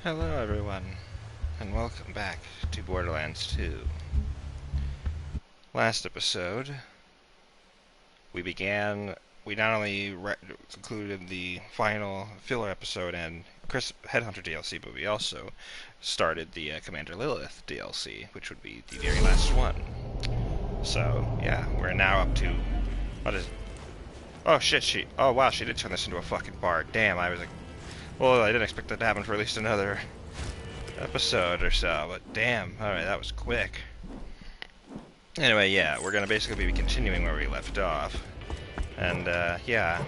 Hello everyone, and welcome back to Borderlands 2. Last episode, we not only concluded the final filler episode and Chris Headhunter DLC, but we also started the Commander Lilith DLC, which would be the very last one. So, yeah, we're now up to, oh shit, oh wow, she did turn this into a fucking bar. Damn, I didn't expect that to happen for at least another episode or so, but damn, alright, that was quick. Anyway, yeah, we're gonna basically be continuing where we left off. And, yeah.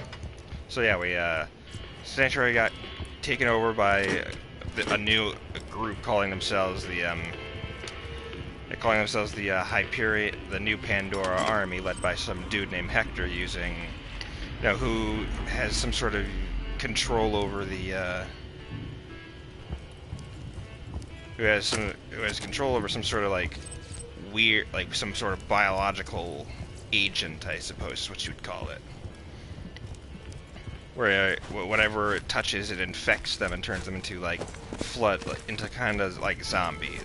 So yeah, Sanctuary got taken over by a new group calling themselves the Hyperion, the New Pandora Army, led by some dude named Hector who has some sort of control over who has control over some sort of weird, some sort of biological agent, I suppose is what you'd call it. Where whatever it touches, it infects them and turns them into into kind of like zombies.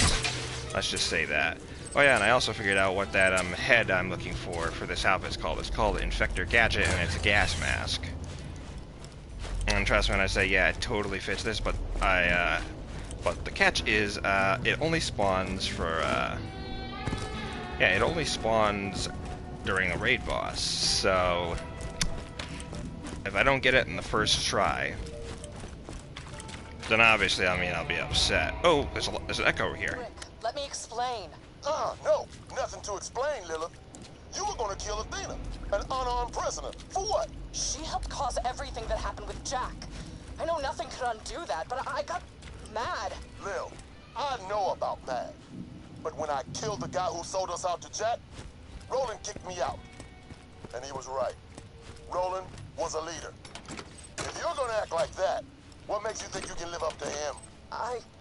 Let's just say that. Oh yeah, and I also figured out what that head I'm looking for this outfit is called. It's called Infector Gadget, and it's a gas mask. And trust me when I say, yeah, it totally fits this, but but the catch is, it only spawns it only spawns during a raid boss, so if I don't get it in the first try, then obviously, I'll be upset. Oh, there's an echo over here. Rick, let me explain. No, nothing to explain, Lilith. You were gonna kill Athena, an unarmed prisoner. For what? She helped cause everything that happened with Jack. I know nothing could undo that, but I got mad. Lil, I know about mad. But when I killed the guy who sold us out to Jack, Roland kicked me out. And he was right. Roland was a leader. If you're gonna act like that, what makes you think you can live up to him?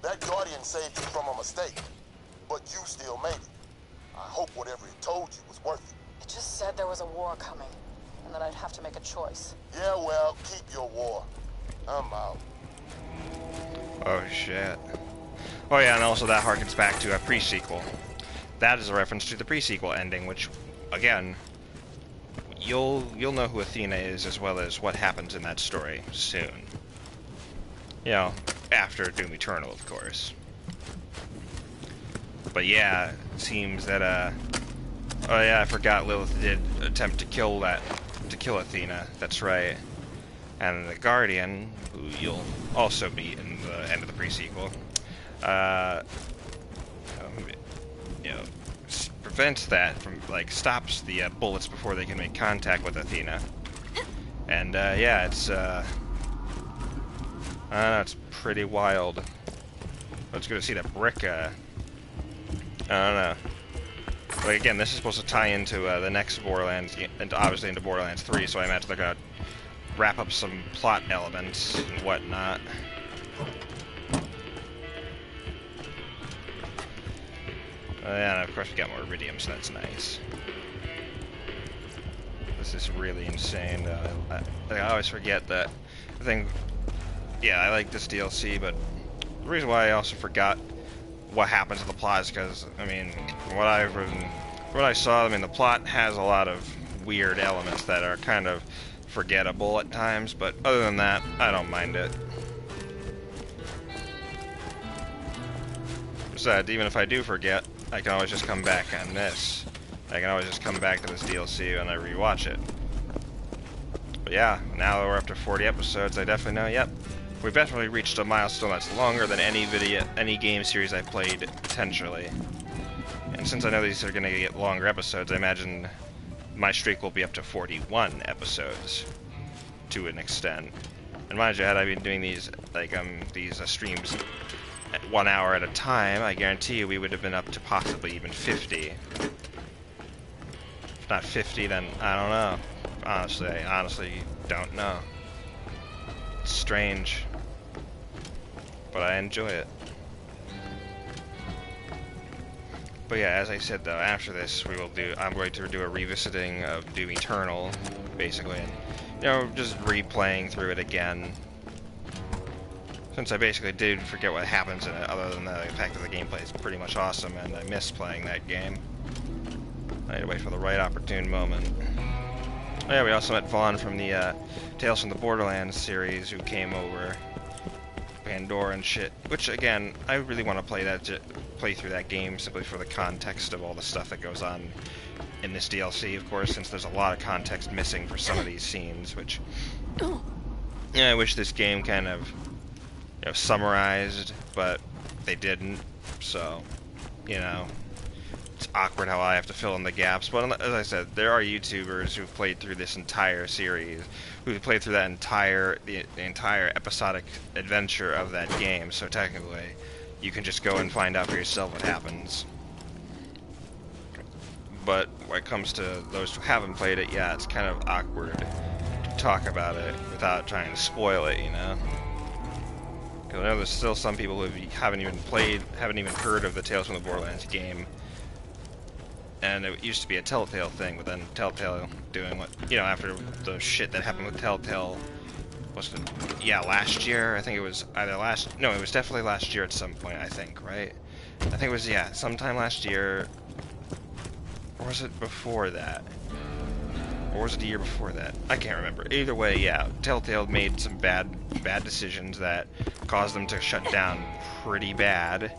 That Guardian saved you from a mistake, but you still made it. I hope whatever he told you was worth it. It just said there was a war coming, and that I'd have to make a choice. Yeah, well, keep your war. I'm out. Oh shit. Oh yeah, and also that harkens back to a pre-sequel. That is a reference to the pre-sequel ending, which, again, you'll know who Athena is as well as what happens in that story soon. You know, after Doom Eternal, of course. But yeah, it seems that, oh yeah, I forgot Lilith did attempt to kill Athena, that's right. And the Guardian, who you'll also meet in the end of the pre-sequel, prevents that from, stops the bullets before they can make contact with Athena. And, yeah, it's, I don't know, it's pretty wild. It's good to see that brick, I don't know. But again, this is supposed to tie into, the next Borderlands, and obviously into Borderlands 3, so I imagine they're gonna wrap up some plot elements and whatnot. Yeah, and of course we got more iridium, so that's nice. This is really insane. I always forget that. Yeah, I like this DLC, but the reason why I also forgot what happens to the plot is because, from what I saw, the plot has a lot of weird elements that are kind of forgettable at times, but other than that, I don't mind it. Besides, even if I do forget, I can always just come back on this. I can always just come back to this DLC when I rewatch it. But yeah, now that we're up to 40 episodes, I definitely know, yep, we've definitely reached a milestone that's longer than any game series I've played, potentially. And since I know these are going to get longer episodes, I imagine my streak will be up to 41 episodes, to an extent. And mind you, had I been doing these, streams at 1 hour at a time, I guarantee you we would have been up to possibly even 50. If not 50, then I don't know. I honestly don't know. It's strange. But I enjoy it. But yeah, as I said though, after this I'm going to do a revisiting of Doom Eternal, basically. Just replaying through it again. since I basically did forget what happens in it, other than the fact that the gameplay is pretty much awesome, and I miss playing that game. I need to wait for the right opportune moment. Oh yeah, we also met Vaughn from the Tales from the Borderlands series, who came over, Pandora and shit. Which again, I really want to play through that game simply for the context of all the stuff that goes on in this DLC, of course, since there's a lot of context missing for some of these scenes, which yeah, I wish this game kind of summarized, but they didn't. So, it's awkward how I have to fill in the gaps, but as I said, there are YouTubers who've played through this entire series, who've played through that the entire episodic adventure of that game, so technically, you can just go and find out for yourself what happens. But when it comes to those who haven't played it, yeah, it's kind of awkward to talk about it without trying to spoil it, Because I know there's still some people who haven't even heard of the Tales from the Borderlands game. And it used to be a Telltale thing, but then Telltale doing what, after the shit that happened with Telltale, last year? I think it was it was definitely last year at some point, I think, right? I think it was, sometime last year, or was it before that? Or was it the year before that? I can't remember. Either way, yeah, Telltale made some bad decisions that caused them to shut down pretty bad.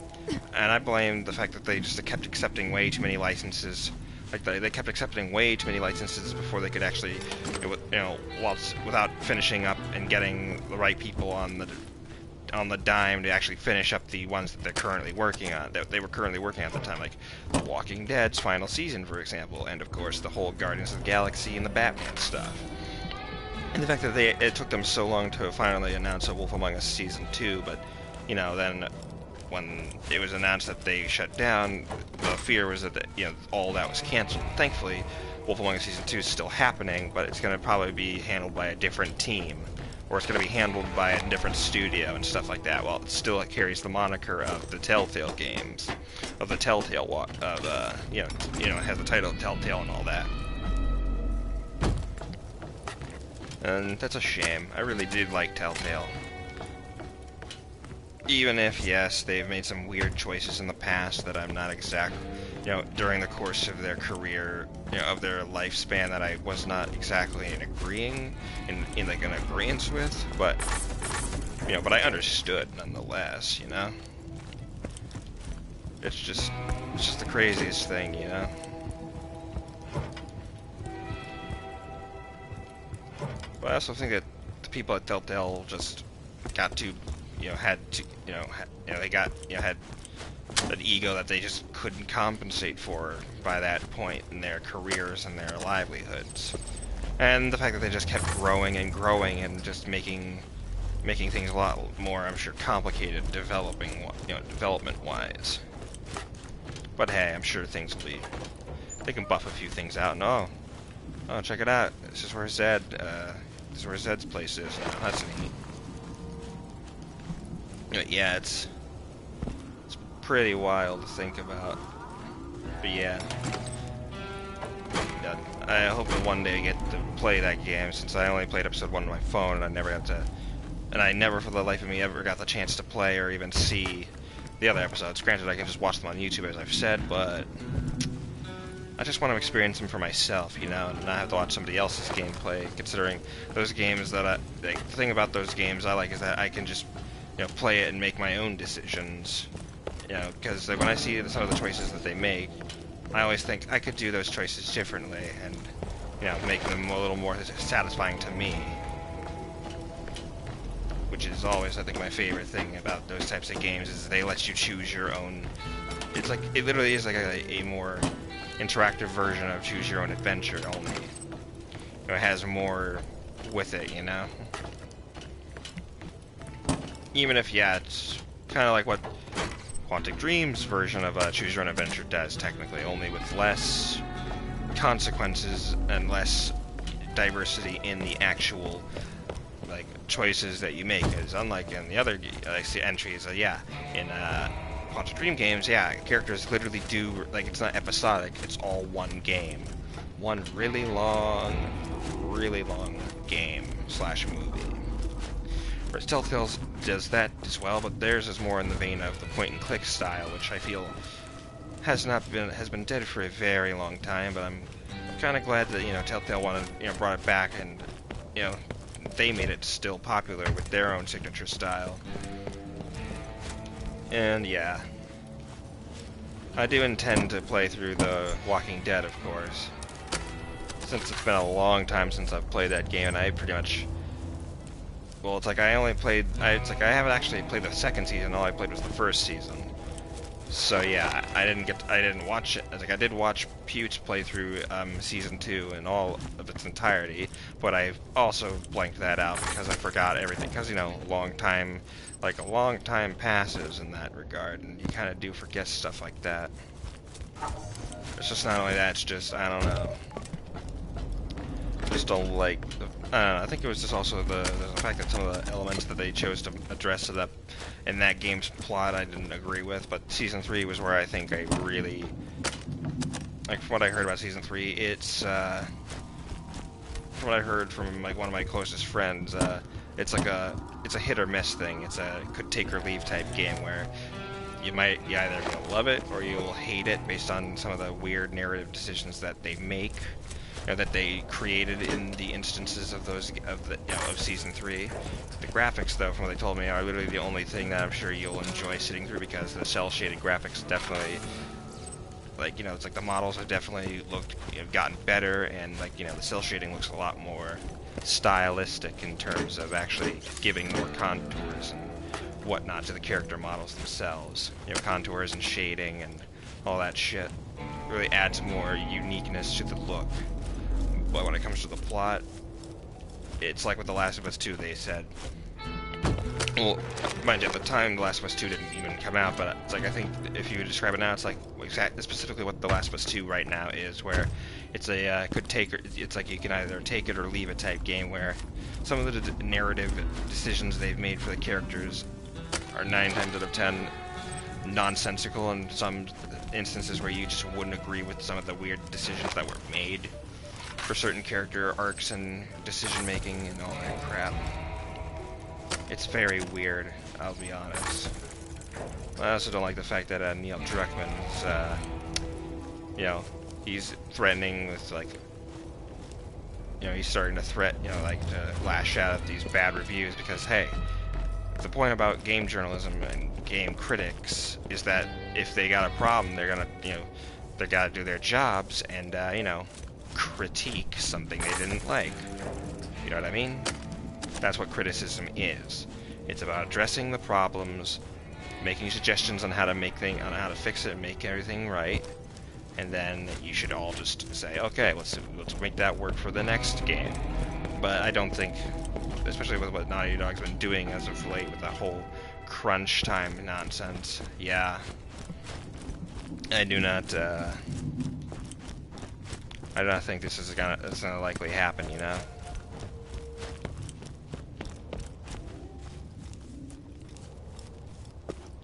And I blame the fact that they just kept accepting way too many licenses. Like, they kept accepting way too many licenses before they could actually, without finishing up and getting the right people on the dime to actually finish up the ones that they're currently working on. That they were currently working on at the time, like The Walking Dead's final season, for example, and of course the whole Guardians of the Galaxy and the Batman stuff. And the fact that it took them so long to finally announce A Wolf Among Us Season 2, but, then when it was announced that they shut down, the fear was that, all that was canceled. Thankfully, Wolf Among Us Season 2 is still happening, but it's going to probably be handled by a different team, or it's going to be handled by a different studio and stuff like that, while it still carries the moniker of the Telltale games, of the Telltale, it has the title of Telltale and all that. And that's a shame. I really did like Telltale. Even if, yes, they've made some weird choices in the past that I'm not during the course of their career, of their lifespan, that I was not exactly in an agreeance with, but, but I understood nonetheless, It's just the craziest thing, But I also think that the people at Telltale just got too, had an ego that they just couldn't compensate for by that point in their careers and their livelihoods. And the fact that they just kept growing and growing and just making things a lot more, I'm sure, complicated development-wise. But hey, I'm sure they can buff a few things out, and oh, check it out, this is where Zed's place is. That's neat. Yeah, it's pretty wild to think about. But yeah, I hope that one day I get to play that game, since I only played episode 1 on my phone, and I never for the life of me ever got the chance to play or even see the other episodes. Granted, I can just watch them on YouTube, as I've said, but I just want to experience them for myself, and not have to watch somebody else's gameplay, considering those games the thing about those games I like is that I can just, play it and make my own decisions, because when I see some of the choices that they make, I always think I could do those choices differently and, make them a little more satisfying to me. Which is always, I think, my favorite thing about those types of games, is they let you choose your own. It literally is like a more interactive version of Choose Your Own Adventure, only it has more with it, Even if, it's kind of like what Quantic Dream's version of Choose Your Own Adventure does, technically, only with less consequences and less diversity in the actual choices that you make. Because unlike in the other entries, in Quantic Dream games, characters literally do, it's not episodic, it's all one game. One really long game / movie. Whereas Telltale does that as well, but theirs is more in the vein of the point-and-click style, which I feel has been dead for a very long time. But I'm kind of glad that Telltale brought it back, and they made it still popular with their own signature style. And yeah, I do intend to play through The Walking Dead, of course, since it's been a long time since I've played that game, and I pretty much, well, it's like I haven't actually played the second season. All I played was the first season. So yeah, I didn't watch it. I did watch Pewt's play through season 2 in all of its entirety, but I also blanked that out because I forgot everything. Because a long time passes in that regard, and you kind of do forget stuff like that. It's just not only that; it's just I don't know. Just don't like. I don't know. I think it was just also the fact that some of the elements that they chose to address in that game's plot I didn't agree with. But season 3 was where I think I really, like, from what I heard about season 3, it's from what I heard from one of my closest friends, it's a hit or miss thing. It's a could take or leave type game where you either gonna love it or you'll hate it based on some of the weird narrative decisions that they make. That they created in the instances of of season 3. The graphics, though, from what they told me, are literally the only thing that I'm sure you'll enjoy sitting through, because the cel-shaded graphics definitely, it's like the models have definitely gotten better, and the cel shading looks a lot more stylistic in terms of actually giving more contours and whatnot to the character models themselves. Contours and shading and all that shit really adds more uniqueness to the look. But when it comes to the plot, it's like with The Last of Us 2, they said. Well, mind you, at the time, The Last of Us 2 didn't even come out, but it's like, I think if you describe it now, it's like specifically what The Last of Us 2 right now is, where it's it's like you can either take it or leave it type game, where some of the narrative decisions they've made for the characters are 9 times out of 10 nonsensical, and some instances where you just wouldn't agree with some of the weird decisions that were made for certain character arcs and decision making and all that crap. It's very weird, I'll be honest. I also don't like the fact that Neil Druckmann's, he's threatening with he's starting to to lash out at these bad reviews, because hey, the point about game journalism and game critics is that if they got a problem, they're gonna, they gotta do their jobs and, critique something they didn't like. You know what I mean? That's what criticism is. It's about addressing the problems, making suggestions on how to fix it and make everything right, and then you should all just say, okay, let's make that work for the next game. But I don't think, especially with what Naughty Dog's been doing as of late with the whole crunch time nonsense, yeah, I do not think this is gonna likely happen,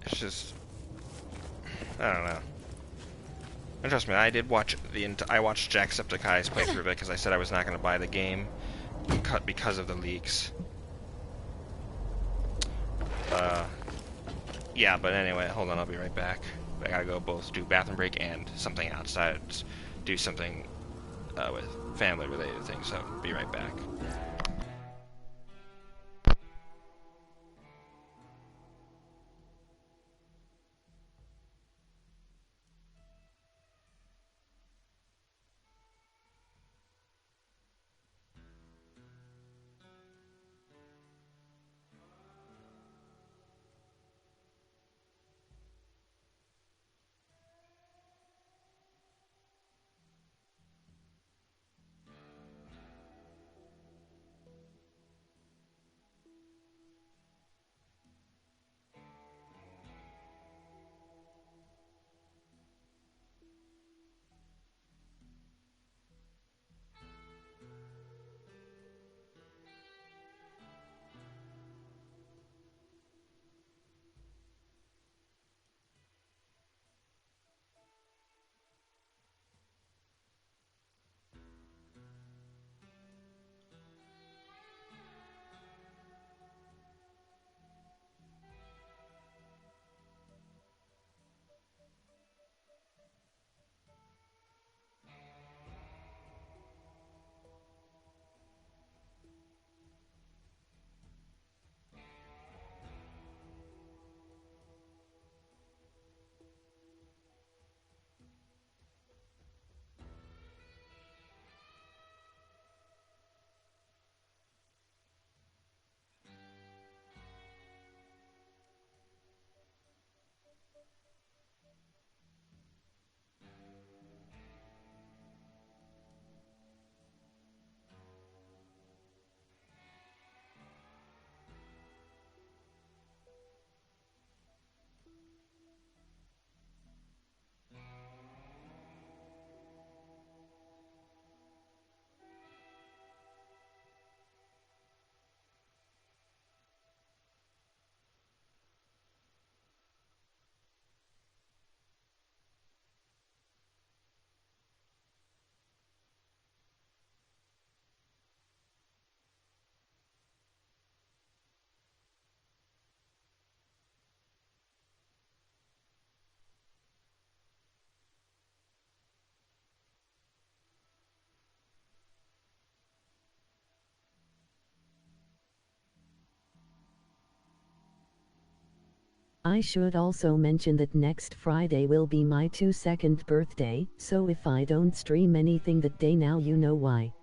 It's just, I don't know. And trust me, I did watch I watched Jacksepticeye's playthrough of it because I said I was not gonna buy the game because of the leaks. Yeah, but anyway, hold on, I'll be right back. I gotta go both do bathroom break and something outside. Just do something with family-related things, so be right back. I should also mention that next Friday will be my 22nd birthday, so if I don't stream anything that day now you know why.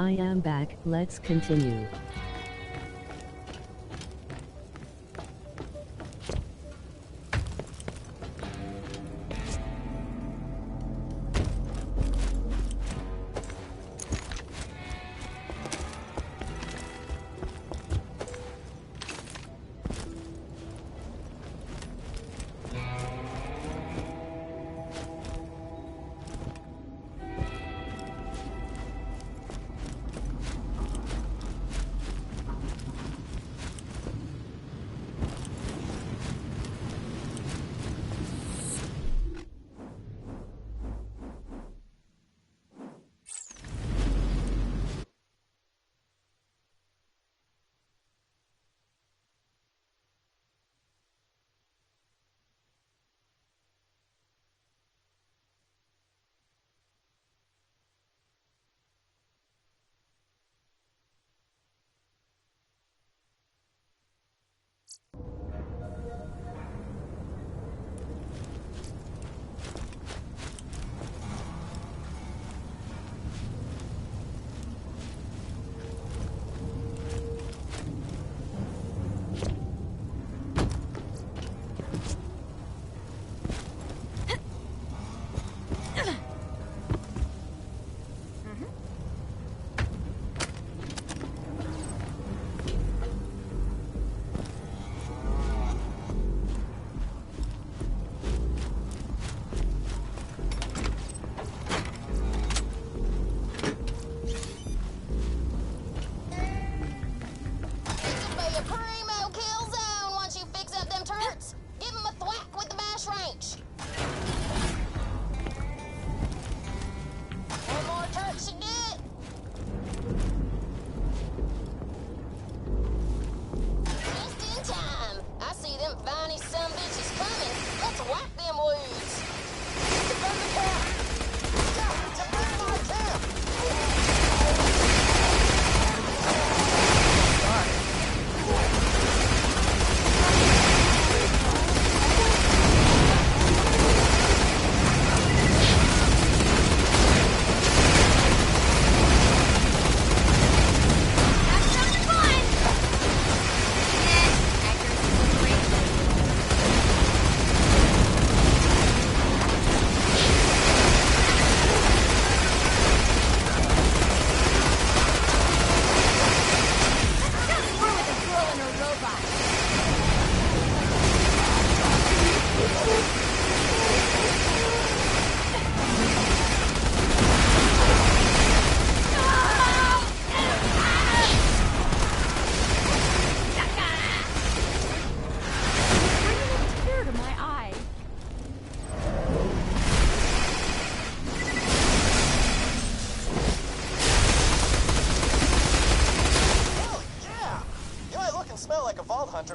I am back, let's continue.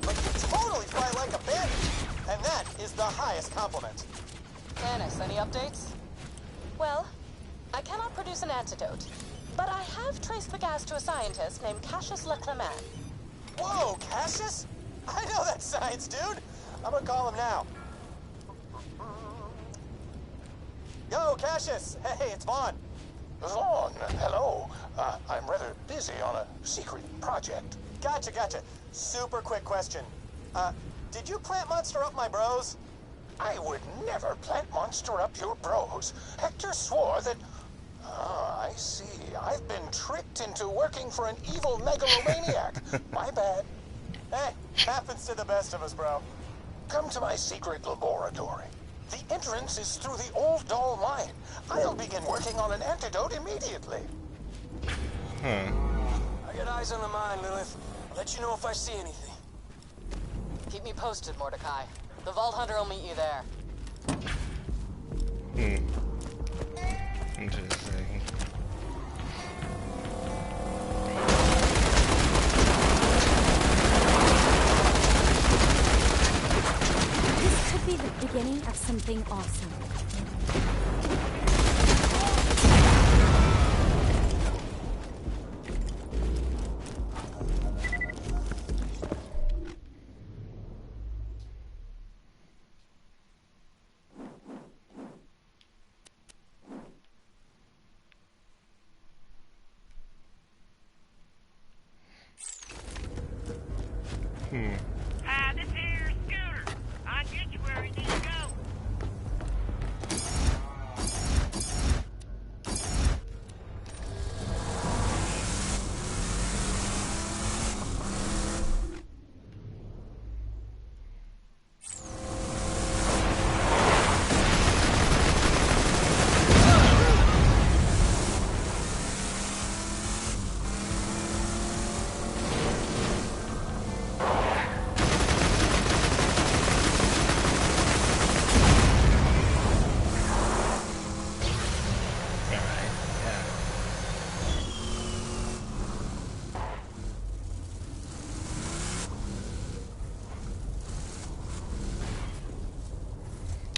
but you totally fight like a bandit. And that is the highest compliment. Dennis, any updates? Well, I cannot produce an antidote, but I have traced the gas to a scientist named Cassius LeClement. Whoa, Cassius? I know that science dude. I'm gonna call him now. Yo, Cassius. Hey, it's Vaughn. Vaughn, hello. I'm rather busy on a secret project. Gotcha. Super quick question. Did you plant monster up my bros? I would never plant monster up your bros. Hector swore that... Ah, I see. I've been tricked into working for an evil megalomaniac. My bad. Hey, happens to the best of us, bro. Come to my secret laboratory. The entrance is through the old doll mine. I'll begin working on an antidote immediately. Hmm. I got eyes on the mine, Lilith. I'll let you know if I see anything. Keep me posted, Mordecai. The Vault Hunter will meet you there. Interesting. This could be the beginning of something awesome. This here's Scooter. I'll get you where you need to go.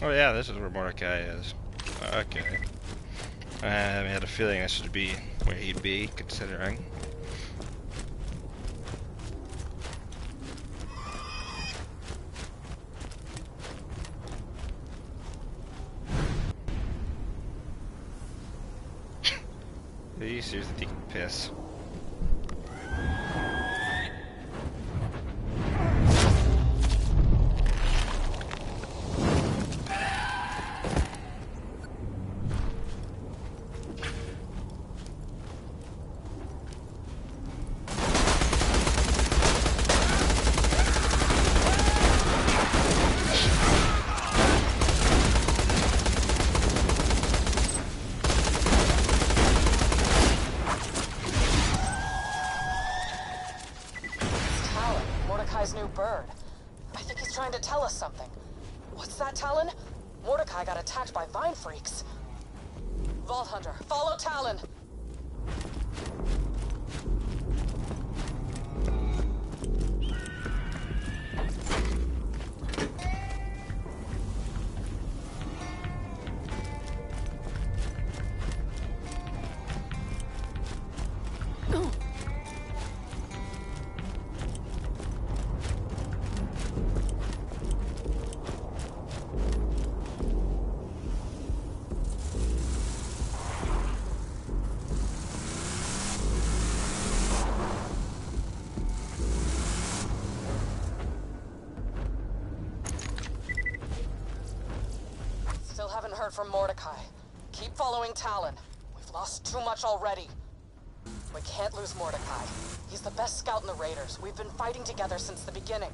Oh yeah, this is where Mordecai is. Okay. I had a feeling this would be where he'd be, considering. He seriously taking a piss. New bird. I think he's trying to tell us something. What's that, Talon? Mordecai got attacked by vine freaks. Vault Hunter, follow Talon! Haven't heard from Mordecai. Keep following Talon. We've lost too much already. We can't lose Mordecai. He's the best scout in the Raiders. We've been fighting together since the beginning.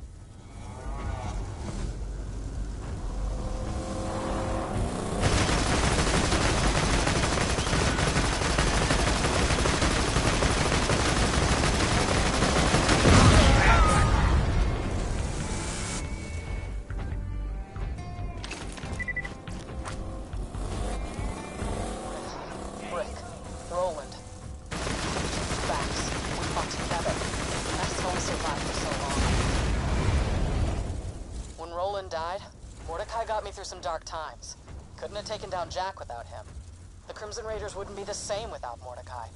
Died, Mordecai got me through some dark times. Couldn't have taken down Jack without him. The Crimson Raiders wouldn't be the same without Mordecai.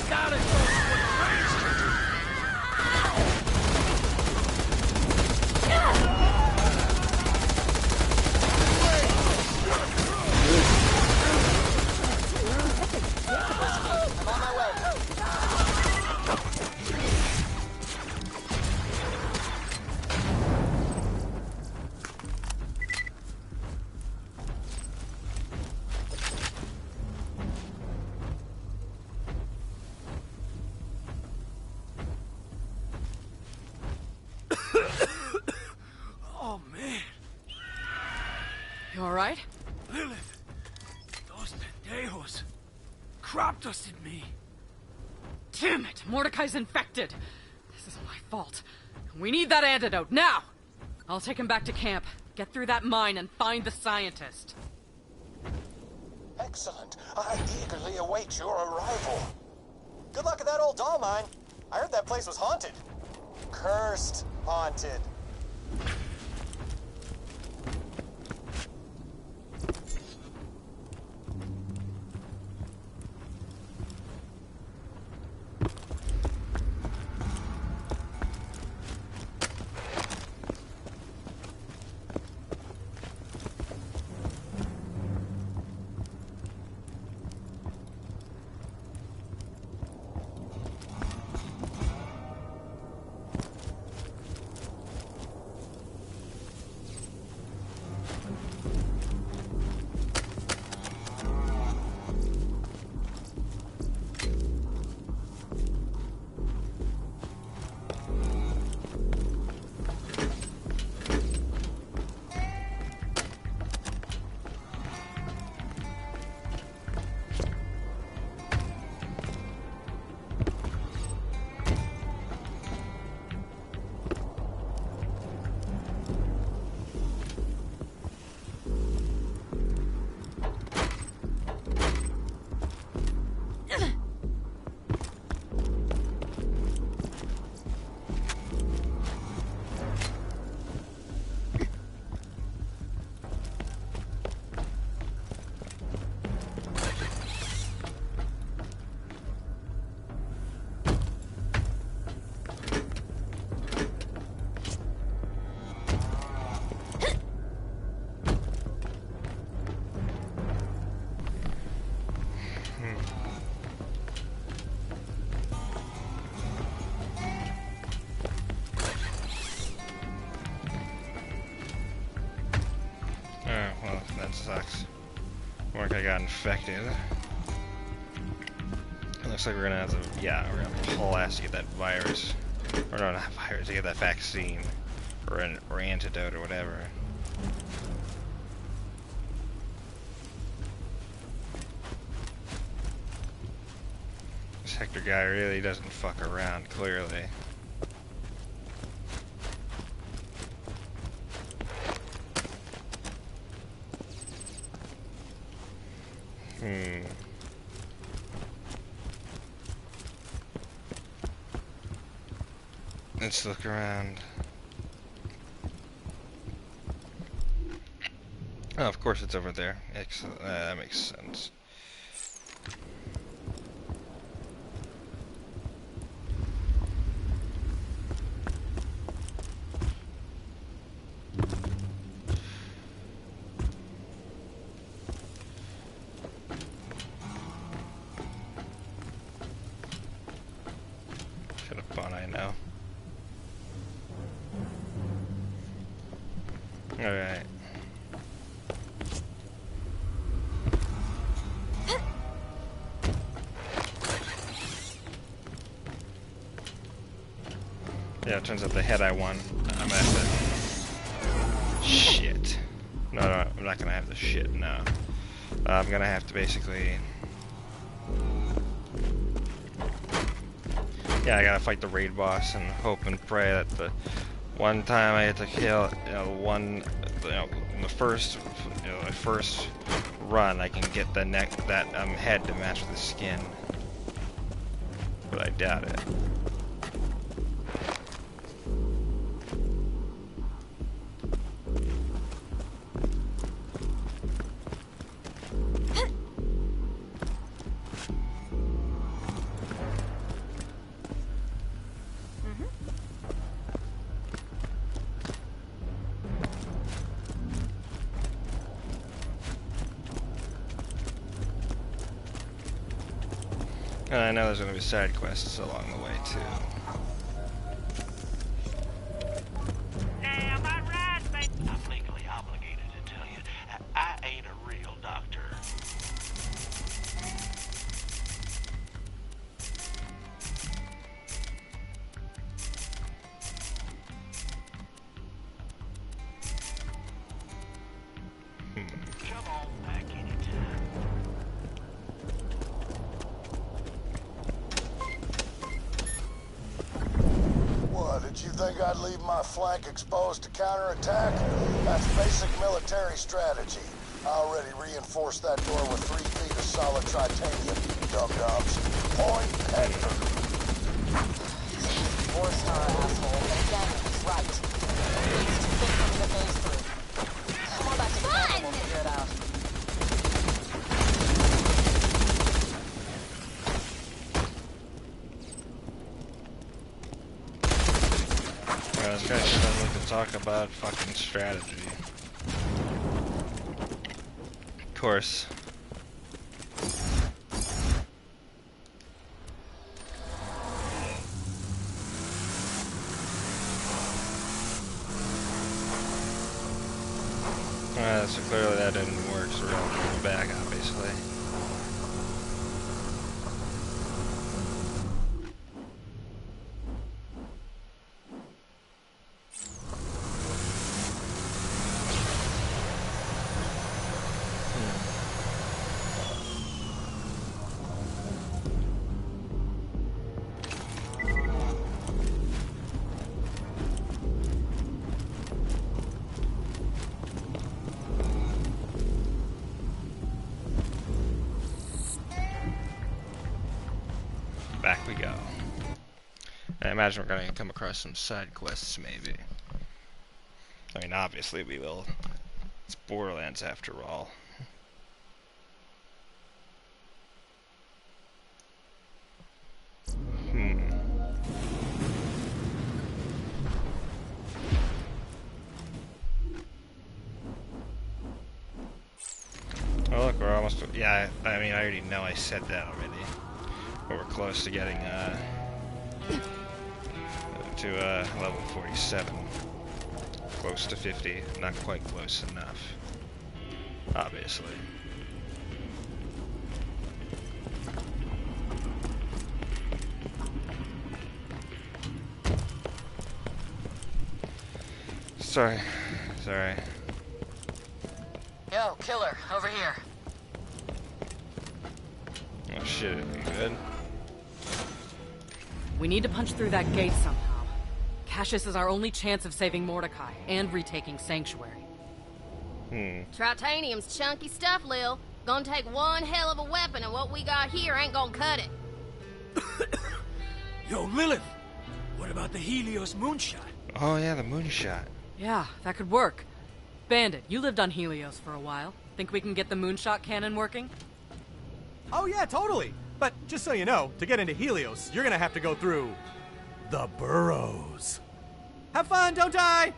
Silence goes for the range. I'm on my way. Oh, man. You alright? Lilith, those pendejos crop dusted me. Damn it! Mordecai's infected! This is my fault. We need that antidote, now! I'll take him back to camp, get through that mine, and find the scientist. Excellent. I eagerly await your arrival. Good luck at that old doll mine. I heard that place was haunted. Cursed haunted. Well, that sucks. Mordecai got infected. It looks like we're gonna have to, yeah, we're gonna have to haul ass to get that virus. Or no, not virus, to get that vaccine. Or antidote or whatever. This Hector guy really doesn't fuck around, clearly. Let's look around. Oh, of course it's over there. Excellent. That makes sense. Should have fun, I know. Alright. Yeah, it turns out the head I won. I'm gonna have to... Shit. No, I'm not gonna have the shit, no. I'm gonna have to basically... Yeah, I gotta fight the raid boss and hope and pray that the one time I get to kill, in the first, my first run, I can get the head to match with the skin. But I doubt it. And I know there's going to be side quests along the way, too. Now, my right, mate. I'm legally obligated to tell you, I ain't a real doctor. Come on back anytime. What, did you think I'd leave my flank exposed to counterattack? That's basic military strategy. I already reinforced that door with 3 feet of solid titanium, dum-dums. Point Hector. 4-star asshole. And again, he's right. It's too big for me to phase through. Come on back to the camp and we'll figure it out. This guy sure doesn't like to talk about fucking strategy. Of course. So clearly that didn't work, so we're gonna pull it back, obviously. Back we go. I imagine we're going to come across some side quests, maybe. I mean, obviously we will. It's Borderlands after all. Oh look, we're almost... Yeah, I mean, I already know I said that already. But we're close to getting, to, level 47. Close to 50. Not quite close enough. Obviously. Sorry. Yo, killer, over here. Oh shit, it'd be good. We need to punch through that gate somehow. Cassius is our only chance of saving Mordecai and retaking Sanctuary. Tritanium's chunky stuff, Lil. Gonna take one hell of a weapon, and what we got here ain't gonna cut it. Yo, Lilith, what about the Helios moonshot? Oh yeah, the moonshot. Yeah, that could work. Bandit, you lived on Helios for a while. Think we can get the moonshot cannon working? Oh yeah, totally. But just so you know, to get into Helios, you're gonna have to go through the burrows. Have fun, don't die!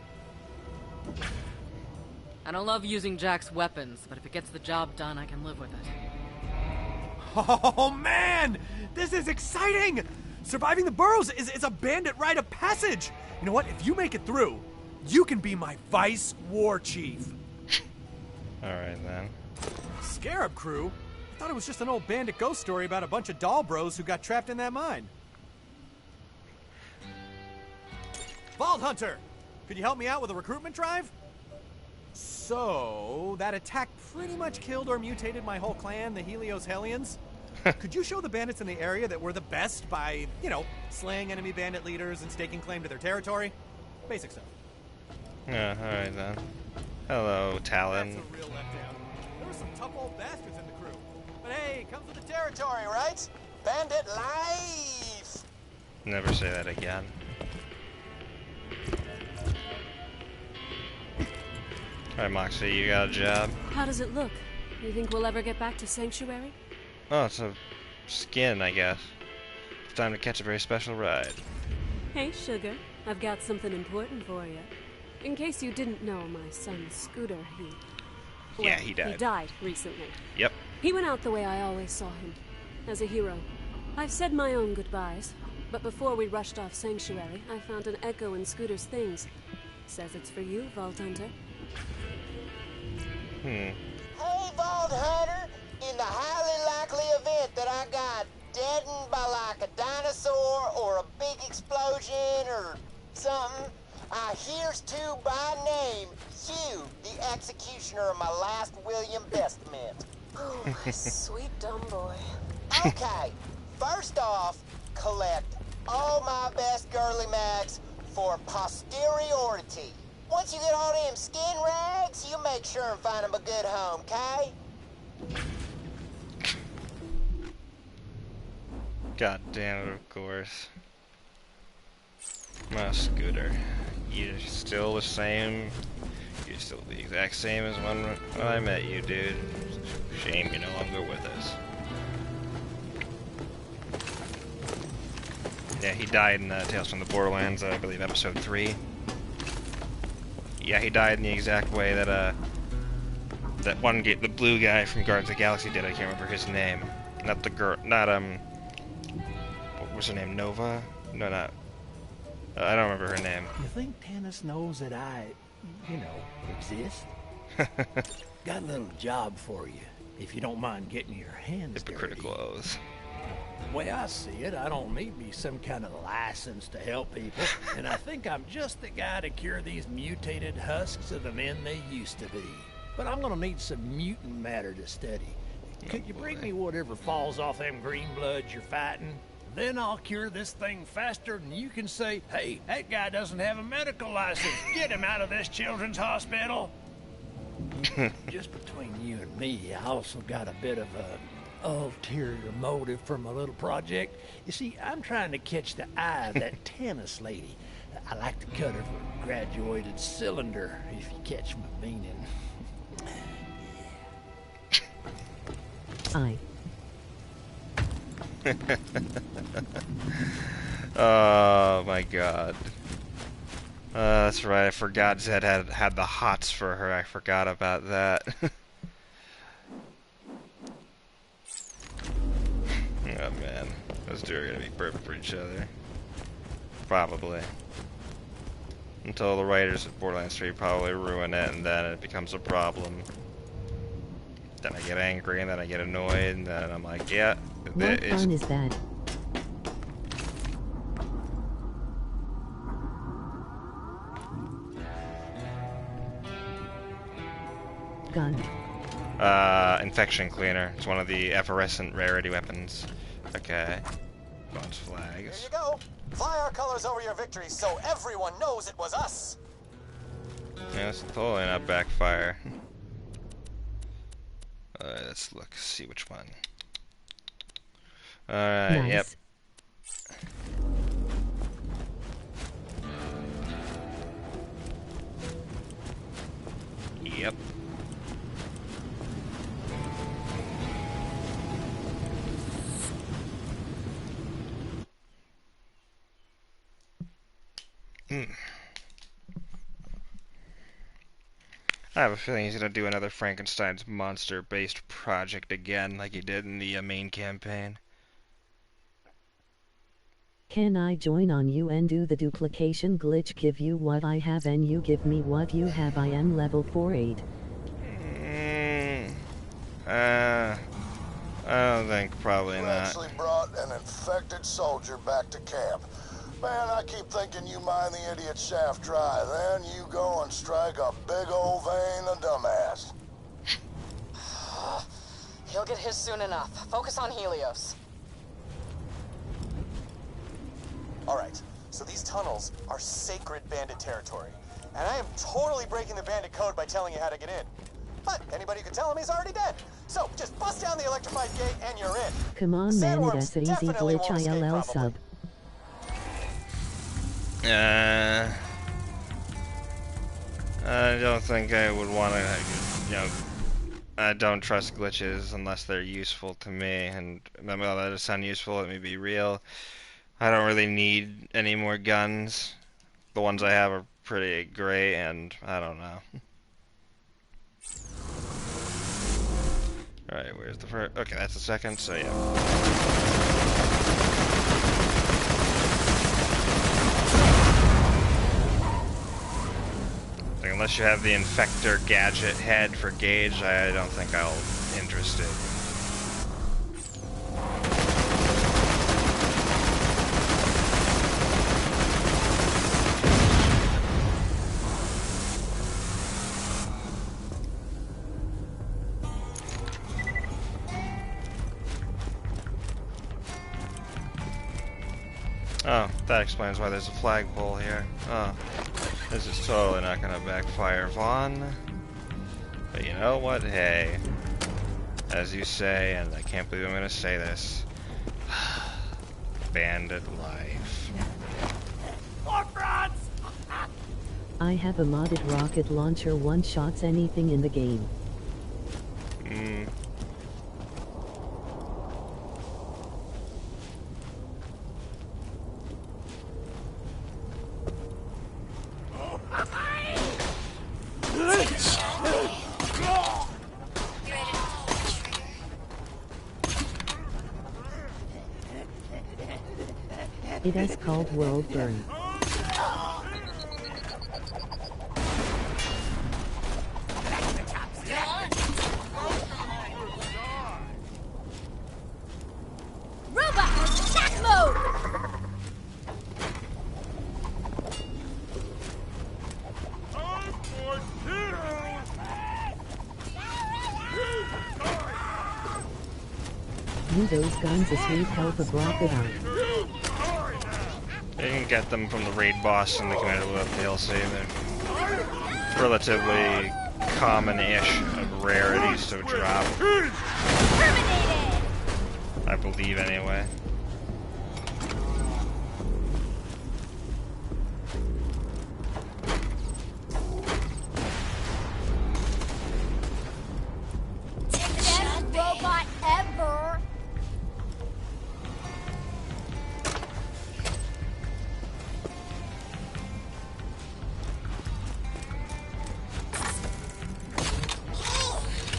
I don't love using Jack's weapons, but if it gets the job done, I can live with it. Oh man! This is exciting! Surviving the burrows is a bandit rite of passage! You know what? If you make it through, you can be my vice war chief. Alright then. Scarab crew? I thought it was just an old bandit ghost story about a bunch of doll bros who got trapped in that mine. Vault Hunter! Could you help me out with a recruitment drive? So, that attack pretty much killed or mutated my whole clan, the Helios Hellions. Could you show the bandits in the area that we're the best by, you know, slaying enemy bandit leaders and staking claim to their territory? Basic stuff. Yeah, alright then. Hello, Talon. That's a real letdown. There were some tough old bastards in the crew. But hey, comes with the territory, right? Bandit life! Never say that again. Alright, Moxie, you got a job? How does it look? You think we'll ever get back to Sanctuary? Oh, it's a skin, I guess. It's time to catch a very special ride. Hey, Sugar. I've got something important for you. In case you didn't know, my son Scooter, Yeah, he died. He died recently. Yep. He went out the way I always saw him. As a hero. I've said my own goodbyes, but before we rushed off Sanctuary, I found an echo in Scooter's things. Says it's for you, Vault Hunter. Hey, Vault Hunter! In the highly likely event that I got deadened by like a dinosaur or a big explosion or something, I here's to by name you, the executioner of my last William Bestment. Oh, my sweet dumb boy. Okay, first off, collect all my best girly mags for posteriority. Once you get all them skin rags, you make sure and find them a good home, okay? God damn it, of course. My Scooter. You're still the same. You're still the exact same as when I met you, dude. Shame you're no longer with us. Yeah, he died in Tales from the Borderlands, I believe, episode 3. Yeah, he died in the exact way that that one the blue guy from Guardians of the Galaxy did. I can't remember his name. Not the girl. Not what was her name? Nova? No, not. I don't remember her name. You think Tannis knows that I, exist? Got a little job for you, if you don't mind getting your hands Hypocritical dirty. oaths. The way I see it, I don't need me some kind of license to help people, and I think I'm just the guy to cure these mutated husks of the men they used to be. But I'm gonna need some mutant matter to study. Could you bring me whatever falls off them green bloods you're fighting? Then I'll cure this thing faster than you can say, hey, that guy doesn't have a medical license. Get him out of this children's hospital. Just between you and me, I also got a bit of a ulterior motive for my little project. You see, I'm trying to catch the eye of that Tannis lady. I like to cut her for a graduated cylinder, if you catch my meaning. Oh my god. That's right, I forgot Zed had the hots for her. I forgot about that. Oh man, those two are gonna be perfect for each other. Probably. Until the writers of Borderlands 3 probably ruin it, and then it becomes a problem. Then I get angry, and then I get annoyed, and then I'm like, yeah. What fun is that? Gun. Infection cleaner. It's one of the effervescent rarity weapons. Okay. Launch flags. Here you go. Fly our colors over your victory so everyone knows it was us. Yeah, it's totally not backfire. Alright, let's look, see which one. Alright, nice. Yep. Yep. I have a feeling he's gonna do another Frankenstein's monster-based project again, like he did in the main campaign. Can I join on you and do the duplication glitch? Give you what I have and you give me what you have. I am level 48. I don't think, probably You not. actually brought an infected soldier back to camp. Man, I keep thinking you mine the idiot shaft dry. Then you go and strike a big old vein of dumbass. He'll get his soon enough. Focus on Helios. Alright, so these tunnels are sacred bandit territory. And I am totally breaking the bandit code by telling you how to get in. But anybody who can tell him he's already dead. So just bust down the electrified gate and you're in. Come on, man, that's an easy definitely glitch. won't escape, ILL probably. sub. I don't think I would want to, I don't trust glitches unless they're useful to me, and well, that does sound useful, let me be real. I don't really need any more guns. The ones I have are pretty great, and I don't know. Alright, where's the first? Okay, that's the second, so yeah. Unless you have the Infector gadget head for Gage, I don't think I'll be interested. Oh, that explains why there's a flagpole here. Oh, this is totally not gonna backfire, Vaughn. But you know what? Hey, as you say, and I can't believe I'm gonna say this, bandit life. More frauds! I have a modded rocket launcher one-shots anything in the game. It is called World Burn. Robot attack mode! You those guns a sweet help of rocket on. You can get them from the raid boss in the Commander Loop DLC. They're relatively common-ish of rarities to drop. I believe, anyway. Best robot ever!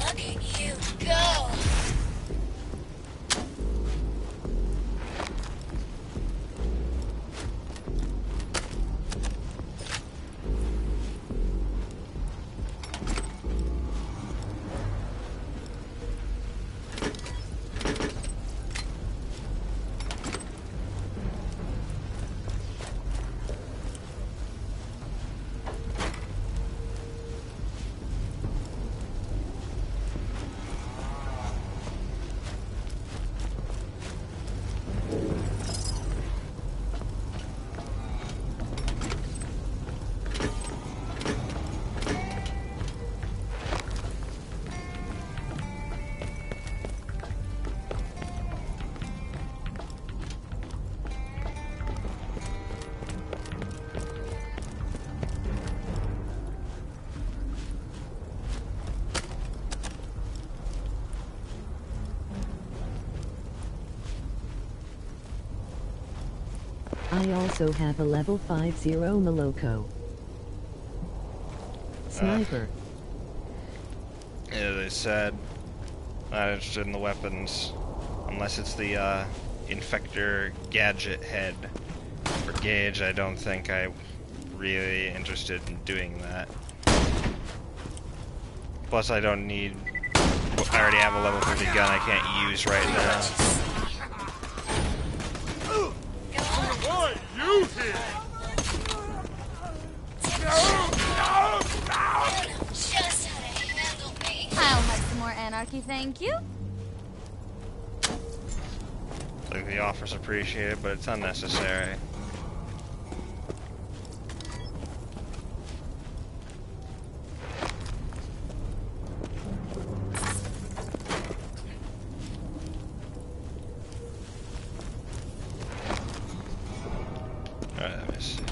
Look at you go! I also have a level 50 Moloko. Sniper. Yeah, they said not interested in the weapons unless it's the Infector gadget head for Gage. I don't think I'm really interested in doing that. Plus, I don't need. I already have a level 50 gun I can't use right now. I'll have some more anarchy, thank you. Like the offer's appreciated, but it's unnecessary. Alright, let me see.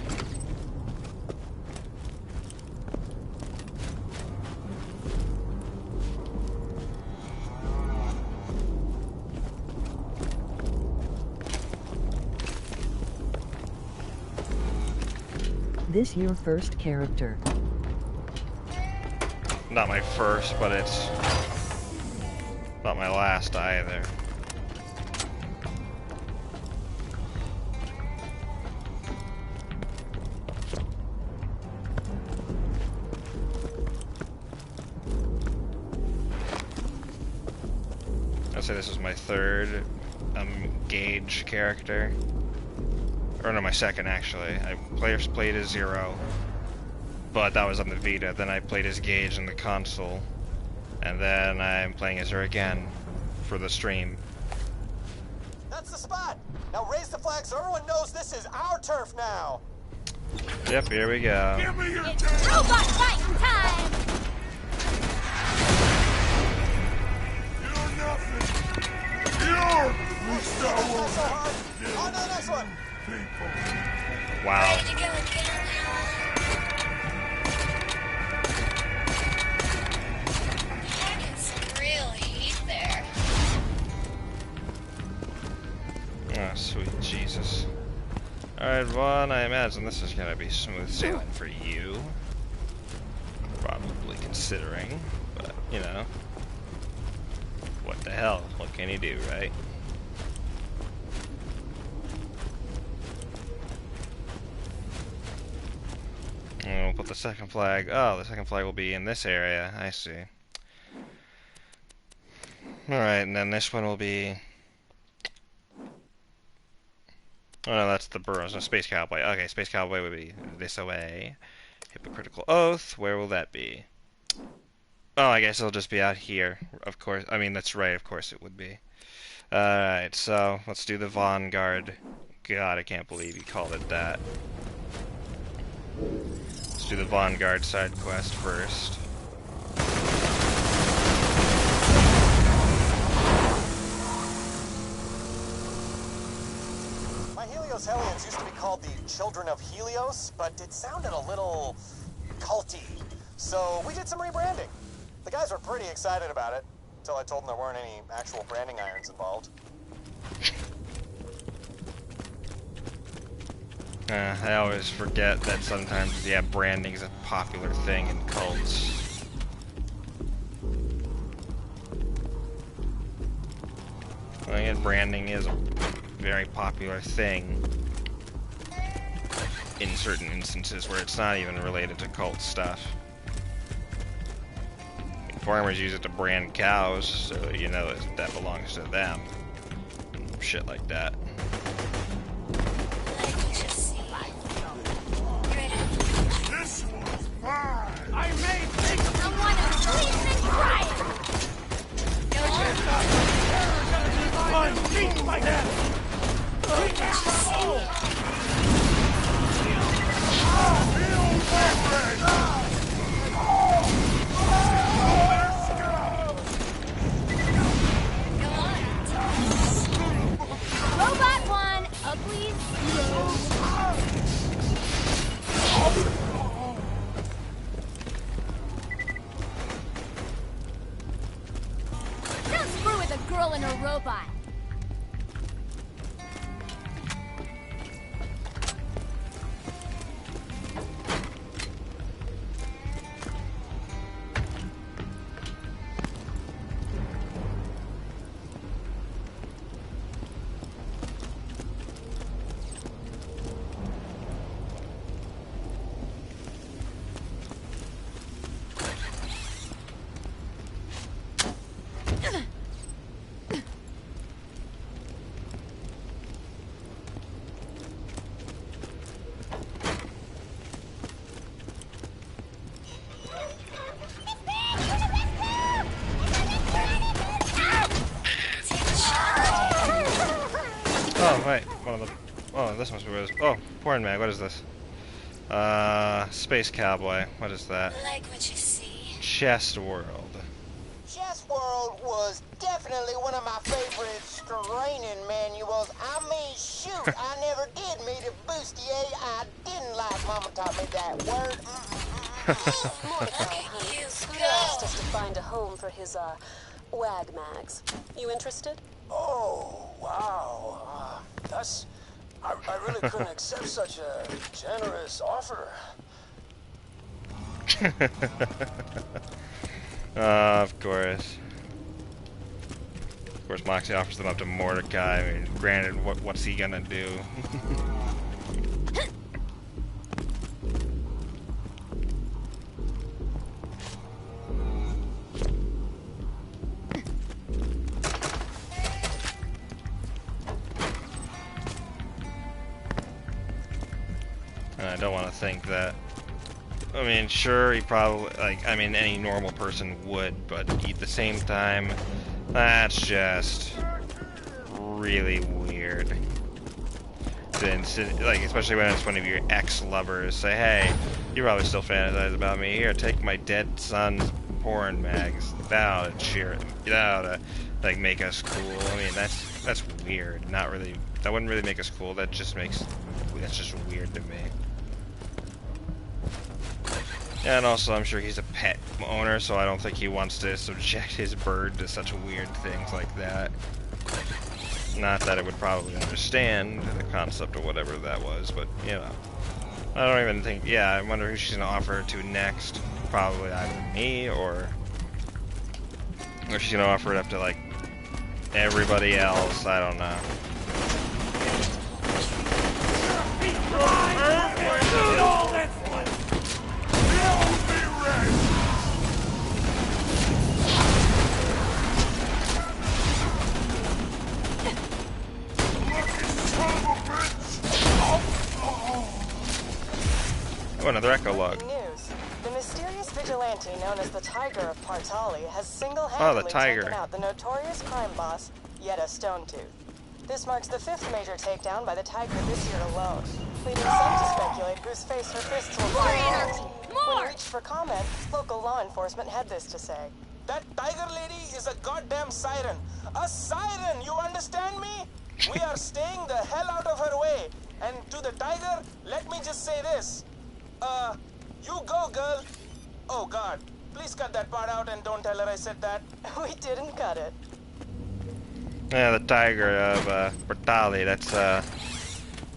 This your first character? Not my first, but it's not my last either. I'd say this is my third Gage character. Or no, my second actually. I first played as Zero, but that was on the Vita. Then I played as Gage in the console, and then I'm playing as her again for the stream. That's the spot! Now raise the flag so everyone knows this is our turf now! Yep, here we go. Give me your robot fighting time! You're nothing. You're so hard. On to the next one! Wow. Ready to go again, I can some real heat there. Oh, sweet Jesus. Alright, Vaughn, I imagine this is gonna be smooth sailing for you. Probably considering, but, you know. What the hell? What can you do, right? And we'll put the second flag. Oh, the second flag will be in this area. I see. Alright, and then this one will be... Oh no, that's the Burrows. No, Space Cowboy. Okay, Space Cowboy would be this away. Hypocritical Oath. Where will that be? Oh, I guess it'll just be out here. Of course. I mean, that's right. Of course it would be. Alright, so let's do the Vanguard. God, I can't believe you called it that. Let's do the Vanguard side quest first. Helios Hellions used to be called the Children of Helios, but it sounded a little culty. So we did some rebranding. The guys were pretty excited about it, until I told them there weren't any actual branding irons involved. I always forget that sometimes, yeah, branding's a popular thing in cults. Well, again, branding is a very popular thing in certain instances where it's not even related to cult stuff. Farmers use it to brand cows, so you know that belongs to them. Shit like that. This one's mine. I made things. Someone is bleeding and crying. No Unleash my head! Robot one, ugly zero. Don't screw with a girl and her robot. Oh, right. One of the... Oh, this must be what it is. Oh, porn mag. What is this? Space Cowboy. What is that? Like what you see. Chest World. Chess World was definitely one of my favorite training manuals. I mean, shoot, I never did meet a bustier I didn't like. Mama taught me that word. Mordecai, honey. Scooter asked us to find a home for his, wag mags. You interested? Oh, wow. That's... I really couldn't accept such a generous offer. Of course. Of course, Moxie offers them up to Mordecai. I mean, granted, what's he gonna do? And I don't want to think that. I mean, sure, he probably, like, I mean, any normal person would, but at the same time, that's just really weird. Like, especially when it's one of your ex-lovers, say, hey, you probably still fantasize about me. Here, take my dead son's porn mags. That ought to cheer, that ought to, like, make us cool. I mean, that's weird. Not really, that wouldn't really make us cool. That's just weird to me. And also, I'm sure he's a pet owner, so I don't think he wants to subject his bird to such weird things like that. Not that it would probably understand the concept of whatever that was, but, you know. I don't even think, yeah, I wonder who she's going to offer it to next. Probably either me, or she's going to offer it up to, like, everybody else. I don't know. Oh, another echo log. News. The mysterious vigilante known as the Tiger of Partali has single-handedly taken out the notorious crime boss, Yetta Stonetooth. This marks the 5th major takedown by the Tiger this year alone, leading some to speculate whose face her fists will fall. When reached for comment, local law enforcement had this to say. That Tiger lady is a goddamn siren. A siren, you understand me? We are staying the hell out of her way. And to the Tiger, let me just say this. You go, girl. Oh, God. Please cut that part out and don't tell her I said that. We didn't cut it. Yeah, the Tiger of Borderlands.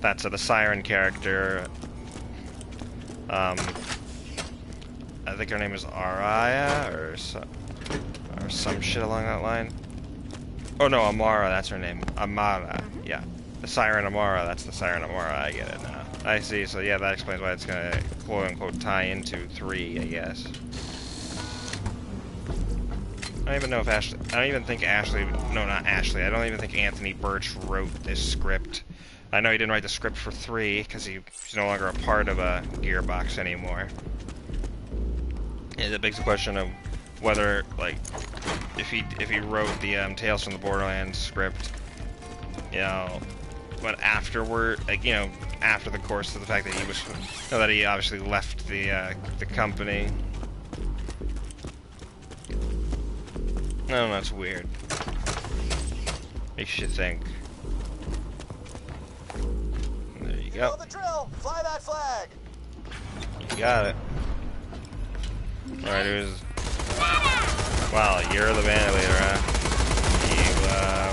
That's the Siren character. I think her name is Araya or some shit along that line. Oh no, Amara. That's her name. Amara. Yeah, the Siren Amara. That's the Siren Amara. I get it now. I see. So yeah, that explains why it's gonna quote unquote tie into 3, I guess. I don't even know if Ashley. I don't even think Ashley. No, not Ashley. I don't even think Anthony Birch wrote this script. I know he didn't write the script for 3 because he's no longer a part of a Gearbox anymore. And it begs the question of whether, like, if he wrote the Tales from the Borderlands script, you know, but afterward, like, you know, after the course of the fact that he was, that he obviously left the company. I don't know, it's weird. Makes you think. There you go. You know the drill. Fly that flag. You got it. Alright, who's... Wow, you're the bandit leader, huh? You,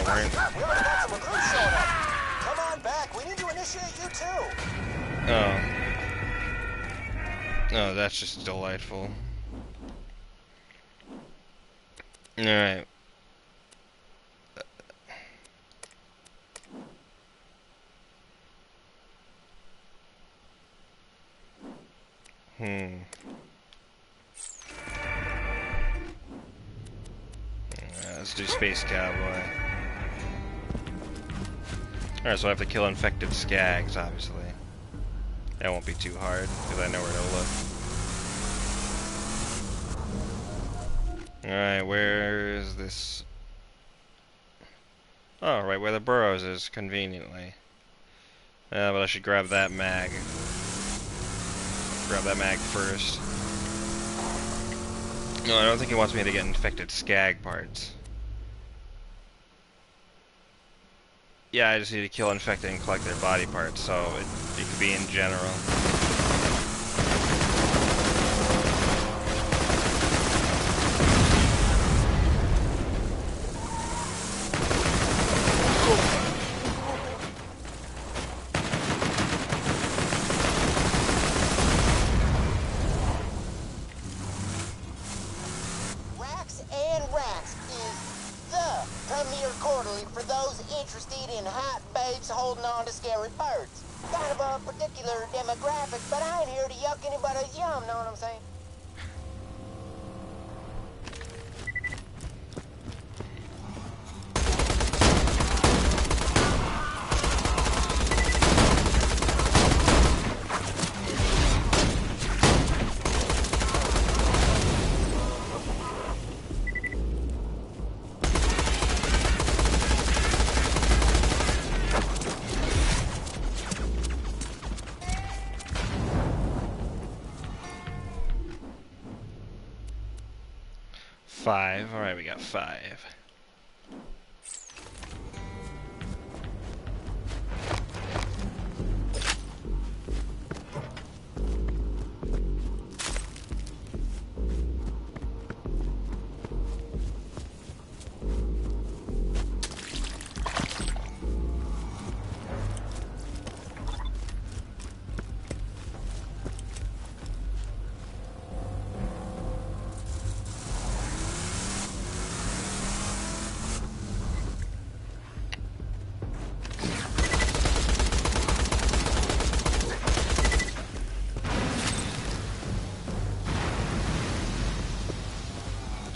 weren't... We already got some recruits showing up. Come on back. We need to initiate you too. Oh. Oh, that's just delightful. Alright. Let's do Space Cowboy. Alright, so I have to kill infected skags, obviously. That won't be too hard, because I know where to look. Alright, where is this? Oh, right where the burrows is, conveniently. But I should grab that mag. Grab that mag first. No, I don't think he wants me to get infected skag parts. Yeah, I just need to kill infected and collect their body parts, so it could be in general. Racks and Racks is the premier quarterly for those interested in hot babes holding on to scary birds. Kind of a particular demographic, but I ain't here to yuck anybody's yum, know what I'm saying? 5. Alright, we got 5.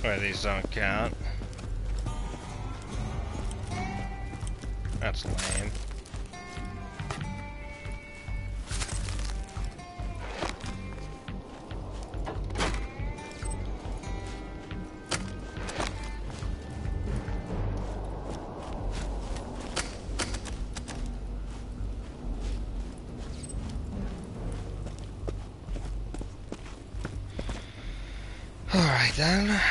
Where these don't count. That's lame. Alright then.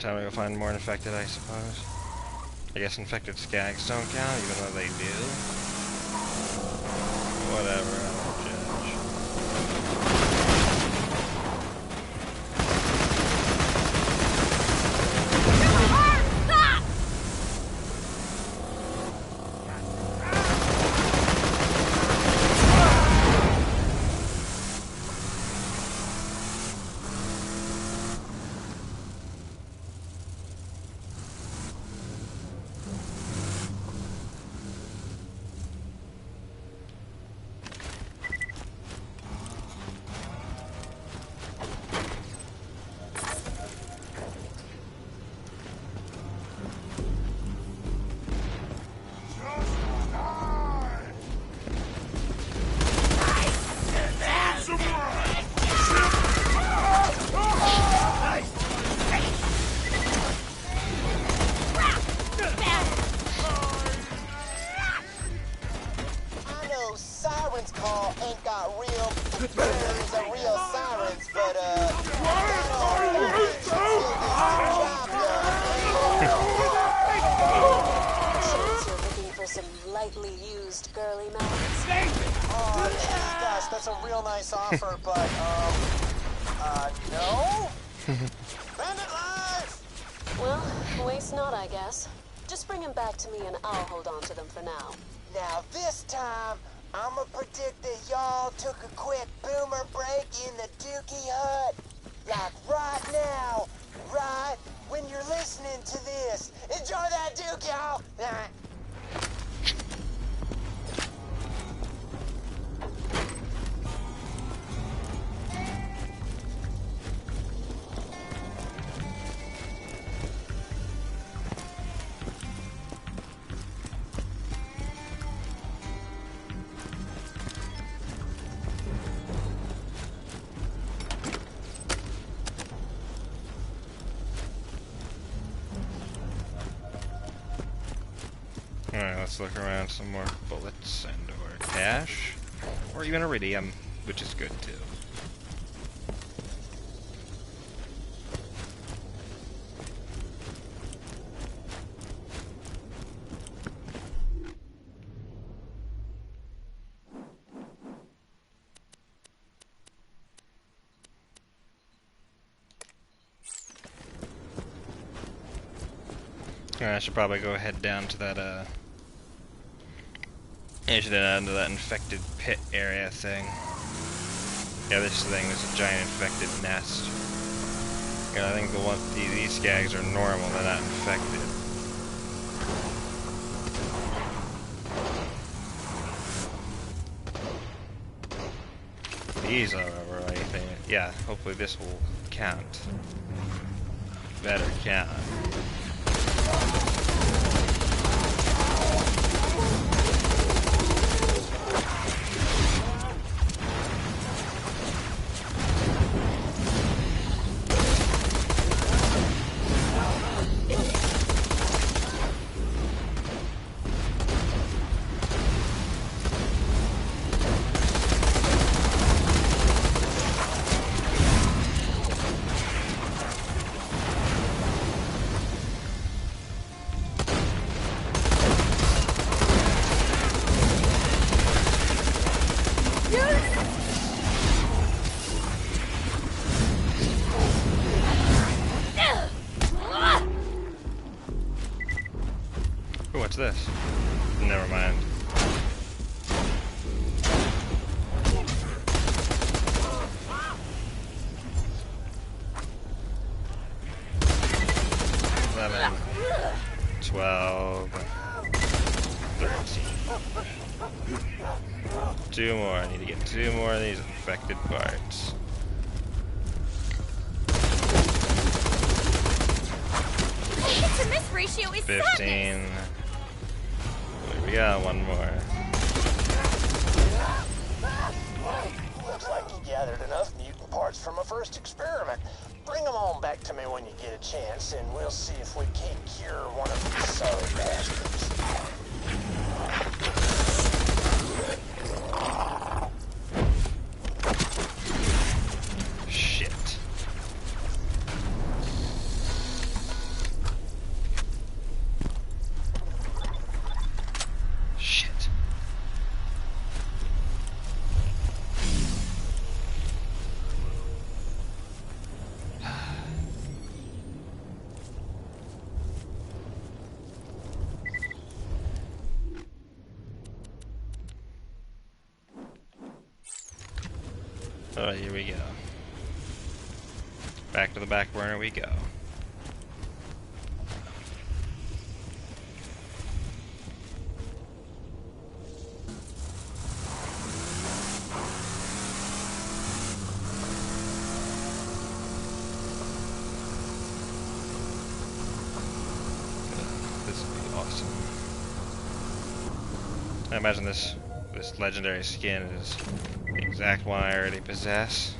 Time to go find more infected, I suppose. I guess infected skags don't count, even though they do. Whatever, I don't judge. No? Bandit life! Well, waste not, I guess. Just bring him back to me and I'll hold on to them for now. Now this time, I'ma predict that y'all took a quick boomer break in the Dookie hut. Like right now, right when you're listening to this. Enjoy that, Duke, y'all! Alright, let's look around some more bullets and or cash. Or even iridium, which is good too. Alright, I should probably go head down to that I should head down to that infected pit area thing. Yeah, this thing is a giant infected nest. Yeah, I think these skags are normal, they're not infected. These are or anything. Yeah, hopefully this will count. Better count. 2 more. I need to get 2 more of these infected parts. Hit to miss ratio is 15. sadness. We got 1 more. Looks like you gathered enough mutant parts from a first experiment. Bring them on back to me when you get a chance, and we'll see if we can't cure one of these sorry bastards. Shit. Shit. Oh, here we go. Back to the back burner we go. This would be awesome. I imagine this legendary skin is the exact one I already possess,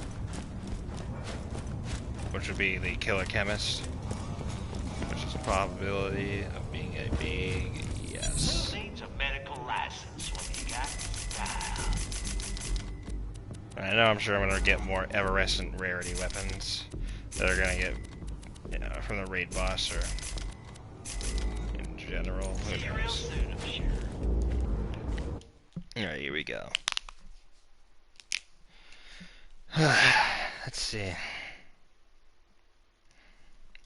which would be the Killer Chemist, which is a probability of being a big yes. Who needs a medical license when you got style? I know I'm sure I'm gonna get more Everescent rarity weapons that are gonna get, you know, from the raid boss or in general. Who See you real knows? soon, I'm sure. Alright, here we go. Let's see.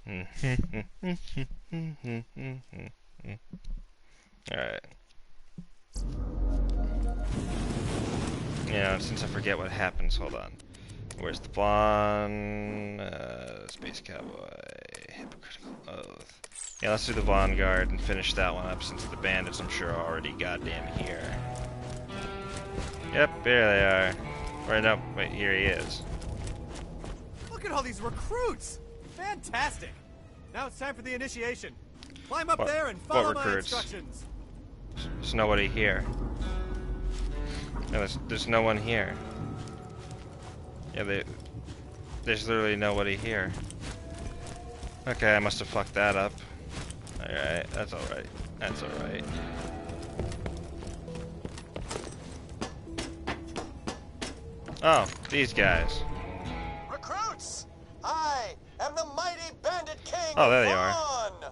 Alright. You know, since I forget what happens, hold on. Where's the Vaughn? Space Cowboy. Hypocritical Oath. Yeah, let's do the Vanguard and finish that one up since the bandits, I'm sure, are already goddamn here. Yep, there they are. Right up. Wait, here he is. Look at all these recruits! Fantastic! Now it's time for the initiation. Climb up there and follow my instructions. There's nobody here. No, there's no one here. Yeah, there's literally nobody here. Okay, I must have fucked that up. Alright, that's alright. That's alright. Oh, these guys. Recruits! I am the mighty bandit king. Oh, there they are. Vaughn.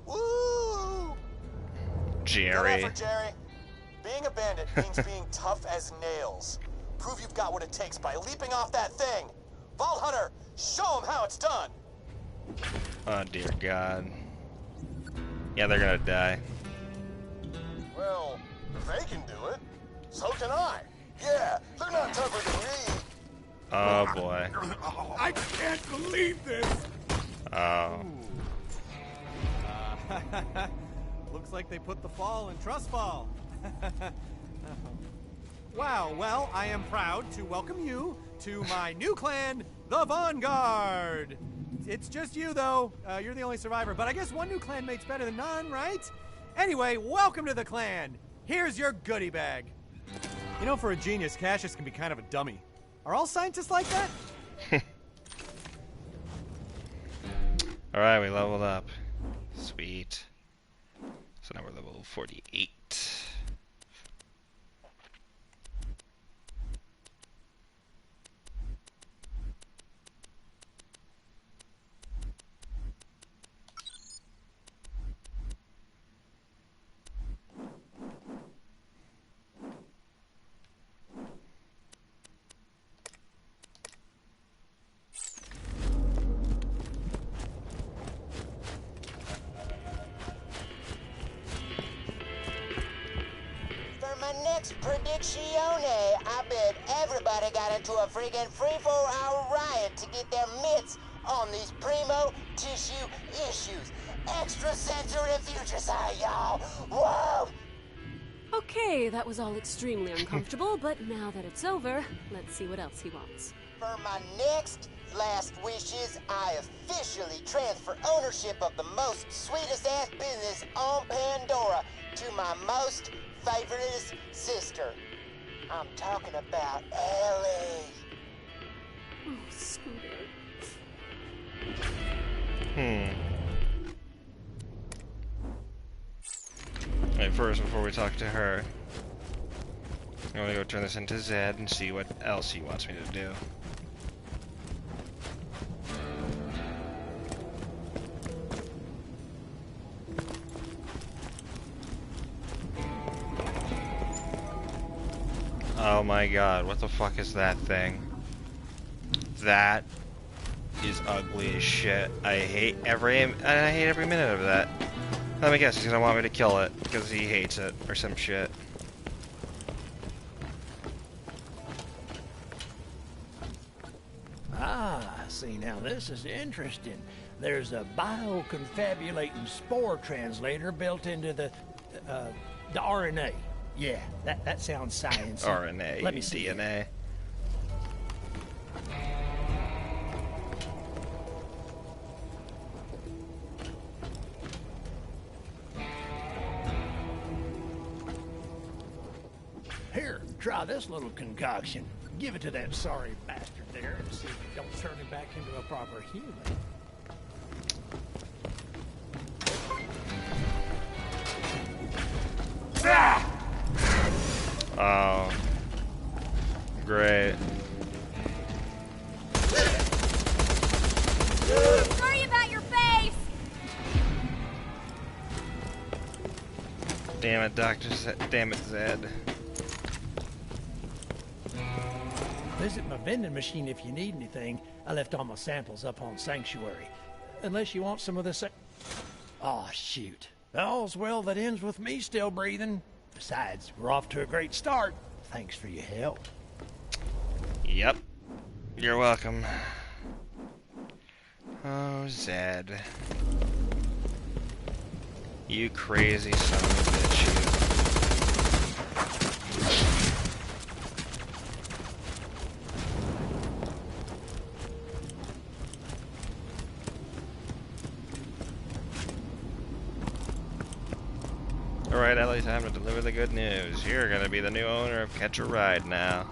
Woo! Jerry. Good effort, Jerry. Being a bandit means being tough as nails. Prove you've got what it takes by leaping off that thing. Vault Hunter, show them how it's done. Oh dear God. Yeah, they're gonna die. Well, if they can do it, so can I. Yeah, they're not tougher than me. Oh boy. I can't believe this! Oh. Looks like they put the fall in trust fall. Wow, well, I am proud to welcome you to my new clan, the Vanguard. It's just you, though. You're the only survivor, but I guess one new clanmate's better than none, right? Anyway, welcome to the clan. Here's your goodie bag. You know, for a genius, Cassius can be kind of a dummy. Are all scientists like that? Alright, we leveled up. Sweet. So now we're level 48. Predizione, I bet everybody got into a friggin' 3-4-hour riot to get their mitts on these primo tissue issues. Extrasensory future side, y'all. Whoa! Oh, Okay, that was all extremely uncomfortable, but now that it's over, let's see what else he wants. For my next last wishes, I officially transfer ownership of the most sweetest ass business on Pandora to my most favoriteest sister. I'm talking about Ellie. Oh, Scooter. Wait, first, before we talk to her, I'm gonna go turn this into Zed and see what else he wants me to do. Oh my god, what the fuck is that thing? That is ugly as shit. I hate every minute of that. Let me guess, he's gonna want me to kill it because he hates it or some shit. Ah, see, now this is interesting. There's a bioconfabulating spore translator built into the RNA. Yeah, that sounds sciencey. RNA, Let me see. DNA. Here, try this little concoction. Give it to that sorry bastard there and see if it don't turn him back into a proper human. Oh. Great. Sorry about your face! Damn it, Dr. Zed. Damn it, Zed. Visit my vending machine if you need anything. I left all my samples up on Sanctuary. Unless you want some of this... Oh, shoot. All's well that ends with me still breathing. Besides, we're off to a great start. Thanks for your help. Yep. You're welcome. Oh, Zed. You crazy son of a bitch, you. Alright, Ellie, time to deliver the good news. You're gonna be the new owner of Catch a Ride now.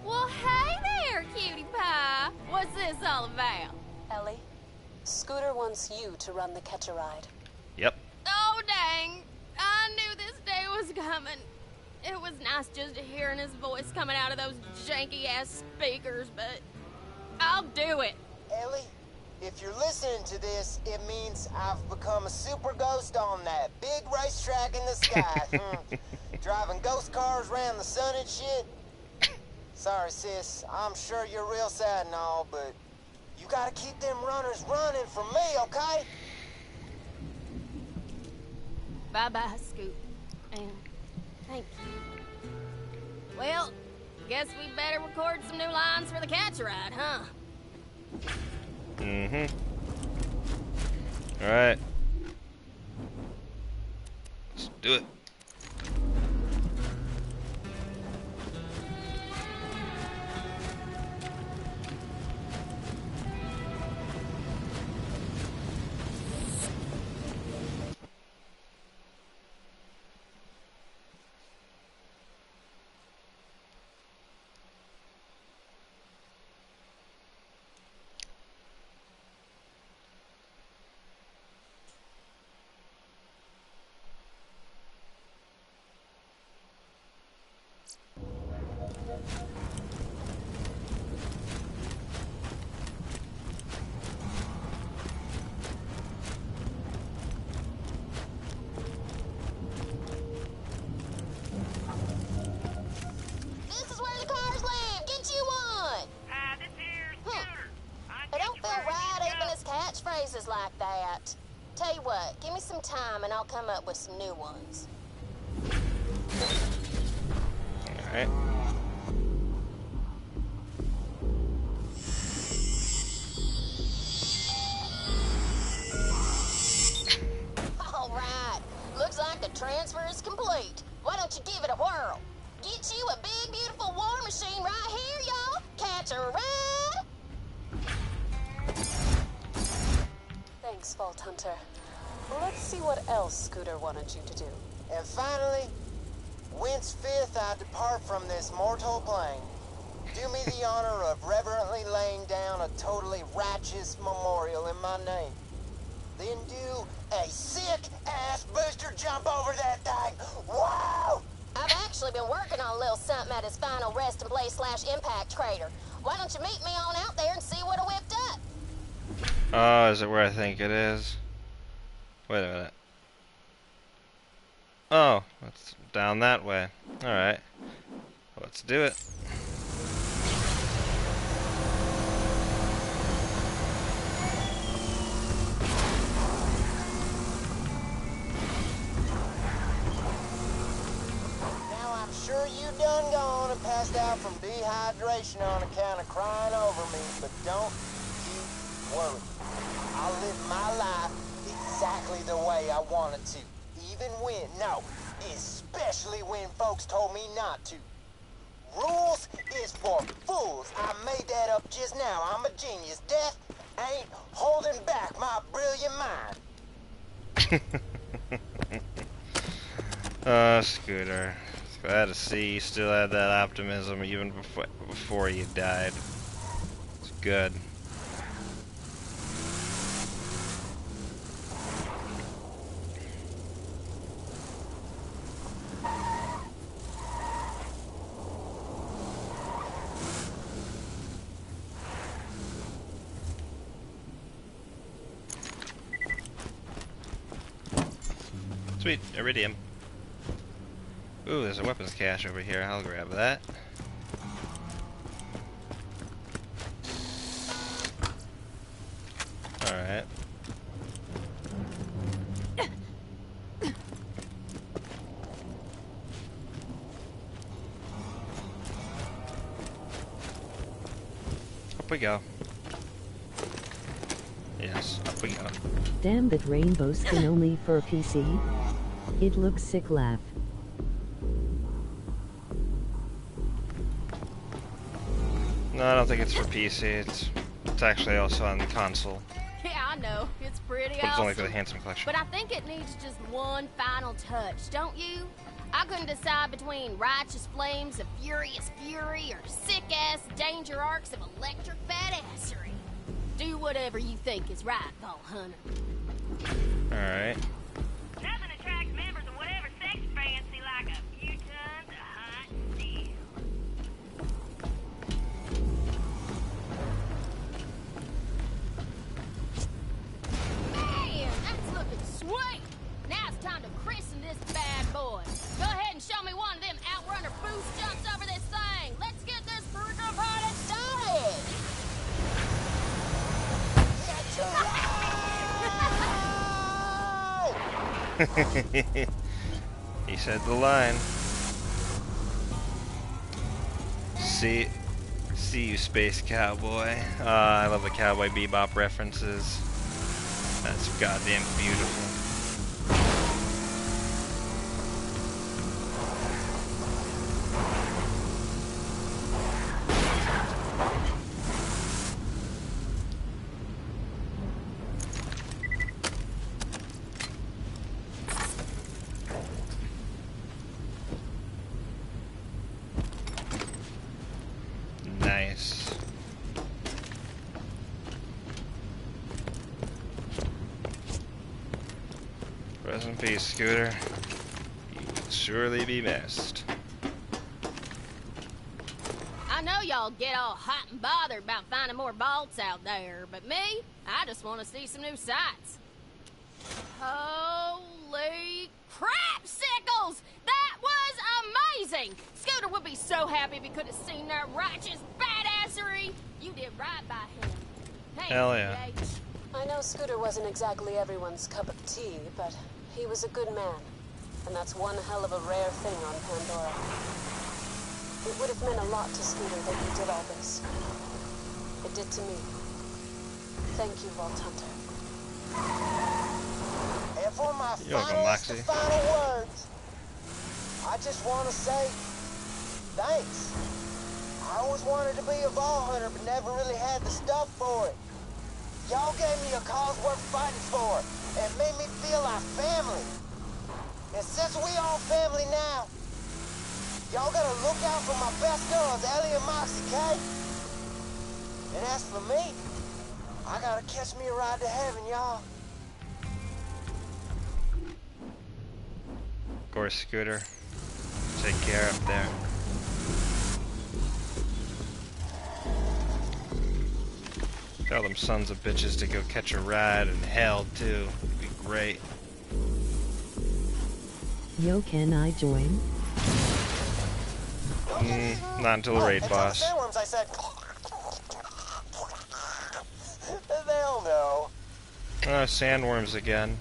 Well, hey there, cutie pie. What's this all about? Ellie, Scooter wants you to run the Catch-A-Ride. Yep. Oh, dang. I knew this day was coming. It was nice just hearing his voice coming out of those janky-ass speakers, but I'll do it. Ellie, if you're listening to this, it means I've become a super ghost on that big racetrack in the sky. Driving ghost cars around the sun and shit. Sorry, sis. I'm sure you're real sad and all, but you gotta keep them runners running for me, okay? Bye-bye, Scoot. And thank you. Well, guess we better record some new lines for the Catch-A-Ride, huh? Mm-hmm. Alright. Let's do it. This is where the cars live. Get you one. This here's Scooter. I don't feel right opening his catchphrases like that. Tell you what, give me some time and I'll come up with some new ones. Alright. All right. Looks like the transfer is complete. Why don't you give it a whirl? Get you a big, beautiful war machine right here, y'all. Catch a ride. Thanks, Vault Hunter. Let's see what else Scooter wanted you to do. And finally, whence fifth I depart from this mortal plane. Do me the honor of reverently laying down a totally righteous memorial in my name. Then do a sick-ass booster jump over that thing. Wow! I've actually been working on a little something at his final rest and play / impact crater. Why don't you meet me on out there and see what I whipped up? Oh, is it where I think it is? Wait a minute. Oh, it's down that way. Alright. Let's do it. Sure you done gone and passed out from dehydration on account of crying over me, but don't you worry. I'll live my life exactly the way I want it to. Even when, no, especially when folks told me not to. Rules is for fools. I made that up just now. I'm a genius. Death ain't holding back my brilliant mind. Scooter. Glad to see you still had that optimism even before you died. It's good. Sweet, iridium. Ooh, there's a weapons cache over here. I'll grab that. Alright. Up we go. Yes, up we go. Damn that rainbow skin only for PC. It looks sick, laugh. No, I don't think it's for PC. It's actually also on the console. Yeah, I know. It's pretty But it's awesome. only for the Handsome Collection. But I think it needs just one final touch, don't you? I couldn't decide between righteous flames of furious fury or sick-ass danger arcs of electric badassery. Do whatever you think is right, Vault Hunter. Alright. Nothing attracts members of whatever sex fancy like a few tons of hot steel. Man, that's looking sweet. Now it's time to christen this bad boy. Go ahead and show me one of them outrunner boost jumps over this thing. Let's get this freaking party started. He said the line. See you, space cowboy. I love the Cowboy Bebop references. That's goddamn beautiful. Nice. Rest in peace, Scooter. You will surely be missed. I know y'all get all hot and bothered about finding more vaults out there, but me, I just want to see some new sights. Holy crapsicles! That was amazing! Scooter would be so happy if he could have seen that righteous badassery. You did right by him. Hey, Hell yeah. H. I know Scooter wasn't exactly everyone's cup of tea, but he was a good man. And that's one hell of a rare thing on Pandora. It would have meant a lot to Scooter that he did all this. It did to me. Thank you, Vault Hunter. And for my You're welcome, finest Moxie. final words, just want to say thanks. I always wanted to be a ball hunter, but never really had the stuff for it. Y'all gave me a cause worth fighting for, and made me feel like family. And since we all family now, y'all gotta look out for my best girls, Ellie and Moxie, K. And as for me, I gotta catch me a ride to heaven, y'all. Of course, Scooter. Take care up there. Tell them sons of bitches to go catch a ride in hell, too. It'd be great. Yo, can I join? Not until the raid And tell the boss. sandworms I said. They'll know. Oh, sandworms again.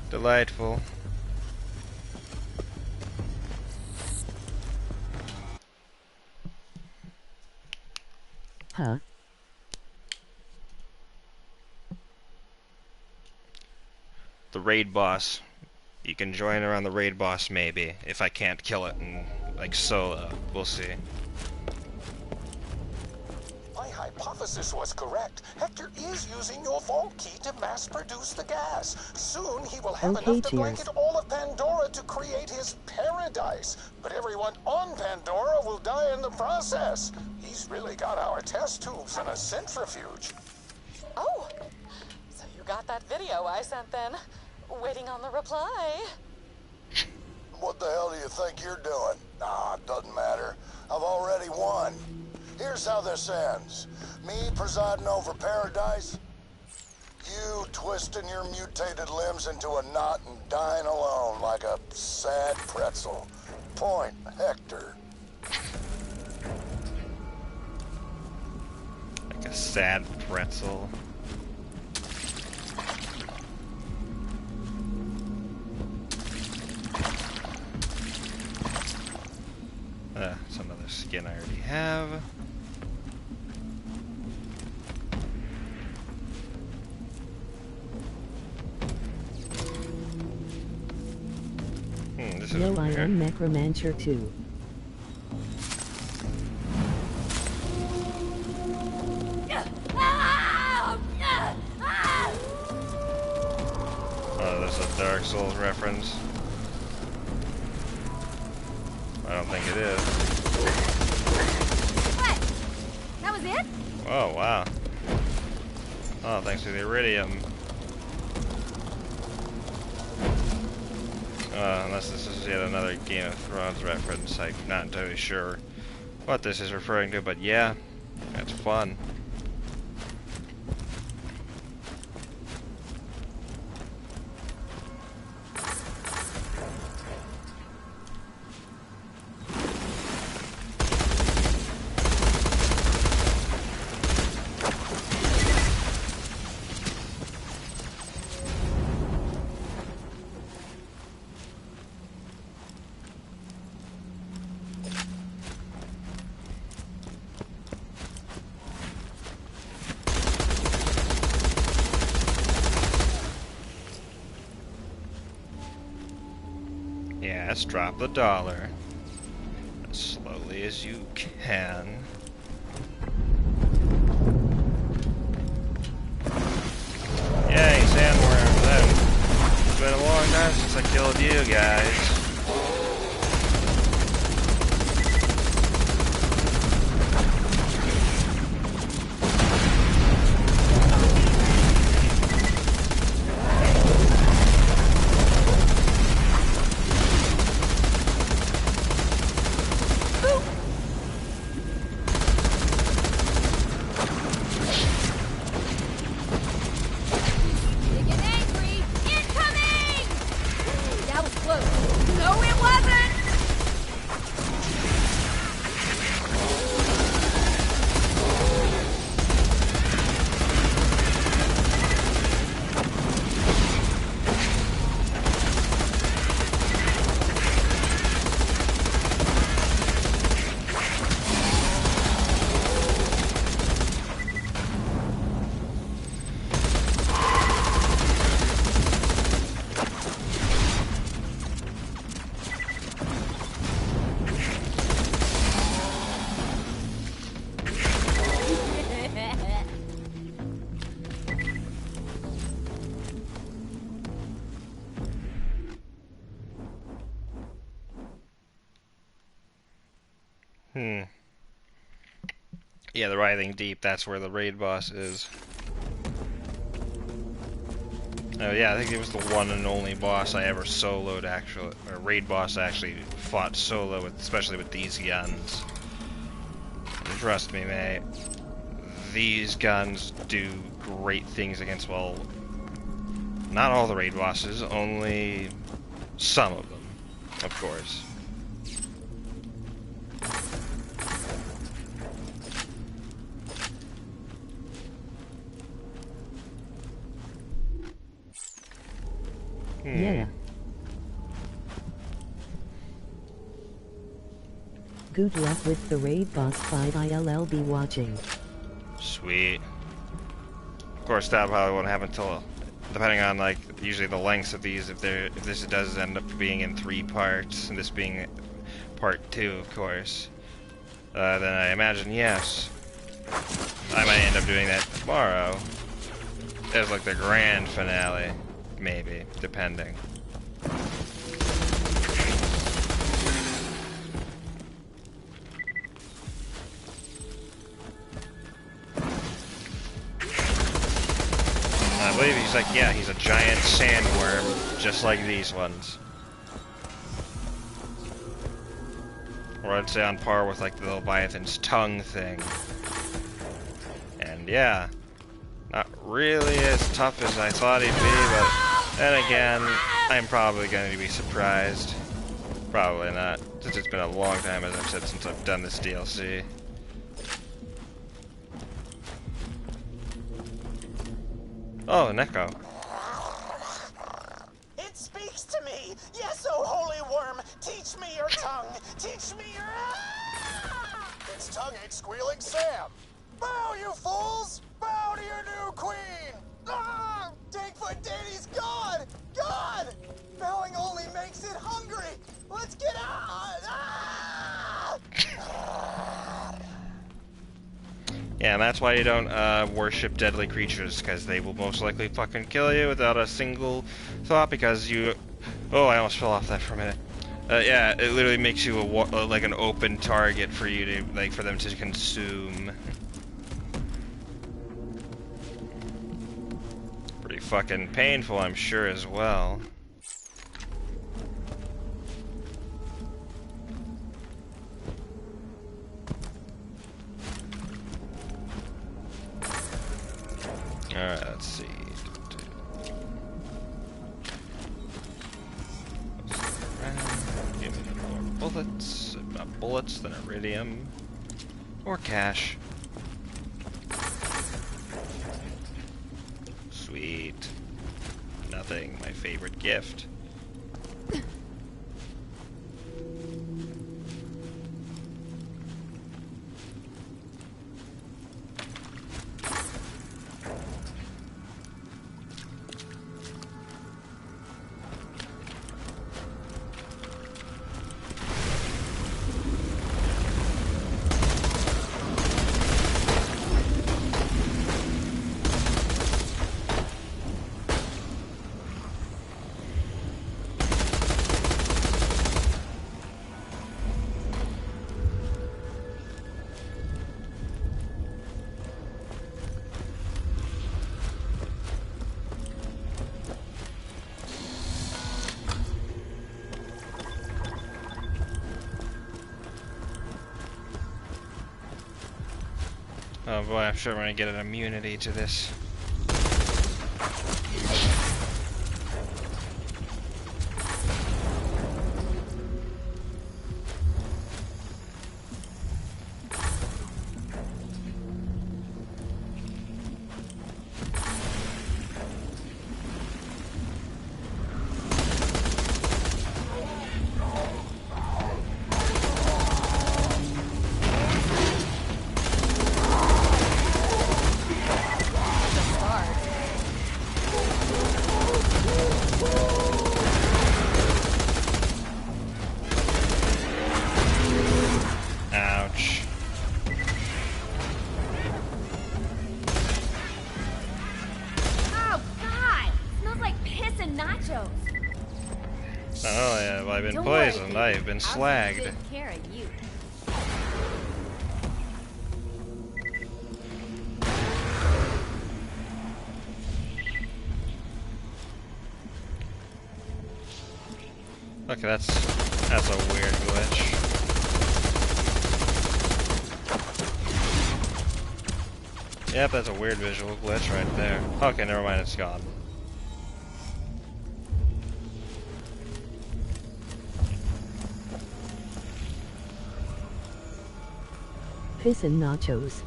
Delightful. Huh? The raid boss. You can join around the raid boss, maybe, if I can't kill it in, like, solo. We'll see. My hypothesis was correct. Hector is using your vault key to mass produce the gas. Soon he will have Okay, enough to cheers. blanket all of Pandora to create his paradise. But everyone on Pandora will die in the process. He's really got our test tubes in a centrifuge. Oh, so you got that video I sent then? Waiting on the reply. What the hell do you think you're doing? Nah, it doesn't matter. I've already won. Here's how this ends. Me presiding over paradise. You twisting your mutated limbs into a knot and dying alone like a sad pretzel. Point, Hector. Like a sad pretzel. It's another skin I already have. This is Yo, I weird. am Necromancer too. Oh, there's a Dark Souls reference. I don't think it is. What? That was it? Oh, wow. Oh, thanks to the Iridium. Unless this is yet another Game of Thrones reference. I'm not entirely sure what this is referring to, but yeah, that's fun. Yes, drop the dollar. As slowly as you can. Yay, sandworms. It's been a long time since I killed you guys. They get angry. Incoming! That was close. Yeah, the Writhing Deep, that's where the raid boss is. Oh yeah, I think it was the one and only boss I ever soloed, actually, or raid boss I actually fought solo with, especially with these guns. And trust me, mate, these guns do great things against, well, not all the raid bosses, only some of them, of course. Yeah. Good luck with the raid boss fight. I'll be watching. Sweet. Of course, that probably won't happen until, depending on like usually the lengths of these. If this does end up being in 3 parts, and this being part 2, of course, then I imagine yes, I might end up doing that tomorrow as like the grand finale, maybe, depending. I believe he's like, yeah, he's a giant sandworm, just like these ones. Or I'd say on par with like the Leviathan's tongue thing. And yeah, not really as tough as I thought he'd be, but then again, I'm probably going to be surprised. Probably not, since it's been a long time, as I've said, since I've done this DLC. Oh, an echo. It speaks to me. Yes, oh holy worm, teach me your tongue. Teach me your... Its tongue ain't squealing, Sam. Bow, you fools! Bow to your new queen! Ah! Dankfoot Danny's gone! Gone! Bowing only makes it hungry! Let's get out! Ah! Yeah, and that's why you don't worship deadly creatures, because they will most likely fucking kill you without a single thought, because you... Oh, I almost fell off that for a minute. Yeah, it literally makes you like an open target for you to, like, for them to consume. Pretty fucking painful, I'm sure, as well. Alright, let's see. Give me more bullets. If not bullets, then iridium. Or cash. Sweet. Nothing. My favorite gift. Oh boy, I'm sure I'm gonna get an immunity to this. nachos. Oh yeah, well, I've been Don't worry, poisoned. Pete. I've been I'll slagged. take care of you. Okay, that's a weird glitch. Yep, that's a weird visual glitch right there. Okay, never mind, it's gone. Piss and nachos.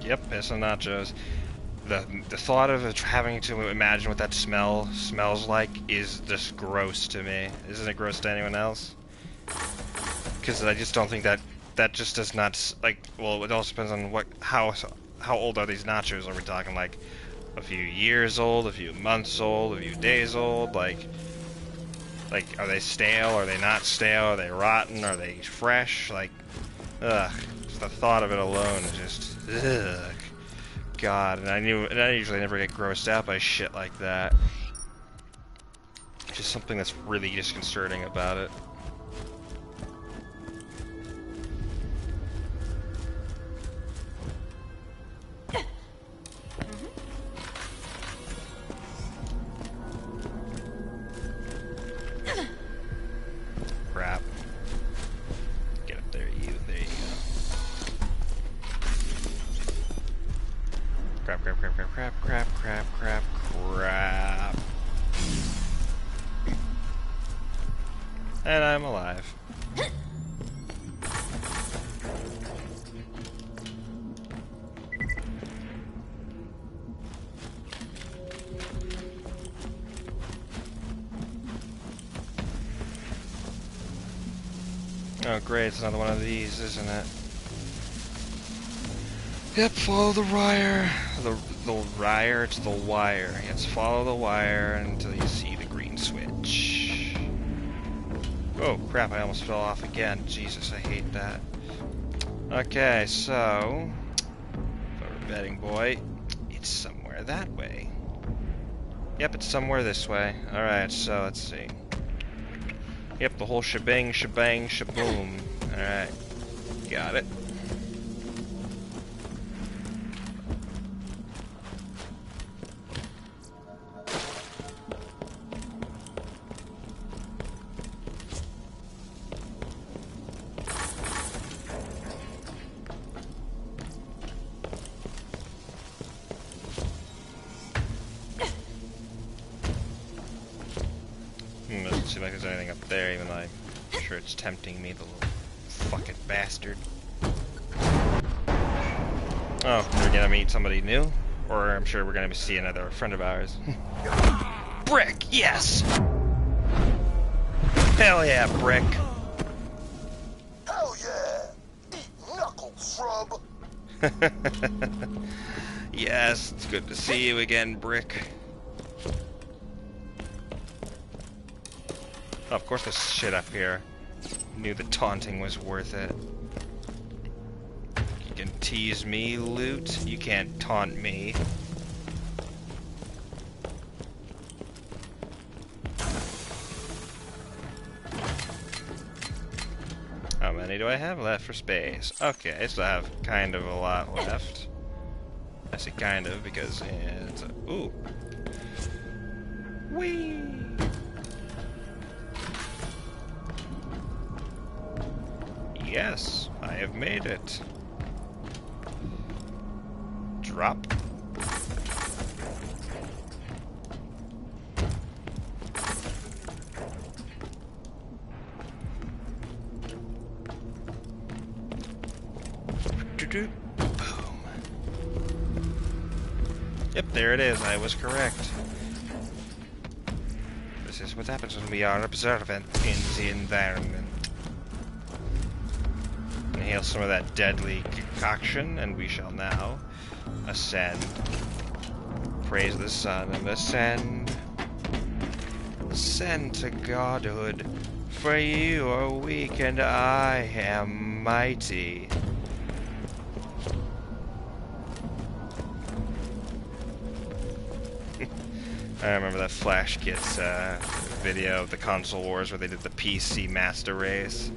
Yep, piss and nachos. The thought of having to imagine what that smells like is just gross to me. Isn't it gross to anyone else? Because I just don't think that just does not, like, well, it also depends on how old are these nachos? Are we talking like a few years old, a few months old, a few days old? Like are they stale? Are they not stale? Are they rotten? Are they fresh? Like, ugh. Just the thought of it alone is just, ugh. God, and I usually never get grossed out by shit like that. Just something that's really disconcerting about it. Crap. Get up there, you. There you go. Crap, crap, crap, crap, crap, crap, crap, crap, crap. And I'm alive. Oh great, it's another one of these, isn't it? Yep, follow the wire. The wire to the wire. Yes, follow the wire until you see the green switch. Oh crap, I almost fell off again. Jesus, I hate that. Okay, so for a betting boy, it's somewhere that way. Yep, it's somewhere this way. Alright, so let's see. Yep, the whole shebang, shaboom. Alright, got it. Doesn't seem like there's anything up there, even though I'm sure it's tempting me, the little fucking bastard. Oh, we're gonna meet somebody new? Or I'm sure we're gonna see another friend of ours. Brick! Yes! Hell yeah, Brick! Hell yeah! Eat knuckles, shrub! Yes, it's good to see you again, Brick. Oh, of course there's shit up here. Knew the taunting was worth it. You can tease me, loot. You can't taunt me. How many do I have left for space? Okay, so I have kind of a lot left. I say kind of because it's a... Ooh. Whee! Yes, I have made it. Drop. Boom. Yep, there it is. I was correct. This is what happens when we are observant in the environment. Inhale some of that deadly concoction, and we shall now ascend. Praise the sun and ascend. Ascend to godhood, for you are weak and I am mighty. I remember that Flash Gets video of the console wars where they did the PC master race,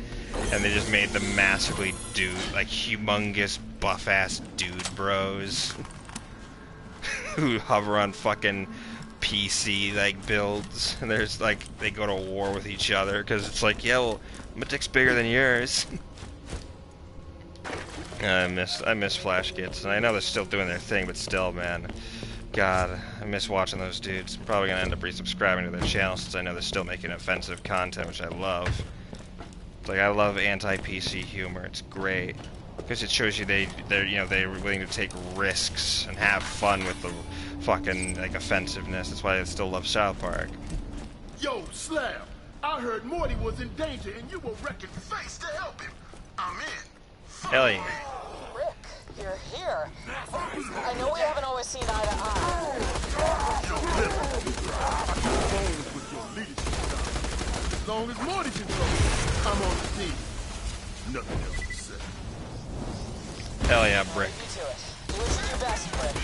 and they just made them massively like humongous buff-ass dude bros who hover on fucking PC like builds, and there's like they go to war with each other because it's like, yeah, well, my dick's bigger than yours. I miss Flash Kids, and I know they're still doing their thing, but still, man, God, I miss watching those dudes. I'm probably gonna end up resubscribing to their channel since I know they're still making offensive content, which I love. It's like I love anti-PC humor. It's great because it shows you they're willing to take risks and have fun with the fucking like offensiveness. That's why I still love South Park. Yo, Slab, I heard Morty was in danger and you were wrecking face to help him. I'm in. Hell yeah. Rick, you're here. I know we haven't always seen eye to eye. As long as Morty's in trouble, I'm on the team. Nothing else to say. Hell yeah, Brick. Beat you to it. Do what you do best, Rick.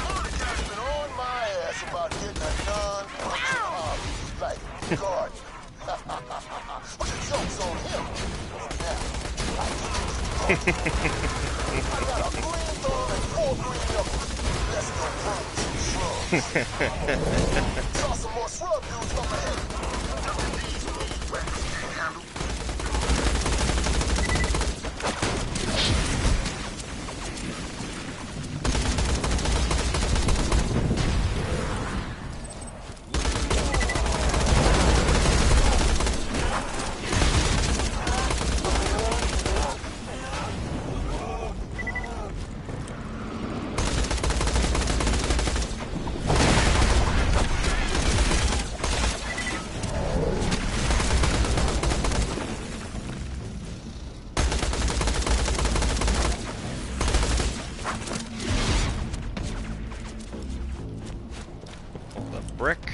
Mordecai's been on my ass about getting a non-functional hobby, like gardening. But the joke's on him. Now, I got a green thumb and 4 green knuckles. Let's go prune some shrubs. Saw some more shrub dudes up ahead. Nothing these weed whackers can't handle. Brick.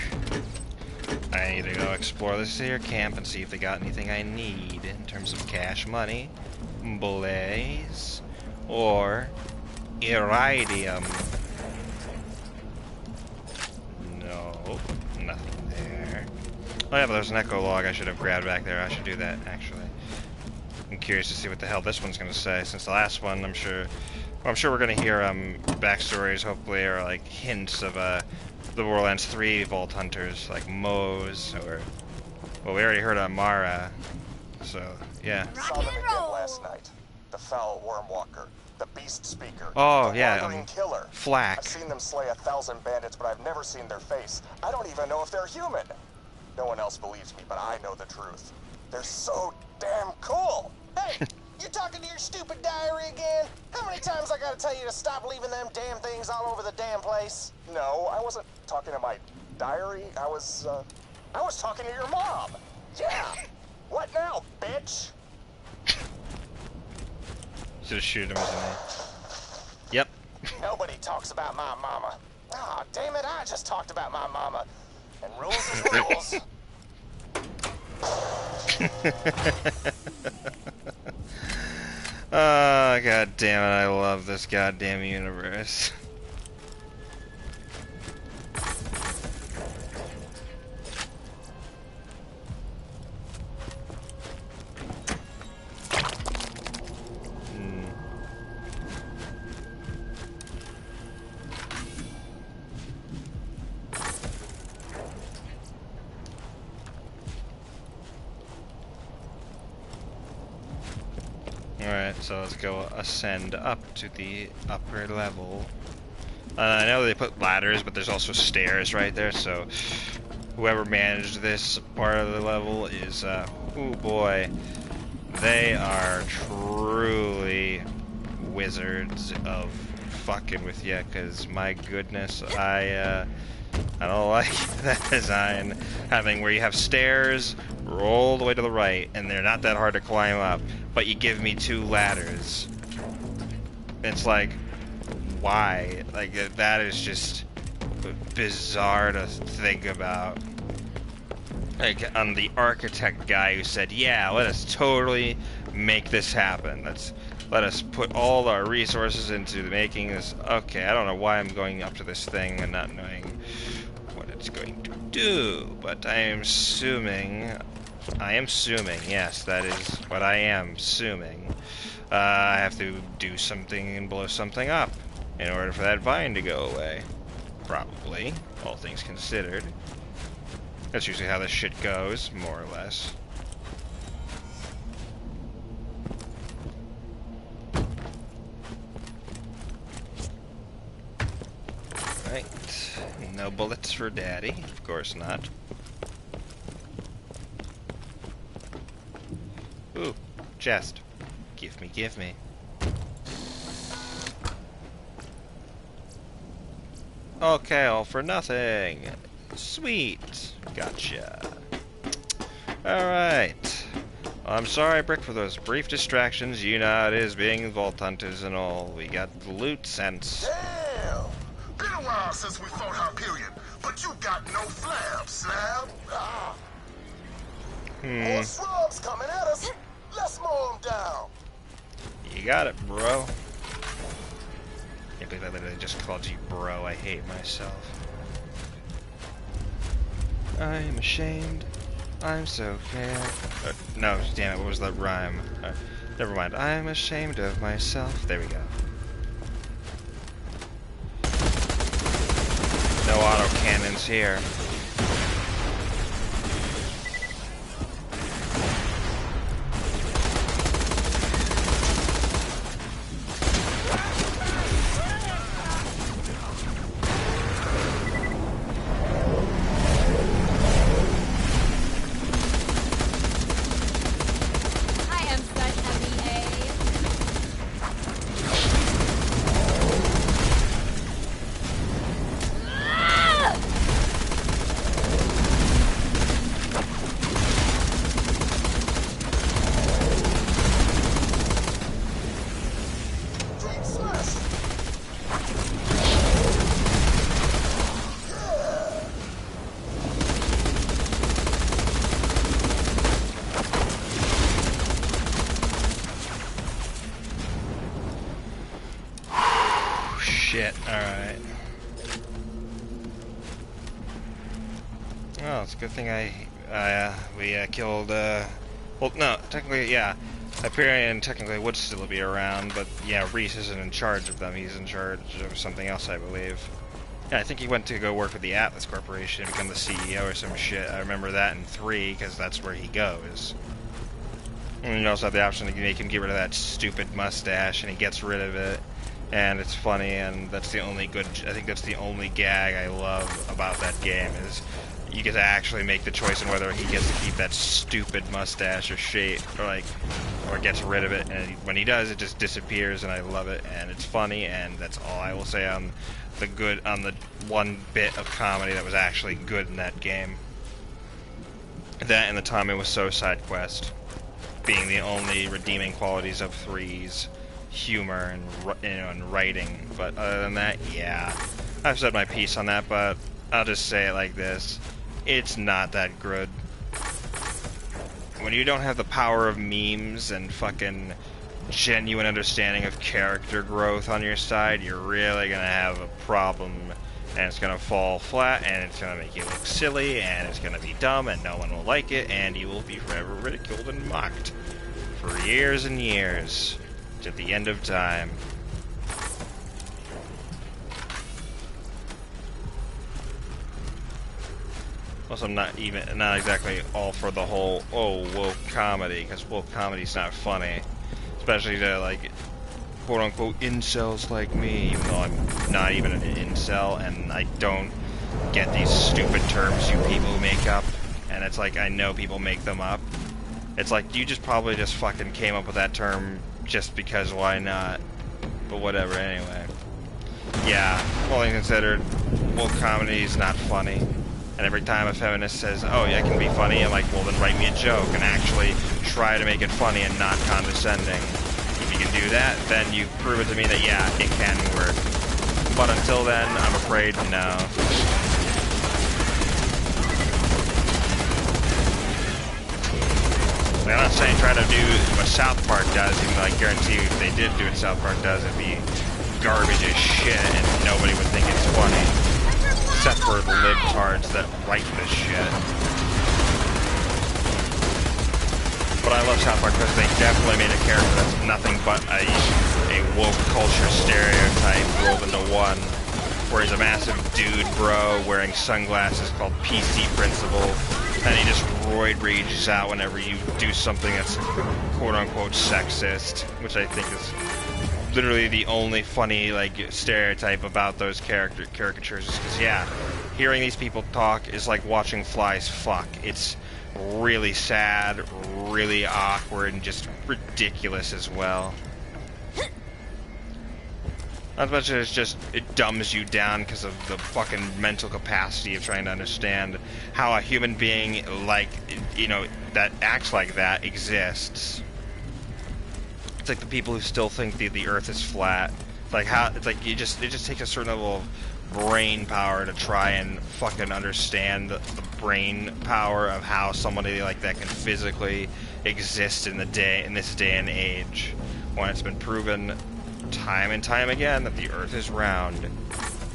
I need to go explore this here camp and see if they got anything I need in terms of cash money, blaze, or iridium. No, nothing there. Oh yeah, but there's an echo log I should have grabbed back there. I should do that, actually. I'm curious to see what the hell this one's gonna say, since the last one, I'm sure we're gonna hear backstories, hopefully, or like hints of the Borderlands 3 Vault Hunters, like Moe's, or, well, we already heard of Mara, so, yeah. Saw them again last night. The foul wormwalker, the beast speaker, Oh, the yeah, wandering killer. Flack. I've seen them slay 1,000 bandits, but I've never seen their face. I don't even know if they're human. No one else believes me, but I know the truth. They're so damn cool. Hey, you talking to your stupid diary again? How many times I gotta tell you to stop leaving them damn things all over the damn place? No, I wasn't talking to my diary. I was talking to your mom. Yeah. What now, bitch? Should shoot him as a name. Yep. Nobody talks about my mama. Ah, damn it, I just talked about my mama. And rules is rules. Oh, god damn it, I love this goddamn universe. Alright, so let's go ascend up to the upper level. I know they put ladders, but there's also stairs right there, so whoever managed this part of the level is, oh boy, they are truly wizards of fucking with you, because my goodness, I don't like that design, having where you have stairs, roll all the way to the right, and they're not that hard to climb up, but you give me 2 ladders. It's like, why? Like, that is just bizarre to think about. Like, I'm the architect guy who said, yeah, let us totally make this happen. Let us put all our resources into making this. Okay, I don't know why I'm going up to this thing and not knowing what it's going to do, but I am assuming, yes, that is what I am assuming. I have to do something and blow something up in order for that vine to go away. Probably, all things considered. That's usually how this shit goes, more or less. Right. No bullets for Daddy. Of course not. Ooh, chest. Give me, give me. Okay, all for nothing. Sweet. Gotcha. Alright. I'm sorry, Brick, for those brief distractions. You know how it is being vault hunters and all. We got loot sense. Damn! Been a while since we fought Hyperion, but you got no flab, Slab. Ah. More shrubs coming at us. Let's mow them down. You got it, bro. I believe I literally just called you bro. I hate myself. I'm ashamed. I'm so scared. No, damn it, what was that rhyme? Never mind. I'm ashamed of myself. There we go. No auto cannons here. Shit, alright. Oh, it's a good thing we killed, well, no, technically, yeah, Hyperion technically would still be around, but yeah, Reese isn't in charge of them, he's in charge of something else, I believe. Yeah, I think he went to go work with the Atlas Corporation and become the CEO or some shit. I remember that in 3, because that's where he goes. And you also have the option to make him get rid of that stupid mustache, and he gets rid of it. And it's funny, and that's the only good, I think that's the only gag I love about that game, is you get to actually make the choice on whether he gets to keep that stupid mustache or shape, or gets rid of it, and when he does, it just disappears, and I love it, and it's funny, and that's all I will say on the one bit of comedy that was actually good in that game. That and the time it was so side quest, being the only redeeming qualities of 3's humor and writing. But other than that, yeah, I've said my piece on that, but I'll just say it like this: it's not that good. When you don't have the power of memes and fucking genuine understanding of character growth on your side, you're really gonna have a problem, and it's gonna fall flat, and it's gonna make you look silly, and it's gonna be dumb, and no one will like it, and you will be forever ridiculed and mocked for years and years. At the end of time. Also, I'm not exactly all for the whole woke comedy, because woke comedy's not funny, especially to like quote unquote incels like me, even though I'm not even an incel, and I don't get these stupid terms you people make up. And it's like, I know people make them up. It's like, you just probably just fucking came up with that term just because, why not? But whatever, anyway. Yeah, all things considered, woke comedy is not funny. And every time a feminist says, oh yeah, it can be funny, I'm like, well then write me a joke and actually try to make it funny and not condescending. If you can do that, then you prove it to me that yeah, it can work. But until then, I'm afraid no. I'm not saying try to do what South Park does, even though I guarantee you if they did do what South Park does, it'd be garbage as shit and nobody would think it's funny. Except for the libtards that write this shit. But I love South Park because they definitely made a character that's nothing but a woke culture stereotype rolled into one. where he's a massive dude bro wearing sunglasses called PC Principal, and he just roid rages out whenever you do something that's quote-unquote sexist, which I think is literally the only funny, like, stereotype about those caricatures, is because, yeah, hearing these people talk is like watching flies fuck. It's really sad, really awkward, and just ridiculous as well. Not much as just, it dumbs you down because of the fucking mental capacity of trying to understand how a human being, like, you know, that acts like that exists. It's like the people who still think the Earth is flat. It's like how, it's like it just takes a certain level of brain power to try and fucking understand the brain power of how somebody like that can physically exist in this day and age, when it's been proven time and time again that the Earth is round.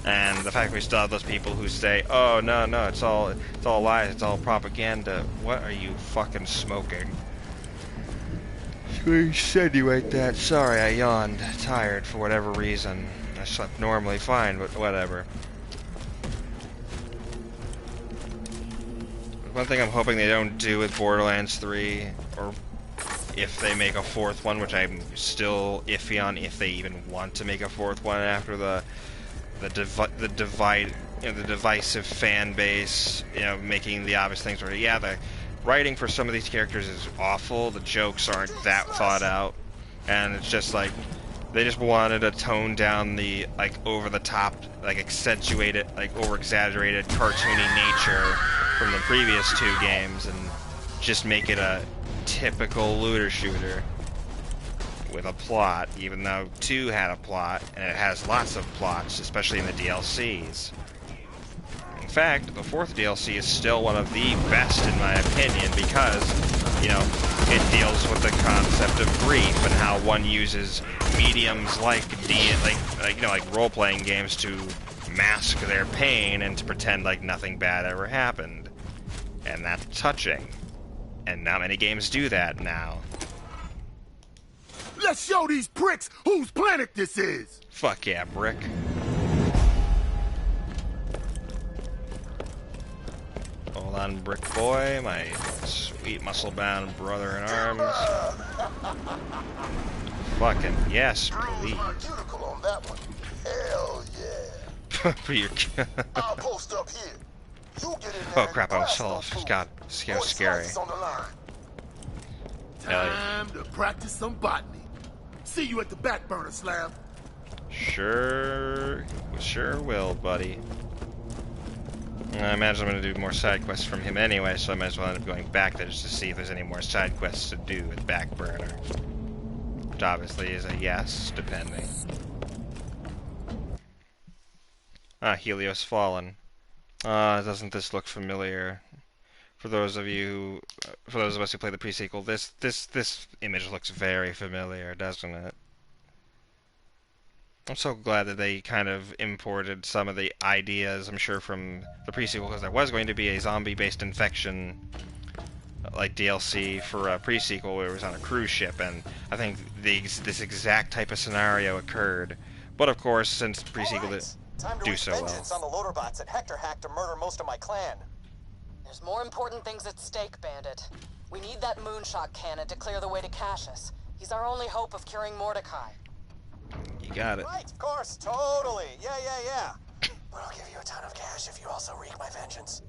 And the fact we still have those people who say, "Oh no, it's all lies, it's all propaganda." What are you fucking smoking? You insinuate that. Sorry, I yawned. Tired for whatever reason. I slept normally fine, but whatever. One thing I'm hoping they don't do with Borderlands 3, or if they make a fourth one, which I'm still iffy on if they even want to make a fourth one after the divisive fan base, you know, making the obvious things where, yeah, the writing for some of these characters is awful, the jokes aren't that thought out, and it's just like they just wanted to tone down the, like, over-the-top, like, accentuated, like, over-exaggerated, cartoony nature from the previous two games and just make it a typical looter shooter with a plot, even though 2 had a plot, and it has lots of plots, especially in the DLCs. In fact, the 4th DLC is still one of the best in my opinion because, you know, it deals with the concept of grief and how one uses mediums like role-playing games to mask their pain and to pretend like nothing bad ever happened. And that's touching. And not many games do that now. Let's show these pricks whose planet this is! Fuck yeah, Brick. Hold on, Brick Boy, my sweet muscle-bound brother in arms. Fucking yes, please. On that one. Hell yeah. For your I'll post up here. You get in there. Oh crap, I was so off. Scary. Time to practice some botany. See you at the back burner, Slab. Sure will, buddy. I imagine I'm going to do more side quests from him anyway, so I might as well end up going back there just to see if there's any more side quests to do with Backburner. Which obviously is a yes, depending. Ah, Helios Fallen. Doesn't this look familiar? For those of us who play the pre-sequel, this image looks very familiar, doesn't it? I'm so glad that they kind of imported some of the ideas, I'm sure, from the pre-sequel, because there was going to be a zombie-based infection, like DLC for a pre-sequel where it was on a cruise ship, and I think this exact type of scenario occurred. But of course, since pre-sequel didn't do so well. On the loader bots that Hector hacked to murder most of my clan. There's more important things at stake, Bandit. We need that moonshot cannon to clear the way to Cassius. He's our only hope of curing Mordecai. You got it. Right, of course, totally. Yeah. But I'll give you a ton of cash if you also wreak my vengeance.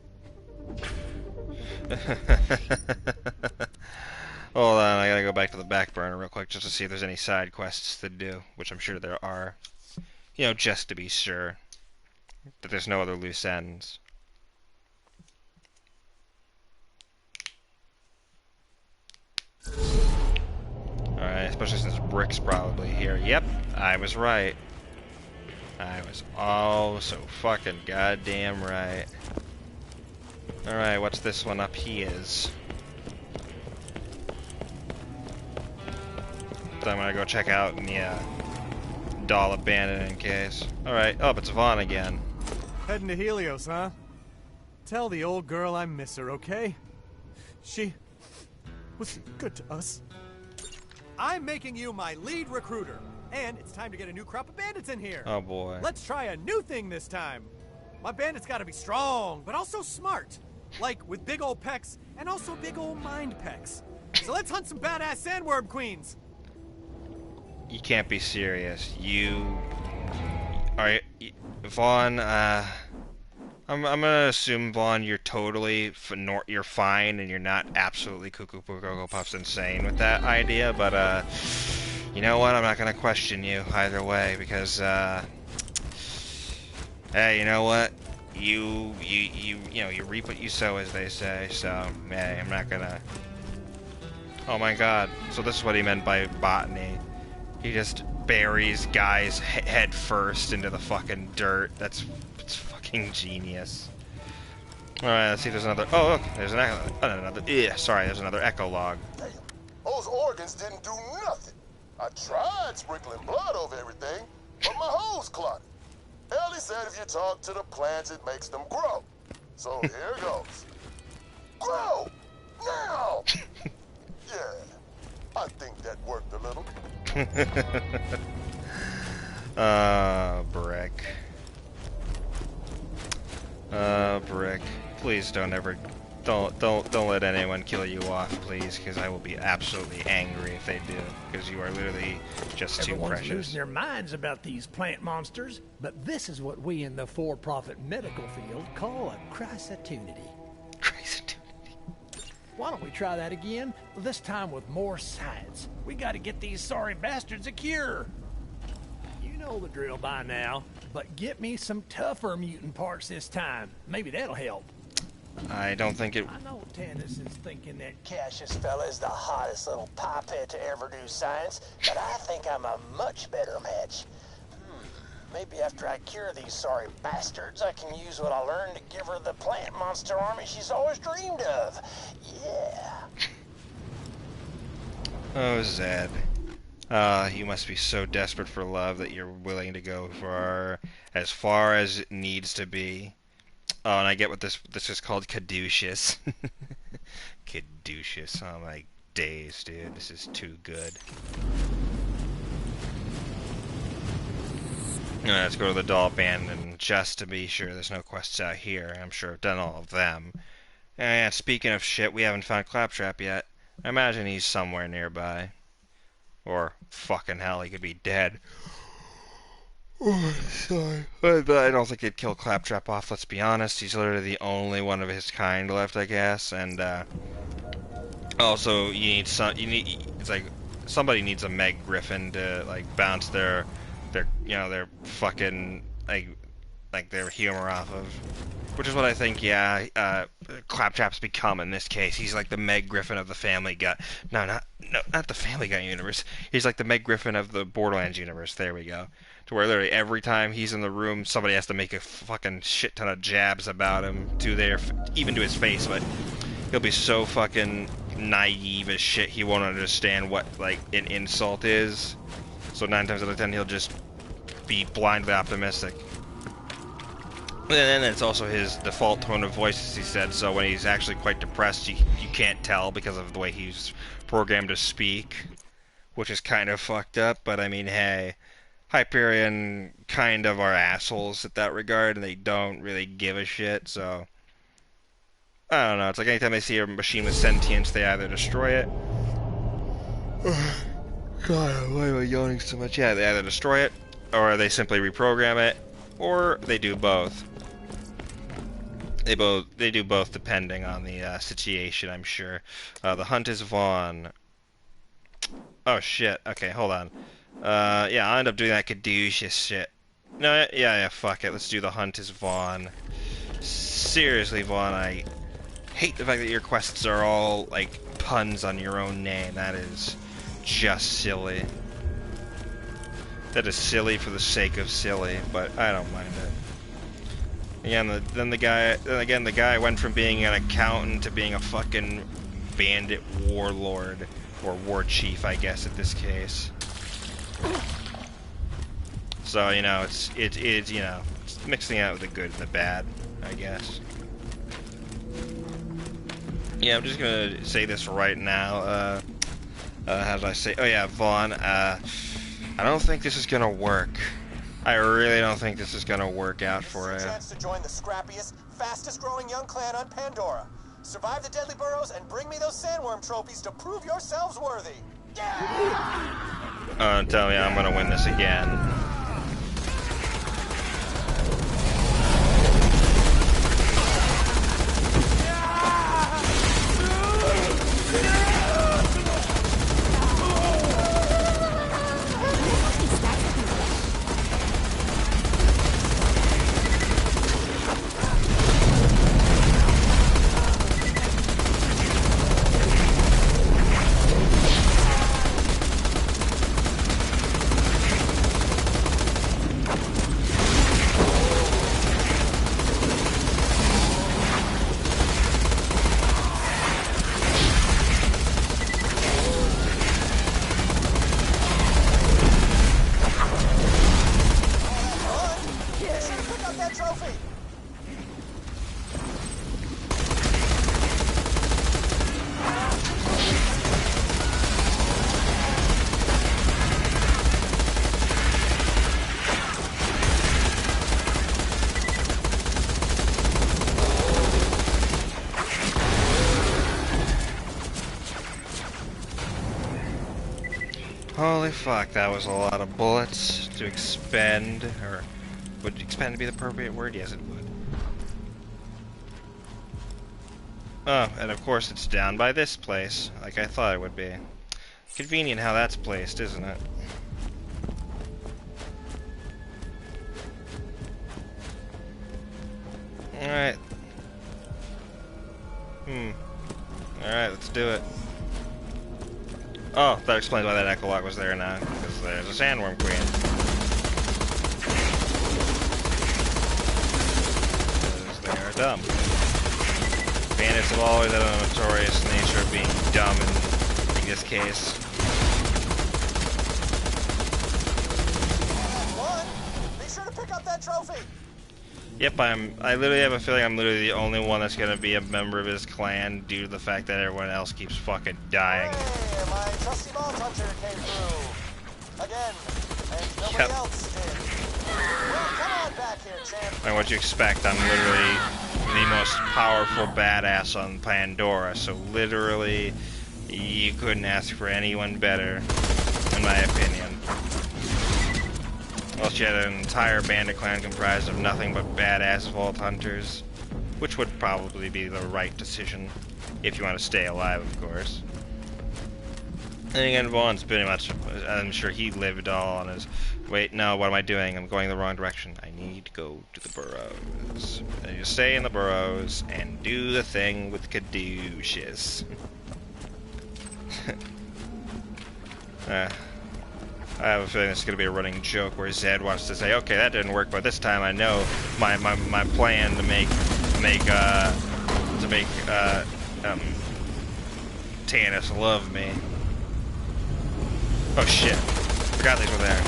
Hold on, I gotta go back to the back burner real quick just to see if there's any side quests to do, which I'm sure there are. You know, just to be sure that there's no other loose ends. Alright, especially since Brick's probably here. Yep, I was right. I was all so fucking goddamn right. Alright, what's this one up here is? So I'm gonna go check out and doll abandoned in case. Alright, oh, it's Vaughn again. Heading to Helios, huh? Tell the old girl I miss her, okay? She was good to us. I'm making you my lead recruiter. And it's time to get a new crop of bandits in here. Oh boy. Let's try a new thing this time. My bandits gotta be strong, but also smart. Like with big old pecs and also big old mind pecs. So let's hunt some badass sandworm queens. You can't be serious. Alright, Vaughn, I'm gonna assume, Vaughn, you're totally, you're fine and you're not absolutely cuckoo Cocoa Puffs insane with that idea, but, you know what, I'm not gonna question you either way, because, hey, you know what, you know, you reap what you sow, as they say, so, hey, I'm not gonna, oh my god, so this is what he meant by botany. He just buries guys head first into the fucking dirt. It's fucking genius. Alright, let's see if there's another. Oh, look, there's another. Yeah, sorry, there's another echo log. Damn, those organs didn't do nothing. I tried sprinkling blood over everything, but my hose clotted. Ellie said if you talk to the plants, it makes them grow. So here goes. Grow! Now! Yeah, I think that worked a little. Brick. Brick. Please don't let anyone kill you off, please, because I will be absolutely angry if they do, because you are literally just too Everyone's precious. losing their minds about these plant monsters, but this is what we in the for-profit medical field call a chrysoptunity. Why don't we try that again? This time with more science. We gotta get these sorry bastards a cure. You know the drill by now, but get me some tougher mutant parts this time. Maybe that'll help. I don't think it... I know Tannis is thinking that Cassius fella is the hottest little pipette to ever do science, but I think I'm a much better match. Maybe after I cure these sorry bastards, I can use what I learned to give her the plant monster army she's always dreamed of. Yeah. Oh, Zed. You must be so desperate for love that you're willing to go as far as it needs to be. Oh, and I get what this is called, caduceus. Caduceus. Oh my days, dude. This is too good. Let's go to the doll abandon just to be sure there's no quests out here. I'm sure I've done all of them. And speaking of shit, we haven't found Claptrap yet. I imagine he's somewhere nearby. Or, fucking hell, he could be dead. Oh, sorry. But I don't think they'd kill Claptrap off, let's be honest. He's literally the only one of his kind left, I guess. And, also, it's like, somebody needs a Meg Griffin to, like, bounce their fucking, like their humor off of. Which is what I think, yeah, Claptrap's become in this case. He's like the Meg Griffin of the Family Guy. No, not the Family Guy universe. He's like the Meg Griffin of the Borderlands universe. There we go. To where literally every time he's in the room, somebody has to make a fucking shit ton of jabs about him even to his face, but he'll be so fucking naive as shit he won't understand what, like, an insult is. So 9 times out of 10 he'll just be blindly optimistic. And then it's also his default tone of voice, as he said, so when he's actually quite depressed, you can't tell because of the way he's programmed to speak, which is kind of fucked up, but I mean, hey, Hyperion kind of are assholes at that regard, and they don't really give a shit, so... I don't know, it's like anytime they see a machine with sentience, they either destroy it... God, why am I yawning so much? Yeah, they either destroy it, or they simply reprogram it, or they do both. They do both depending on the situation, I'm sure. The hunt is Vaughn. Oh shit. Okay, hold on. Yeah, I'll end up doing that caduceus shit. No, yeah, fuck it. Let's do the hunt is Vaughn. Seriously, Vaughn, I hate the fact that your quests are all, like, puns on your own name. That is just silly. That is silly for the sake of silly, but I don't mind it. Again, then again, the guy went from being an accountant to being a fucking bandit warlord, or war chief, I guess, in this case. So, you know, it's you know, it's mixing out the good and the bad, I guess. Yeah, I'm just gonna say this right now. How did I say? Oh yeah, Vaughn. I don't think this is gonna work. I really don't think this is gonna work out for This is you. your chance to join the scrappiest, fastest-growing young clan on Pandora. Survive the deadly burrows and bring me those sandworm trophies to prove yourselves worthy. Tell me I'm gonna win this again. Holy fuck, that was a lot of bullets to expend, or would expend be the appropriate word? Yes, it would. Oh, and of course it's down by this place, like I thought it would be. Convenient how that's placed, isn't it? Alright. Alright, let's do it. Oh, that explains why that echolog was there now, because there's a sandworm queen. Because they are dumb. Bandits have always had a notorious nature of being dumb in this case. Be sure to pick up that trophy. Yep, I literally have a feeling I'm literally the only one that's gonna be a member of his clan due to the fact that everyone else keeps fucking dying. Hey, my trusty vault hunter came through. Again. And nobody else did. Well, come on back here, champ. And what you expect, I'm literally the most powerful badass on Pandora, so literally you couldn't ask for anyone better, in my opinion. Unless you had an entire bandit clan comprised of nothing but badass vault hunters, which would probably be the right decision, if you want to stay alive, of course. And again, Vaughn's pretty much, I'm sure he lived all on his, wait, no, what am I doing? I'm going the wrong direction. I need to go to the burrows. And you stay in the burrows and do the thing with caduceus. I have a feeling this is going to be a running joke where Zed wants to say, okay, that didn't work, but this time I know my plan to make Tannis love me. Oh shit, forgot these were there.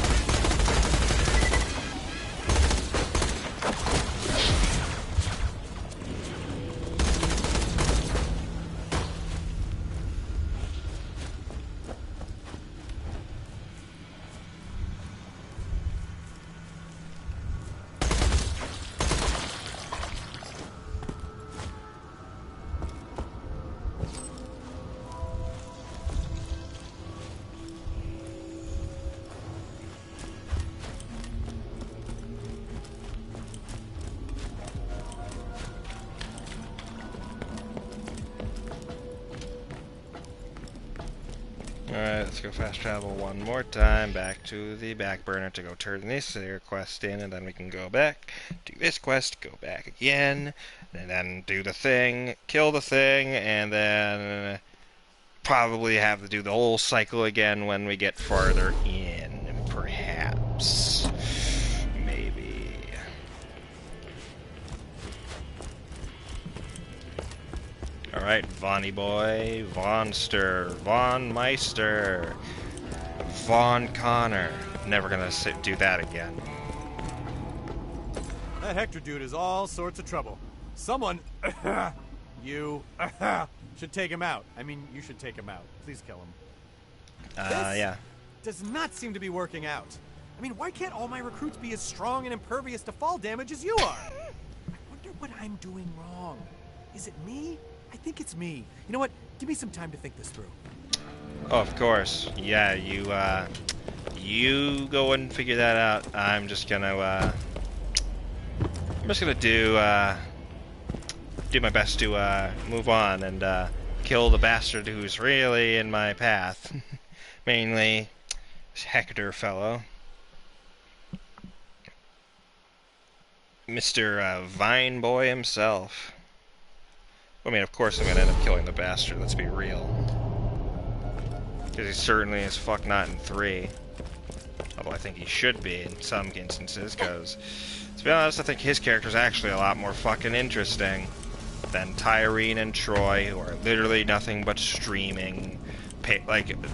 Alright, let's go fast travel one more time back to the back burner to go turn this quest in, and then we can go back, do this quest, go back again, and then do the thing, kill the thing, and then probably have to do the whole cycle again when we get farther in, perhaps. Maybe. Alright, Vonny boy, Vonster, Von Meister, Von Connor. Never gonna do that again. That Hector dude is all sorts of trouble. Someone, you, should take him out. I mean, you should take him out. Please kill him. Yeah. does not seem to be working out. I mean, why can't all my recruits be as strong and impervious to fall damage as you are? I wonder what I'm doing wrong. Is it me? I think it's me. You know what? Give me some time to think this through. Oh, of course. Yeah, you go and figure that out. I'm just gonna do my best to move on and kill the bastard who's really in my path. Mainly this Hector fellow. Mr. Vine Boy himself. I mean, of course I'm gonna end up killing the bastard, let's be real. Because he certainly is fuck not in 3. Although I think he should be in some instances, because, to be honest, I think his character is actually a lot more fucking interesting than Tyrene and Troy, who are literally nothing but streaming,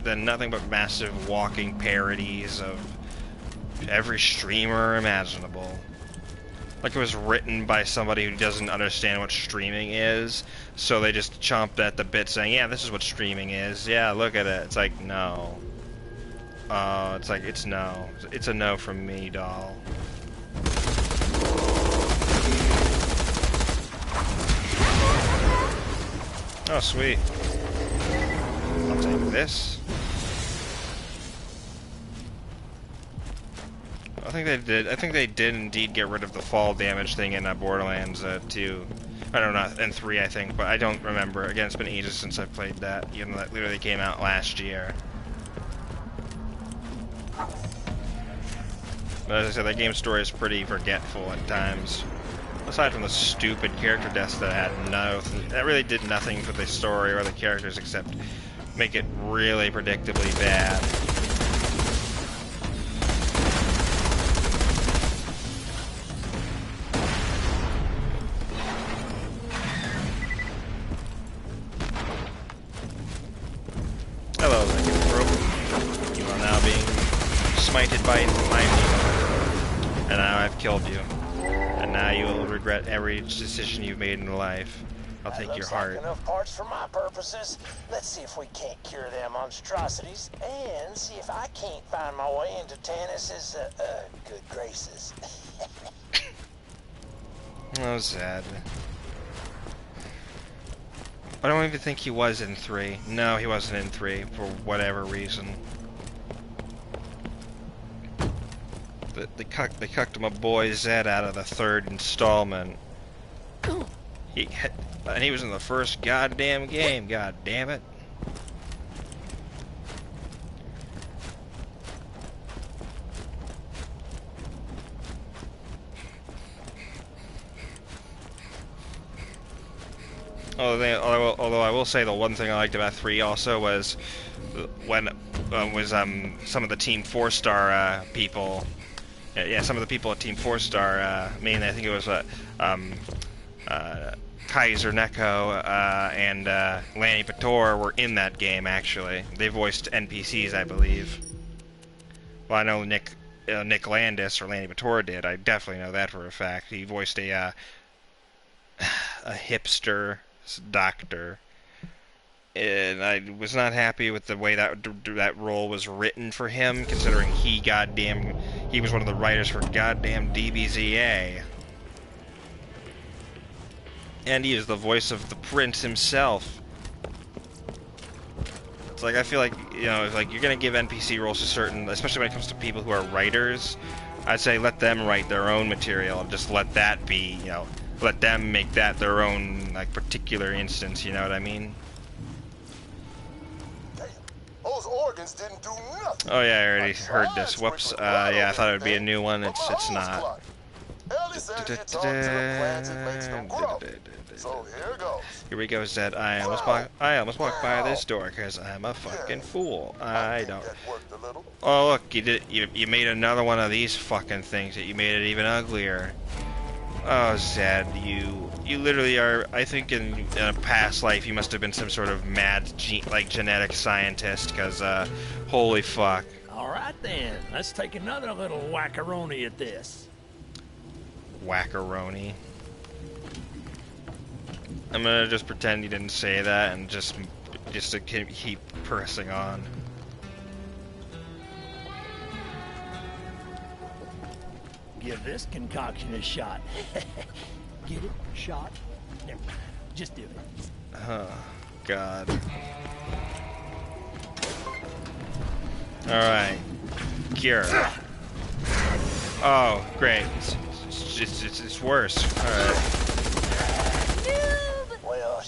nothing but massive walking parodies of every streamer imaginable. Like it was written by somebody who doesn't understand what streaming is, so they just chomped at the bit saying, yeah, this is what streaming is, yeah, look at it. It's like, no. It's like, it's no. It's a no from me, doll. Oh, sweet. I'll take this. I think they did indeed get rid of the fall damage thing in Borderlands 2. I don't know, in 3 I think, but I don't remember. Again, it's been ages since I've played that, even though that literally came out last year. But as I said, that game's story is pretty forgetful at times. Aside from the stupid character deaths that really did nothing for the story or the characters except make it really predictably bad. Hello, Lycanthrope. You are now being smited by my demon. And now I've killed you. And now you will regret every decision you've made in life. I'll take your heart. Like enough parts for my purposes. Let's see if we can't cure their monstrosities, and see if I can't find my way into Tannis's good graces. Oh, Zed. I don't even think he was in 3. No, he wasn't in 3 for whatever reason. They cucked my boy Zed out of the 3rd installment. And he was in the first goddamn game, god damn it. Although I will say the one thing I liked about 3 also was when some of the Team 4-star people. Yeah, some of the people at Team 4-star, mainly I think it was Kaiser Neko and Lanny Pator were in that game, actually. They voiced NPCs, I believe. Well, I know Nick Landis or Lanny Pator did. I definitely know that for a fact. He voiced a hipster doctor. And I was not happy with the way that role was written for him, considering he was one of the writers for goddamn DBZA. And he is the voice of the prince himself. It's like, I feel like, you know, it's like you're gonna give NPC roles to certain, especially when it comes to people who are writers, I'd say let them write their own material, and just let that be, you know, let them make that their own, like, particular instance, you know what I mean? Those organs didn't do nothing. Oh yeah, I already heard this. Whoops. Yeah, I thought it would be a new one. It's not. Here we go, Zed. I almost walked by this door because I'm a fucking fool. I don't. Oh look, you made another one of these fucking things. That you made it even uglier. Oh Zed, you literally are. I think in a past life you must have been some sort of mad genetic scientist. Because holy fuck. All right then, let's take another little whackaroni at this. Whackaroni. I'm gonna just pretend you didn't say that and just to keep pressing on. give this concoction a shot. Get it? Shot? Never mind. Just do it. Oh, God. Alright. Cure. Oh, great. It's worse. Alright. Well,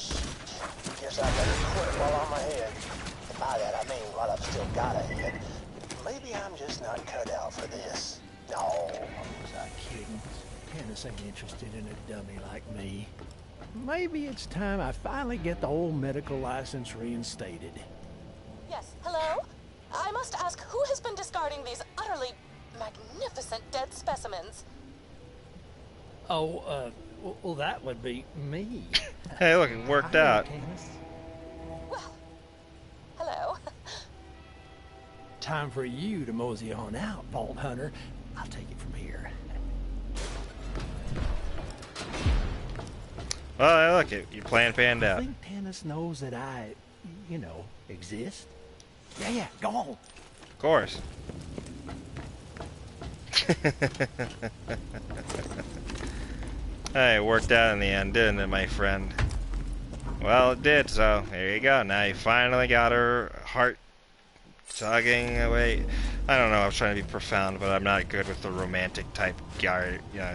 guess I better quit while on my head. And by that I mean while I've still got a head. Maybe I'm just not cut out for this. No, was I kidding? Tannis ain't interested in a dummy like me. Maybe it's time I finally get the old medical license reinstated. Yes, hello? I must ask, who has been discarding these utterly magnificent dead specimens? Oh, well, that would be me. Hey, look, it worked out. Well, hello. Time for you to mosey on out, Vault Hunter. I'll take it from here. Oh, look, your plan panned out. I think Tannis knows that I, exist. Yeah, go on. Of course. Hey, it worked out in the end, didn't it, my friend? Well, it did, so there you go. Now you finally got her heart tugging away. I don't know, I was trying to be profound, but I'm not good with the romantic type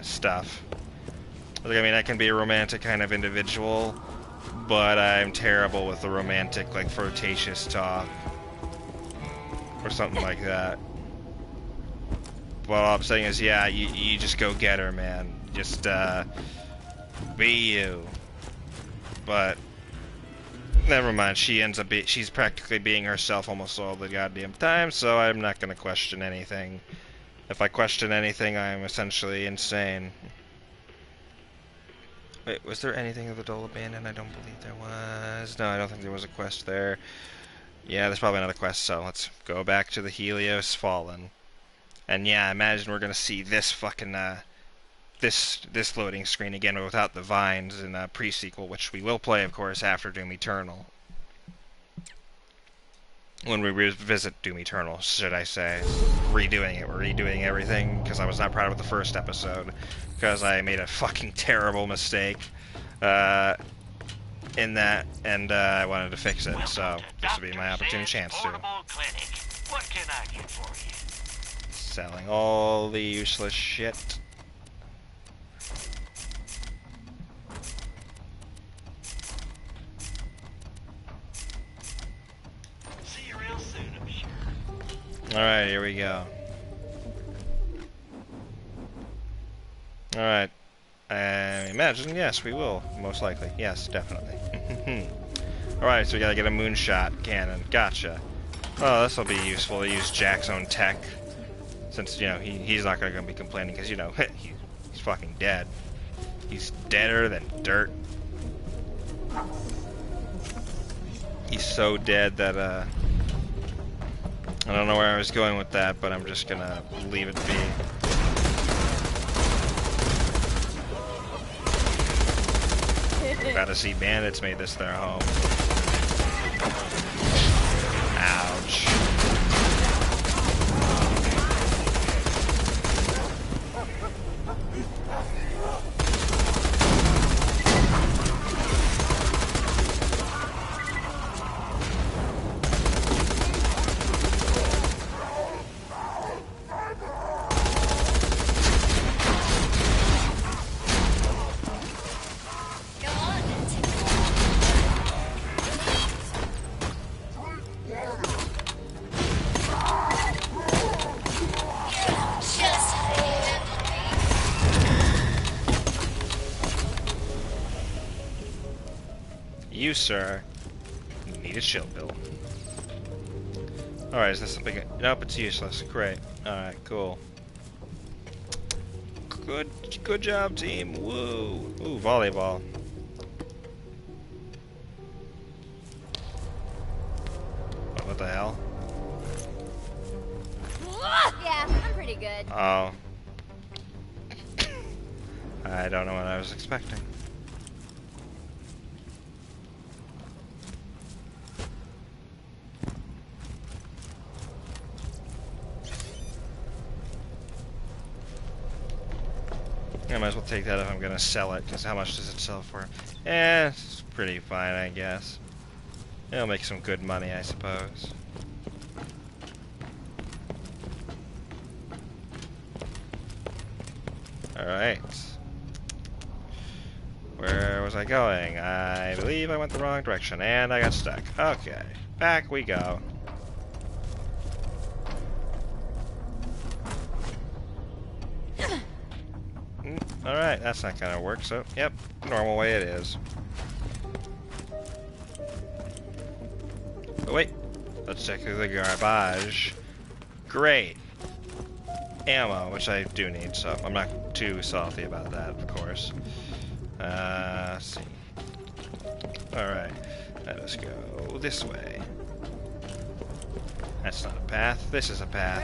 stuff. Like, I mean, I can be a romantic kind of individual, but I'm terrible with the romantic, like, flirtatious talk. Or something like that. Well, all I'm saying is, yeah, you just go get her, man. Just, be you. But, never mind, she's practically being herself almost all the goddamn time, so I'm not gonna question anything. If I question anything, I'm essentially insane. Wait, was there anything of the Dole abandoned? I don't believe there was. No, I don't think there was a quest there. Yeah, there's probably another quest, so let's go back to the Helios Fallen. And yeah, I imagine we're gonna see this fucking, this loading screen again, but without the vines in a pre-sequel, which we will play, of course, after Doom Eternal. When we revisit Doom Eternal, should I say. Redoing it. We're redoing everything, because I was not proud of the first episode, because I made a fucking terrible mistake, in that, and, I wanted to fix it, so this will be my opportune chance to. What can I get for you? Selling all the useless shit. See you real soon, I'm sure. Alright, here we go. Alright. I imagine, yes, we will. Most likely. Yes, definitely. Alright, so we gotta get a moonshot cannon. Gotcha. Oh, this will be useful to use Jack's own tech. Since, he's not gonna be complaining, because, he's fucking dead. He's deader than dirt. He's so dead that, I don't know where I was going with that, but I'm just gonna leave it be. Gotta see bandits made this their home. Ouch. You, sir, need a chill pill. Alright, is this something? Nope, it's useless. Great. Alright, cool. Good job, team. Woo. Ooh, volleyball. What the hell? Yeah, I'm pretty good. Oh. I don't know what I was expecting. I might as well take that if I'm gonna sell it, because how much does it sell for? Eh, it's pretty fine, I guess. It'll make some good money, I suppose. Alright. Where was I going? I believe I went the wrong direction, and I got stuck. Okay, back we go. Alright, that's not gonna work, so, yep, normal way it is. But wait, let's check through the garbage. Great. Ammo, which I do need, so I'm not too salty about that, of course. Let's see. Alright, let us go this way. That's not a path, this is a path.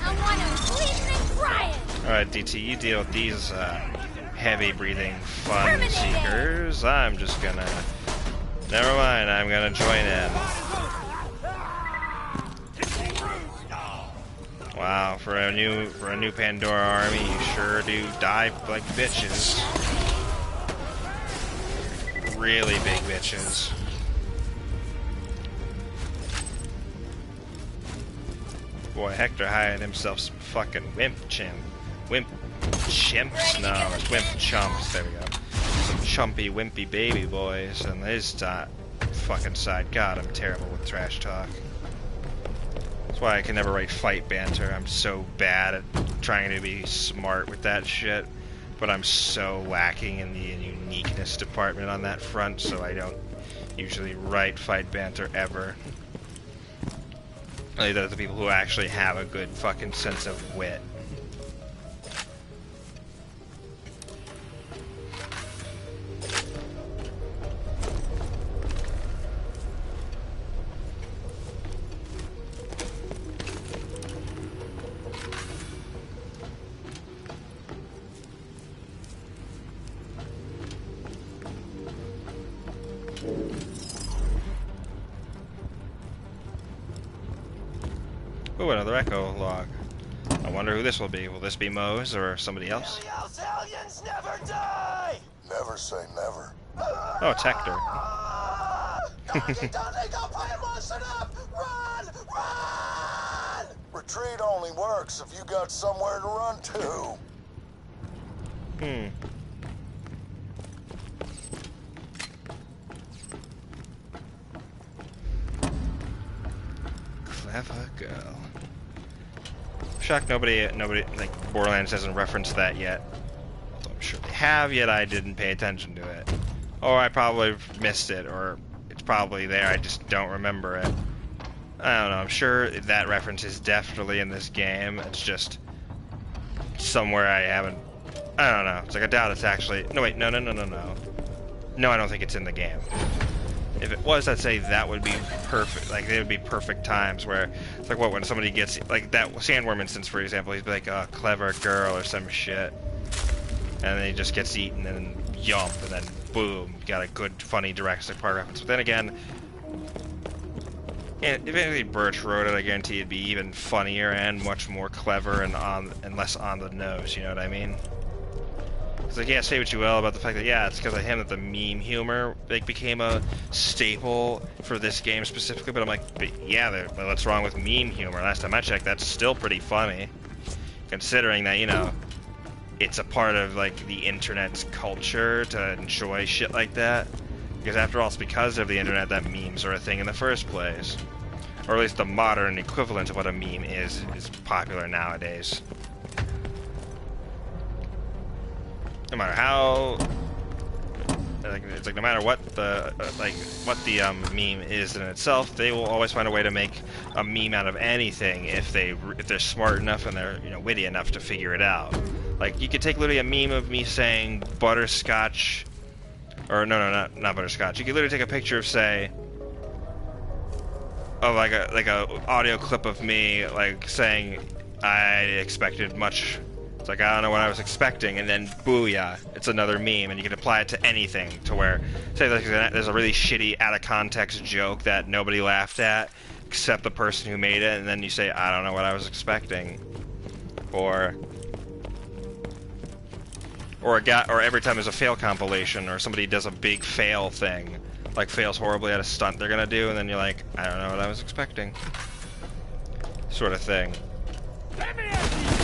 I want them bleeding and crying! Alright, DT, you deal with these heavy-breathing fun seekers. I'm just gonna... Never mind, I'm gonna join in. Wow, for a new Pandora army, you sure do die like bitches. Really big bitches. Boy, Hector hired himself some fucking wimp chimps? No, it's wimp chumps. There we go. Some chumpy, wimpy baby boys on his fucking side. God, I'm terrible with trash talk. That's why I can never write fight banter. I'm so bad at trying to be smart with that shit. But I'm so lacking in the uniqueness department on that front, so I don't usually write fight banter ever. Like, those are the people who actually have a good fucking sense of wit. Ooh, another echo log. I wonder who this will be. Will this be Mose or somebody else? Helios aliens never die! Never say never. Oh, it's Hector. Run! Retreat only works if you got somewhere to run to. Clever girl. Shocked nobody, like, Borderlands hasn't referenced that yet. Although I'm sure they have, yet I didn't pay attention to it. Or I probably missed it, or it's probably there, I just don't remember it. I don't know, I'm sure that reference is definitely in this game. It's just somewhere I haven't... I don't know. It's like, I doubt it's actually... No, wait, no. No, I don't think it's in the game. If it was, I'd say that would be perfect. Like, they would be perfect times where it's like, what, when somebody gets, like, that Sandworm instance, for example, he'd be like, a clever girl or some shit. And then he just gets eaten and then yump, and then boom, you got a good, funny, direct part reference. But then again, if anything Birch wrote it, I guarantee it'd be even funnier and much more clever and less on the nose, you know what I mean? It's like, yeah, say what you will about the fact that, yeah, it's because of him that the meme humor like became a staple for this game specifically, but I'm like, but yeah, what's wrong with meme humor? Last time I checked, that's still pretty funny, considering that, you know, it's a part of, like, the internet's culture to enjoy shit like that, because after all, it's because of the internet that memes are a thing in the first place, or at least the modern equivalent of what a meme is popular nowadays. No matter how, it's like no matter what the meme is in itself, they will always find a way to make a meme out of anything if they're smart enough and they're, you know, witty enough to figure it out. Like, you could take literally a meme of me saying butterscotch, or no, not butterscotch. You could literally take a picture of, say, of like a audio clip of me like saying I expected much. It's like, I don't know what I was expecting, and then booyah, it's another meme, and you can apply it to anything, to where, say there's a really shitty, out-of-context joke that nobody laughed at, except the person who made it, and then you say, I don't know what I was expecting. Or, or every time there's a fail compilation, or somebody does a big fail thing, like fails horribly at a stunt they're gonna do, and then you're like, I don't know what I was expecting, sort of thing.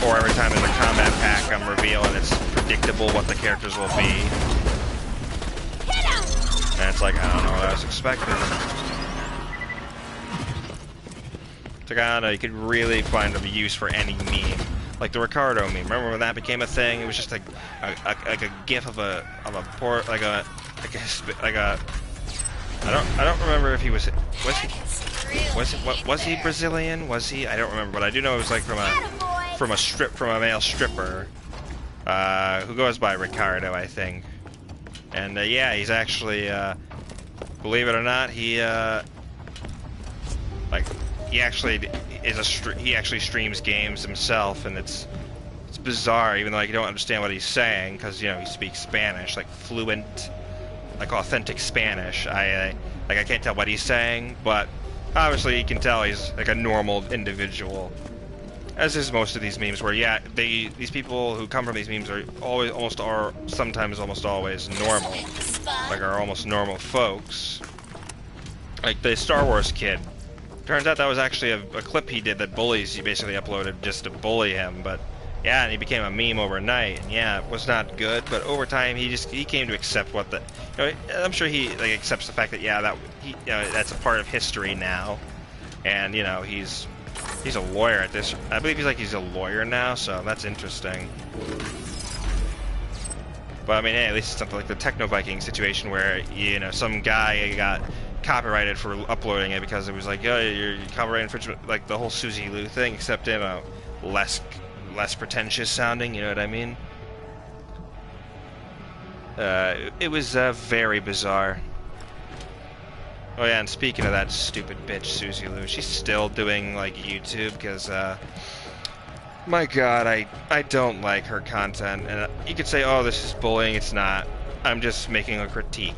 Or every time there's a combat pack reveal and it's predictable what the characters will be, and it's like, I don't know what I was expecting. It's like, I don't know, you could really find a use for any meme. Like the Ricardo meme. Remember when that became a thing? It was just like a gif of a poor I don't remember if he was he Brazilian? Was he? I don't remember, but I do know it was like from a male stripper who goes by Ricardo, I think. And yeah, he's actually believe it or not, he actually streams games himself, and it's bizarre, even though I don't understand what he's saying, because you know he speaks Spanish, like fluent, like authentic Spanish. I can't tell what he's saying, but obviously you can tell he's like a normal individual. As is most of these memes, where yeah, these people who come from these memes are sometimes almost always normal, like are almost normal folks. Like the Star Wars kid. Turns out that was actually a clip he did that bullies, he basically uploaded just to bully him, but yeah, and he became a meme overnight, and yeah, it was not good, but over time he came to accept what the, you know, I'm sure he like accepts the fact that yeah, that's a part of history now, and you know, he's a lawyer at this, I believe he's a lawyer now, so that's interesting. But I mean, hey, at least it's something like the Techno Viking situation where, you know, some guy got copyrighted for uploading it because it was like, oh, you're copyright infringement, like the whole Suzy Lou thing, except in a less pretentious sounding, you know what I mean? It was very bizarre. Oh yeah, and speaking of that stupid bitch Suzy Lou, she's still doing like YouTube because my god, I don't like her content, and you could say, oh, this is bullying. It's not. I'm just making a critique.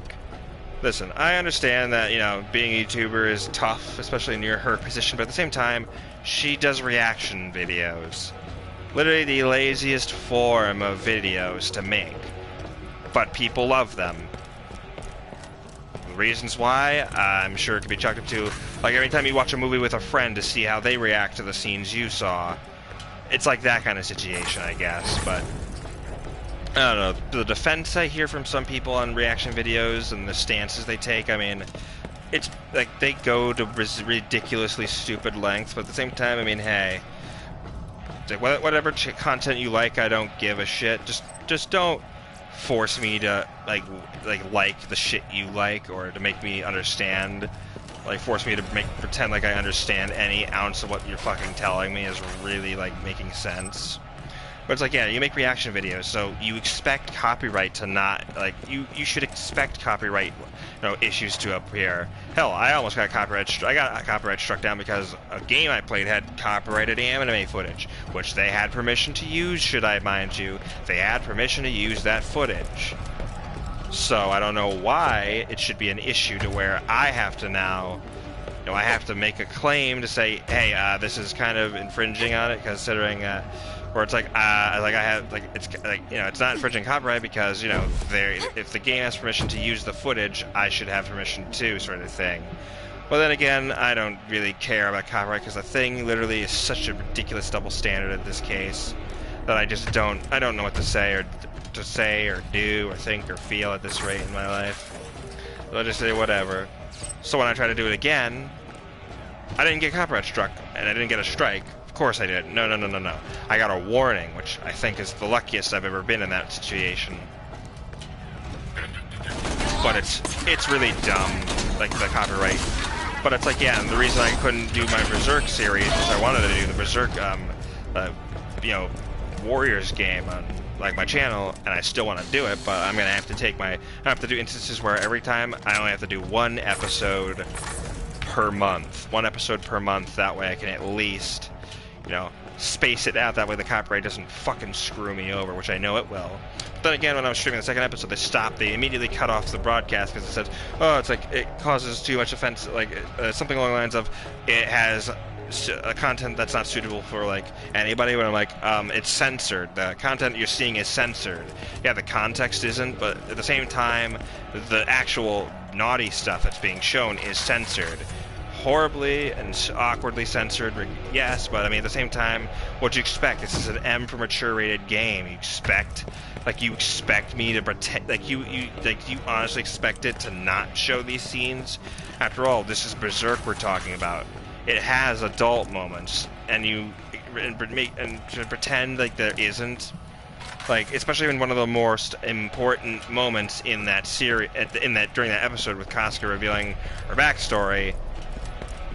Listen, I understand that, you know, being a YouTuber is tough, especially near her position, but at the same time, she does reaction videos. Literally the laziest form of videos to make. But people love them. The reasons why, I'm sure it could be chalked up to, like every time you watch a movie with a friend to see how they react to the scenes you saw. It's like that kind of situation, I guess, but I don't know, the defense I hear from some people on reaction videos and the stances they take, I mean, it's like they go to ridiculously stupid lengths, but at the same time, I mean, hey, like whatever content you like, I don't give a shit. Just don't force me to like the shit you like, or to make me understand, like force me to pretend like I understand any ounce of what you're fucking telling me is really like making sense. But it's like, yeah, you make reaction videos, so you expect copyright to not, like, you should expect copyright, you know, issues to appear. Hell, I almost got copyright struck down because a game I played had copyrighted anime footage, which they had permission to use, should I mind you. They had permission to use that footage. So I don't know why it should be an issue to where I have to now, you know, I have to make a claim to say, hey, this is kind of infringing on it, considering, where it's like, it's like, you know, it's not infringing copyright because, you know, if the game has permission to use the footage, I should have permission too, sort of thing. Well, then again, I don't really care about copyright because the thing literally is such a ridiculous double standard in this case that I don't know what to say or do or think or feel at this rate in my life. So I just say whatever. So when I try to do it again, I didn't get copyright struck and I didn't get a strike. Of course I did. No. I got a warning, which I think is the luckiest I've ever been in that situation. But it's really dumb, like the copyright. But it's like, yeah, and the reason I couldn't do my Berserk series is I wanted to do the Berserk, you know, Warriors game on like my channel, and I still want to do it, but I'm gonna have to do instances where every time I only have to do one episode per month. That way I can at least, you know, space it out. That way the copyright doesn't fucking screw me over, which I know it will. But then again, when I was streaming the second episode, they immediately cut off the broadcast because it says, oh, it's like, it causes too much offense, like, something along the lines of, it has content that's not suitable for like anybody, but I'm like, it's censored. The content you're seeing is censored. Yeah, the context isn't, but at the same time, the actual naughty stuff that's being shown is censored. Horribly and awkwardly censored, yes, but I mean at the same time, what do you expect? This is an M for mature rated game. You expect me to pretend you honestly expect it to not show these scenes? After all, this is Berserk we're talking about. It has adult moments, and to pretend like there isn't, like especially in one of the most important moments in that series, during that episode with Casca revealing her backstory.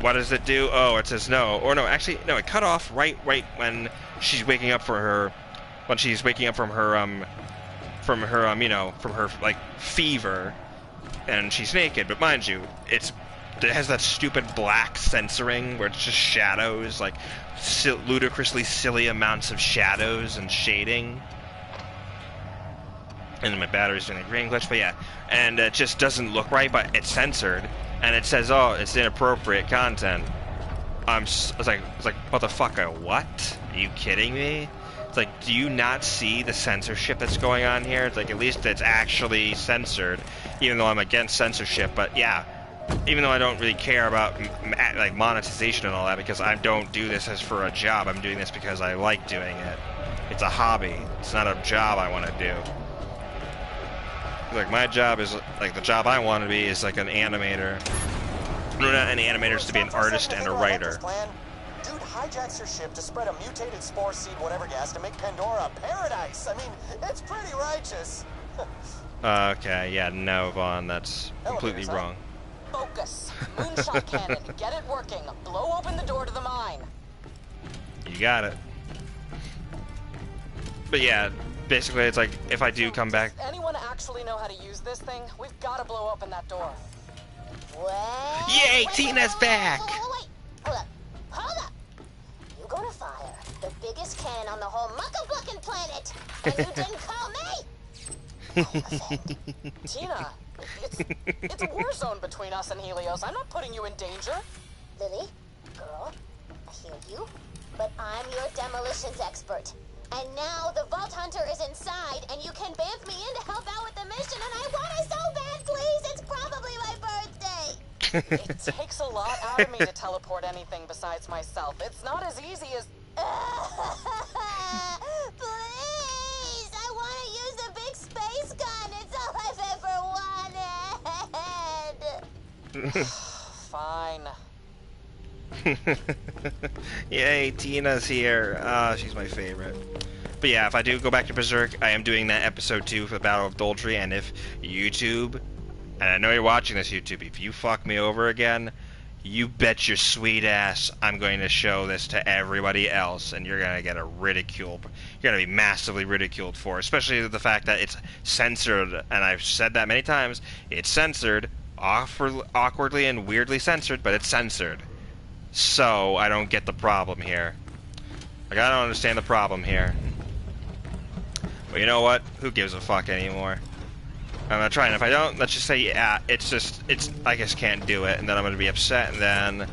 What does it do? Oh, it says no. Or no, actually, no, it cut off right when she's waking up from her like fever, and she's naked. But mind you, it has that stupid black censoring where it's just shadows, like ludicrously silly amounts of shadows and shading. And then my battery's doing a green glitch, but yeah, and it just doesn't look right, but it's censored. And it says, "Oh, it's inappropriate content." I was like, motherfucker, what? Are you kidding me? It's like, do you not see the censorship that's going on here? It's like, at least it's actually censored, even though I'm against censorship. But yeah, even though I don't really care about like monetization and all that, because I don't do this as for a job. I'm doing this because I like doing it. It's a hobby. It's not a job I want to do. Like, my job is, like, the job I want to be is, like, an animator. No, not an animator, is to be an artist and a writer. Dude hijacks your ship to spread a mutated spore seed whatever gas to make Pandora a paradise. I mean, it's pretty righteous. Okay, yeah, no, Vaughn, that's completely wrong. Focus. Moonshot cannon. Get it working. Blow open the door to the mine. You got it. But yeah, basically it's like, if I do come back... Does anyone actually know how to use this thing? We've got to blow open that door. What? Yay, Tina's back! Wait. Hold up. You're gonna fire the biggest cannon on the whole muckabucking planet, and you didn't call me? Tina, it's a war zone between us and Helios. I'm not putting you in danger. Lily, girl, I hear you, but I'm your demolitions expert. And now the Vault Hunter is inside, and you can bamf me in to help out with the mission, and I want it so bad, please! It's probably my birthday! It takes a lot out of me to teleport anything besides myself. It's not as easy as... Please! I want to use the big space gun! It's all I've ever wanted! Fine. Yay, Tina's here. She's my favorite. But yeah, if I do go back to Berserk, I am doing that episode 2 for the Battle of Doldry, and if YouTube, and I know you're watching this, YouTube, if you fuck me over again, you bet your sweet ass I'm going to show this to everybody else, and you're going to get a ridicule. You're going to be massively ridiculed for it, especially the fact that it's censored, and I've said that many times. It's censored, awkwardly and weirdly censored, but it's censored. So, I don't get the problem here. Like, I don't understand the problem here. But you know what? Who gives a fuck anymore? I'm gonna try, and if I don't, let's just say, yeah, I just can't do it, and then I'm gonna be upset, and then,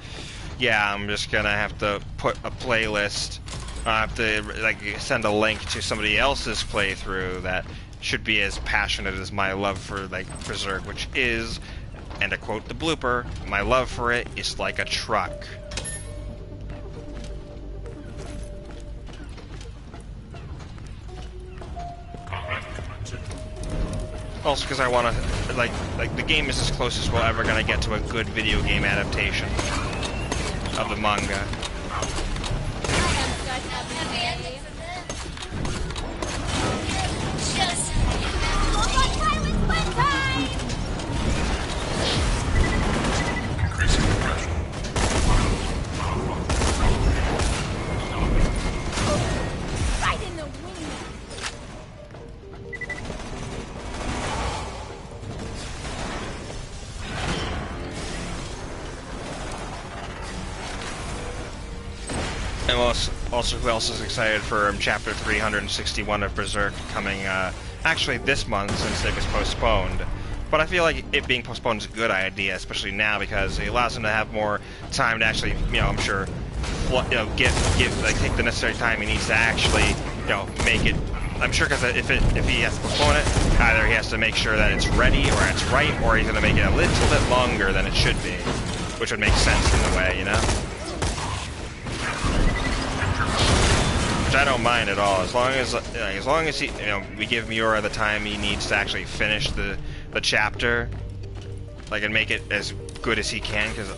yeah, I'm just gonna have to put a playlist, I have to, like, send a link to somebody else's playthrough that should be as passionate as my love for, like, Berserk, which is, and to quote the blooper, my love for it is like a truck. Also, because I want to, like the game is as close as we're ever gonna get to a good video game adaptation of the manga. And also, who else is excited for Chapter 361 of Berserk coming, actually this month, since it was postponed. But I feel like it being postponed is a good idea, especially now, because it allows them to have more time to actually, you know, I'm sure, take the necessary time he needs to actually, make it. I'm sure because if he has to postpone it, either he has to make sure that it's ready or it's right, or he's gonna make it a little bit longer than it should be, which would make sense in a way, Which I don't mind at all, as long as he, we give Miura the time he needs to actually finish the chapter, and make it as good as he can. Because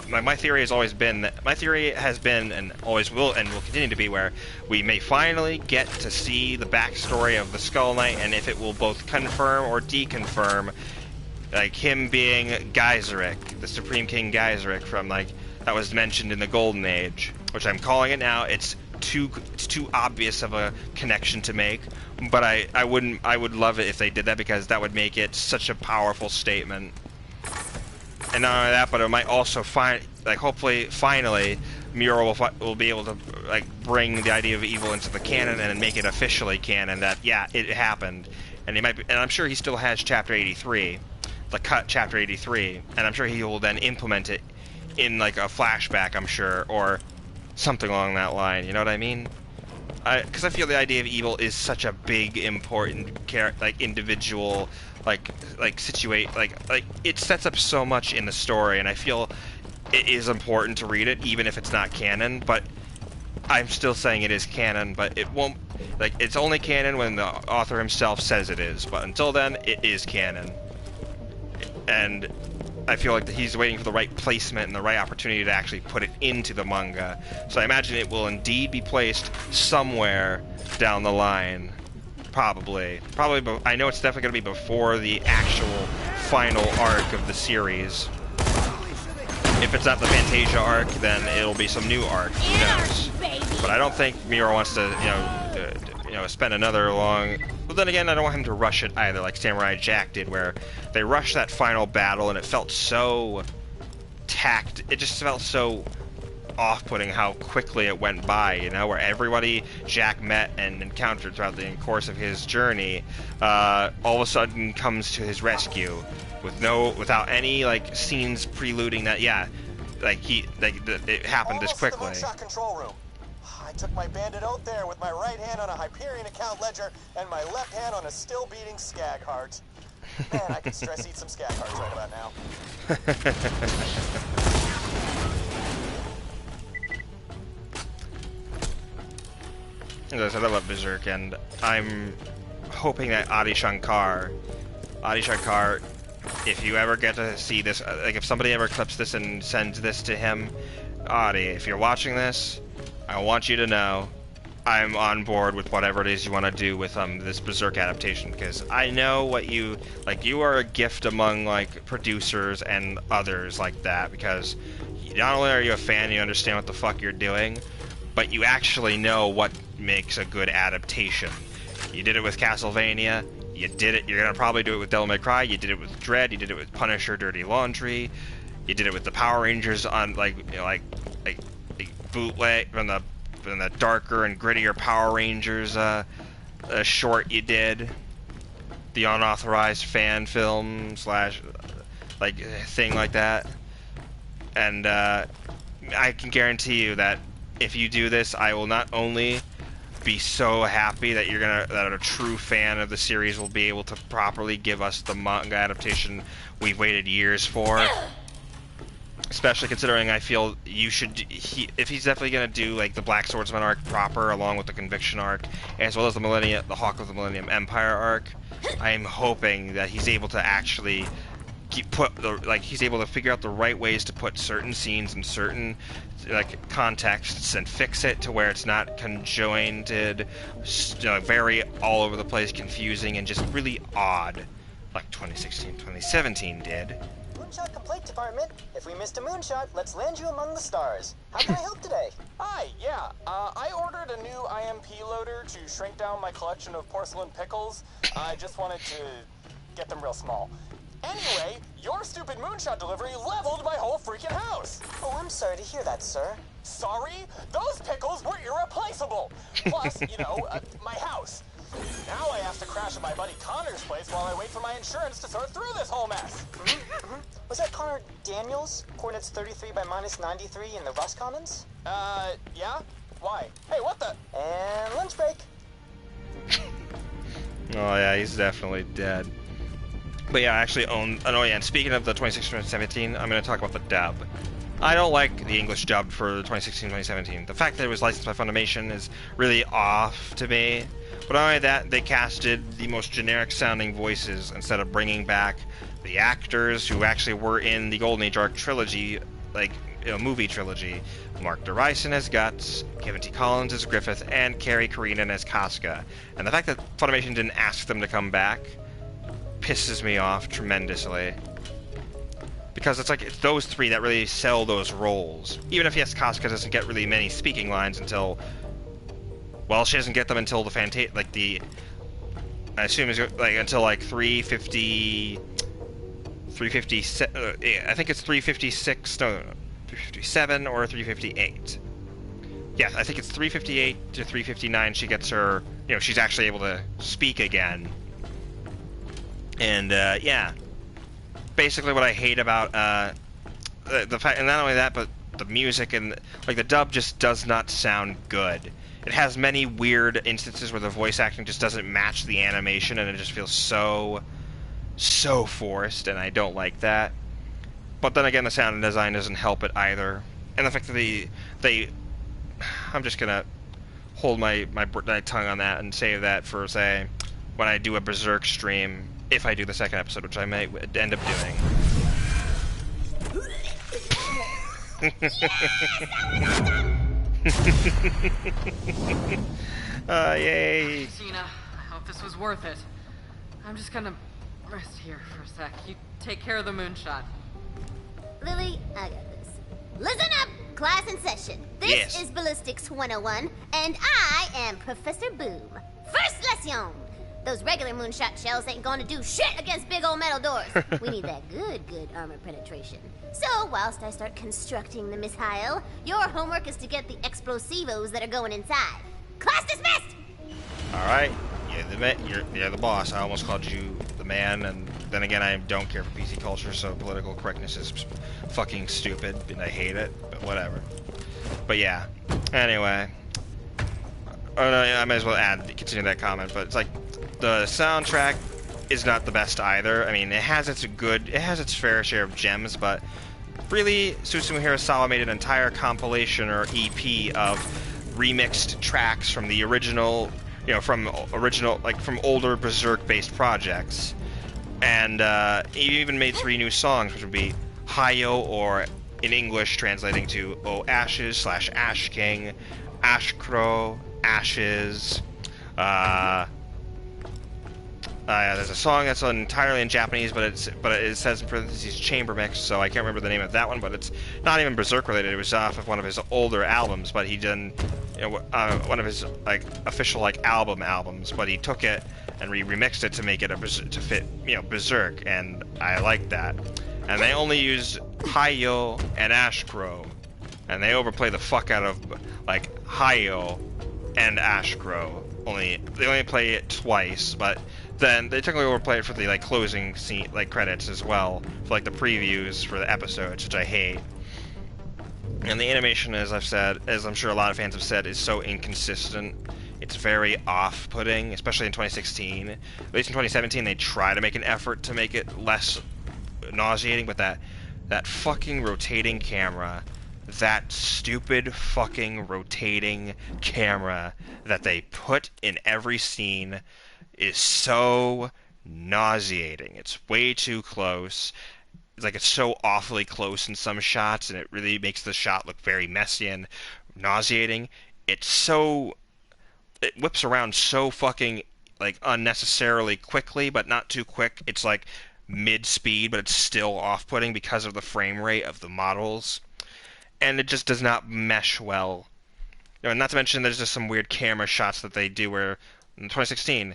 my theory has always been and always will and will continue to be where we may finally get to see the backstory of the Skull Knight, and if it will both confirm or deconfirm, him being Geiseric, the Supreme King Geiseric from that was mentioned in the Golden Age, which I'm calling it now. It's too obvious of a connection to make, but I would love it if they did that, because that would make it such a powerful statement. And not only that, but it might also hopefully finally Miura will be able to bring the idea of evil into the canon and make it officially canon that it happened. And and I'm sure he still has chapter 83, the cut chapter 83, and I'm sure he will then implement it in a flashback, I'm sure, or something along that line. You know what I mean? Because I feel the idea of evil is such a big, important individual, it sets up so much in the story, and I feel it is important to read it, even if it's not canon. But I'm still saying it is canon, but it won't. It's only canon when the author himself says it is. But until then, it is canon. And I feel like he's waiting for the right placement and the right opportunity to actually put it into the manga. So I imagine it will indeed be placed somewhere down the line. Probably, I know it's definitely going to be before the actual final arc of the series. If it's not the Fantasia arc, then it'll be some new arc. Who knows? But I don't think Miura wants to, spend another long. But then again, I don't want him to rush it either, like Samurai Jack did, where they rushed that final battle and it felt so It just felt so off-putting how quickly it went by, where everybody Jack met and encountered throughout the course of his journey, all of a sudden comes to his rescue, without any scenes preluding that. It happened this quickly. Almost to the moonshot control room. I took my bandit out there with my right hand on a Hyperion account ledger and my left hand on a still beating skag heart. Man, I could stress eat some skag hearts right about now. As I said, I love Berserk, and I'm hoping that Adi Shankar, if you ever get to see this, if somebody ever clips this and sends this to him, Adi, if you're watching this, I want you to know I'm on board with whatever it is you want to do with this Berserk adaptation, because I know what you are a gift among producers and others like that, because not only are you a fan, you understand what the fuck you're doing, but you actually know what makes a good adaptation. You did it with Castlevania, you're gonna probably do it with Devil May Cry, you did it with Dread, you did it with Punisher Dirty Laundry, you did it with the Power Rangers on bootleg from the darker and grittier Power Rangers short you did, the unauthorized fan film / thing like that, and I can guarantee you that if you do this, I will not only be so happy that that a true fan of the series will be able to properly give us the manga adaptation we've waited years for. Especially considering I feel if he's definitely gonna do the Black Swordsman arc proper, along with the Conviction arc, as well as the Hawk of the Millennium Empire arc, I'm hoping that he's able to actually he's able to figure out the right ways to put certain scenes in certain contexts and fix it to where it's not conjoined, very all over the place, confusing, and just really odd, like 2016, 2017 did. Moonshot Complaint Department. If we missed a moonshot, let's land you among the stars. How can I help today? Hi, yeah. I ordered a new IMP loader to shrink down my collection of porcelain pickles. I just wanted to get them real small. Anyway, your stupid moonshot delivery leveled my whole freaking house. Oh, I'm sorry to hear that, sir. Sorry? Those pickles were irreplaceable. Plus, my house. Now I have to crash at my buddy Connor's place while I wait for my insurance to sort through this whole mess. Was that Connor Daniels? Coordinates 33 by minus 93 in the Roscommons? Yeah? Why? Hey, what the? And lunch break. Oh yeah, he's definitely dead. But yeah, I actually own... Oh yeah, and speaking of the 2016-2017, I'm going to talk about the dub. I don't like the English dub for the 2016-2017. The fact that it was licensed by Funimation is really off to me. But not only that, they casted the most generic sounding voices instead of bringing back the actors who actually were in the Golden Age Arc trilogy, like, movie trilogy. Mark Derison as Guts, Kevin T. Collins as Griffith, and Carrie Karinan as Casca. And the fact that Funimation didn't ask them to come back pisses me off tremendously. Because it's like, it's those three that really sell those roles. Even if, yes, Casca doesn't get really many speaking lines until... Well, she doesn't get them until the like the... I assume it's like until like 350... 350... I think it's 356... No, 357 or 358. Yeah, I think it's 358 to 359 she gets her... she's actually able to speak again. And, yeah. Basically what I hate about, the fact... And not only that, but the music and... Like, the dub just does not sound good. It has many weird instances where the voice acting just doesn't match the animation, and it just feels so forced, and I don't like that. But then again, the sound design doesn't help it either. And the fact that they I'm just gonna hold my tongue on that and save that for, say, when I do a Berserk stream, if I do the second episode, which I may end up doing. Yay! Gina, I hope this was worth it. I'm just gonna rest here for a sec. You take care of the moonshot. Lily, I got this. Listen up, class in session. This is Ballistics 101, and I am Professor Boom. First lesson! Those regular moonshot shells ain't gonna do shit against big old metal doors. We need that good armor penetration. So, whilst I start constructing the missile, your homework is to get the explosivos that are going inside. Class dismissed! Alright, you're the boss. I almost called you the man, and then again, I don't care for PC culture, so political correctness is fucking stupid, and I hate it, but whatever. But yeah, anyway. Oh no, I might as well continue that comment, but it's like, the soundtrack is not the best either. I mean, it has its fair share of gems, but really, Susumu Hirasawa made an entire compilation or EP of remixed tracks from the original, from older Berserk-based projects. And he even made 3 new songs, which would be Hayo, or in English translating to Oh Ashes / Ash King, Ashcrow, Ashes, there's a song that's entirely in Japanese, but it says in parentheses chamber mix, so I can't remember the name of that one, but it's not even Berserk related. It was off of one of his older albums, but he did one of his official albums, but he took it and remixed it to make it to fit Berserk, and I like that. And they only use Hayo and Ashcrow, and they overplay the fuck out of Hayo and Ashcrow. They only play it twice, but then they technically overplay it for the closing scene, credits as well, for the previews for the episodes, which I hate. And the animation, as I've said, as I'm sure a lot of fans have said, is so inconsistent. It's very off-putting, especially in 2016. At least in 2017, they try to make an effort to make it less nauseating, but that fucking rotating camera, that stupid fucking rotating camera that they put in every scene is so nauseating. It's way too close. It's so awfully close in some shots, and it really makes the shot look very messy and nauseating. It whips around so fucking unnecessarily quickly, but not too quick. It's mid-speed, but it's still off-putting because of the frame rate of the models. And it just does not mesh well. And not to mention, there's just some weird camera shots that they do where, in 2016,